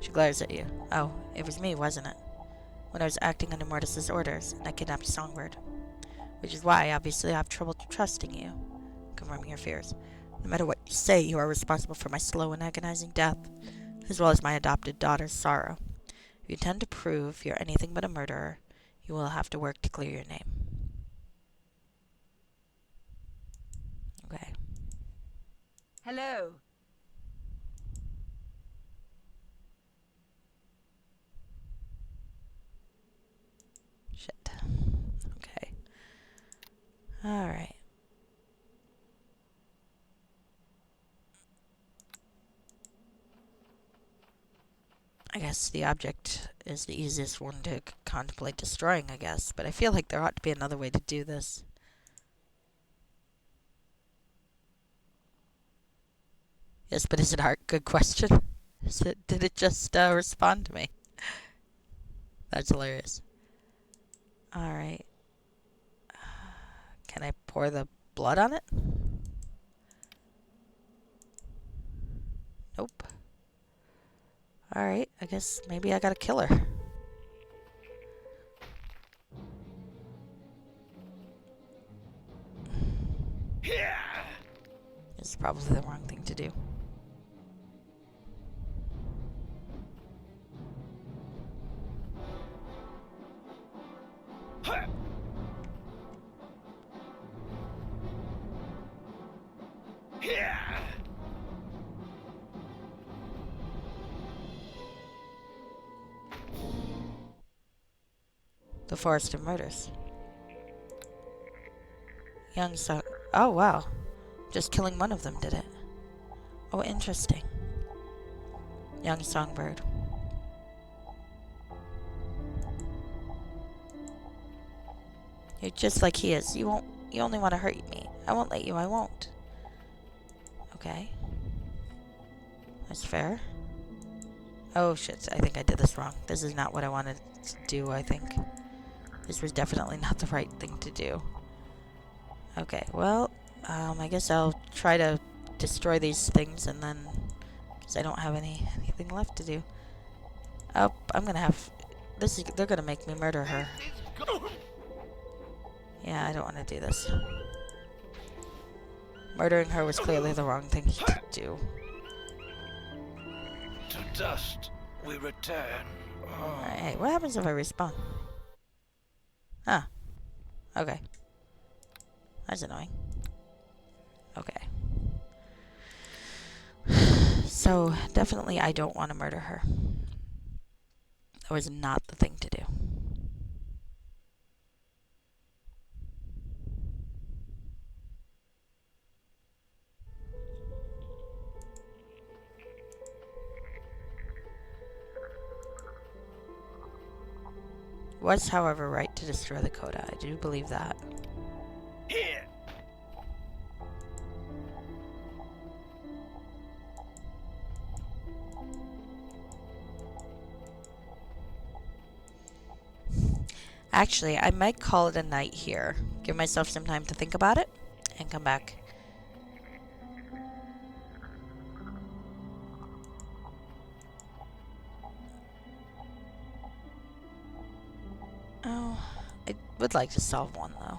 She glares at you. Oh, it was me, wasn't it? When I was acting under Mortis's orders, and I kidnapped Songbird. Which is why, obviously, I have trouble trusting you. Confirming your fears. No matter what you say, you are responsible for my slow and agonizing death, as well as my adopted daughter's sorrow. If you intend to prove you're anything but a murderer, you will have to work to clear your name. Okay. Hello. Shit. Okay. Alright. I guess the object is the easiest one to contemplate destroying, I guess. But I feel like there ought to be another way to do this. Yes, but is it art? Good question. Did it just respond to me? That's hilarious. Alright. Can I pour the blood on it? Nope. Alright, I guess maybe I gotta kill her. This is probably the wrong thing to do. The Forest of Murders. Young Song. Oh, wow. Just killing one of them did it. Oh, interesting. Young Songbird. You're just like he is. You won't. You only want to hurt me. I won't let you. I won't. Okay. That's fair. Oh, shit. I think I did this wrong. This is not what I wanted to do, I think. This was definitely not the right thing to do. Okay, well, I guess I'll try to destroy these things and then... because I don't have anything left to do. Oh, I'm gonna have... they're gonna make me murder her. Yeah, I don't want to do this. Murdering her was clearly the wrong thing to do. To dust we return. Alright, hey, what happens if I respawn? Ah. Okay. That's annoying. Okay. So, definitely I don't want to murder her. That was not the thing to do. Was, however, right to destroy the coda. I do believe that. Here. Actually, I might call it a night here. Give myself some time to think about it and come back. Oh, I would like to solve one, though.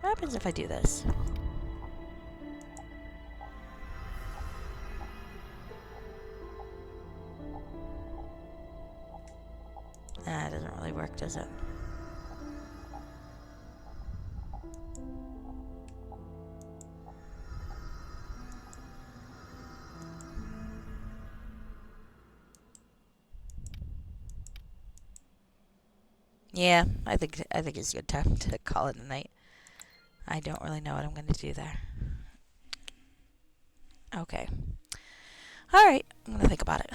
What happens if I do this? Nah, it doesn't really work, does it? Yeah, I think it's a good time to call it a night. I don't really know what I'm going to do there. Okay. Alright, I'm going to think about it.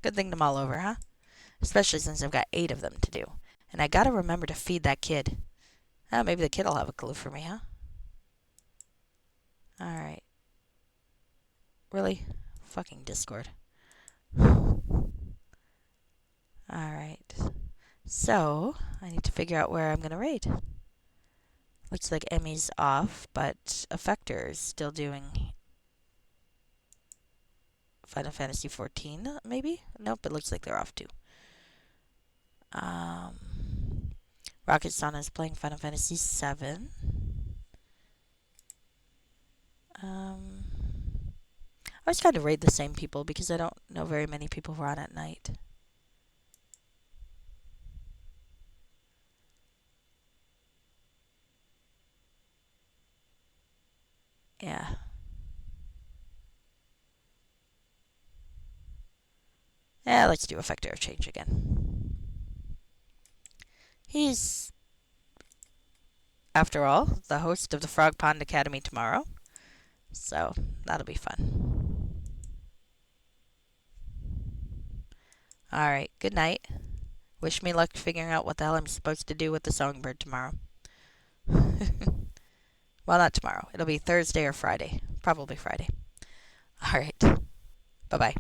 Good thing to mull over, huh? Especially since I've got 8 of them to do. And I gotta remember to feed that kid. Oh, maybe the kid will have a clue for me, huh? Alright. Really? Fucking Discord. Alright. So, I need to figure out where I'm gonna raid. Looks like Emmy's off, but Effector is still doing Final Fantasy XIV, maybe? Nope, it looks like they're off too. Rocket Sana is playing Final Fantasy VII. I always kind of raid the same people because I don't know very many people who are on at night. Yeah. Yeah, let's do Effector change again. He's, after all, the host of the Frog Pond Academy tomorrow. So, that'll be fun. Alright, good night. Wish me luck figuring out what the hell I'm supposed to do with the songbird tomorrow. Well, not tomorrow. It'll be Thursday or Friday. Probably Friday. All right. Bye bye.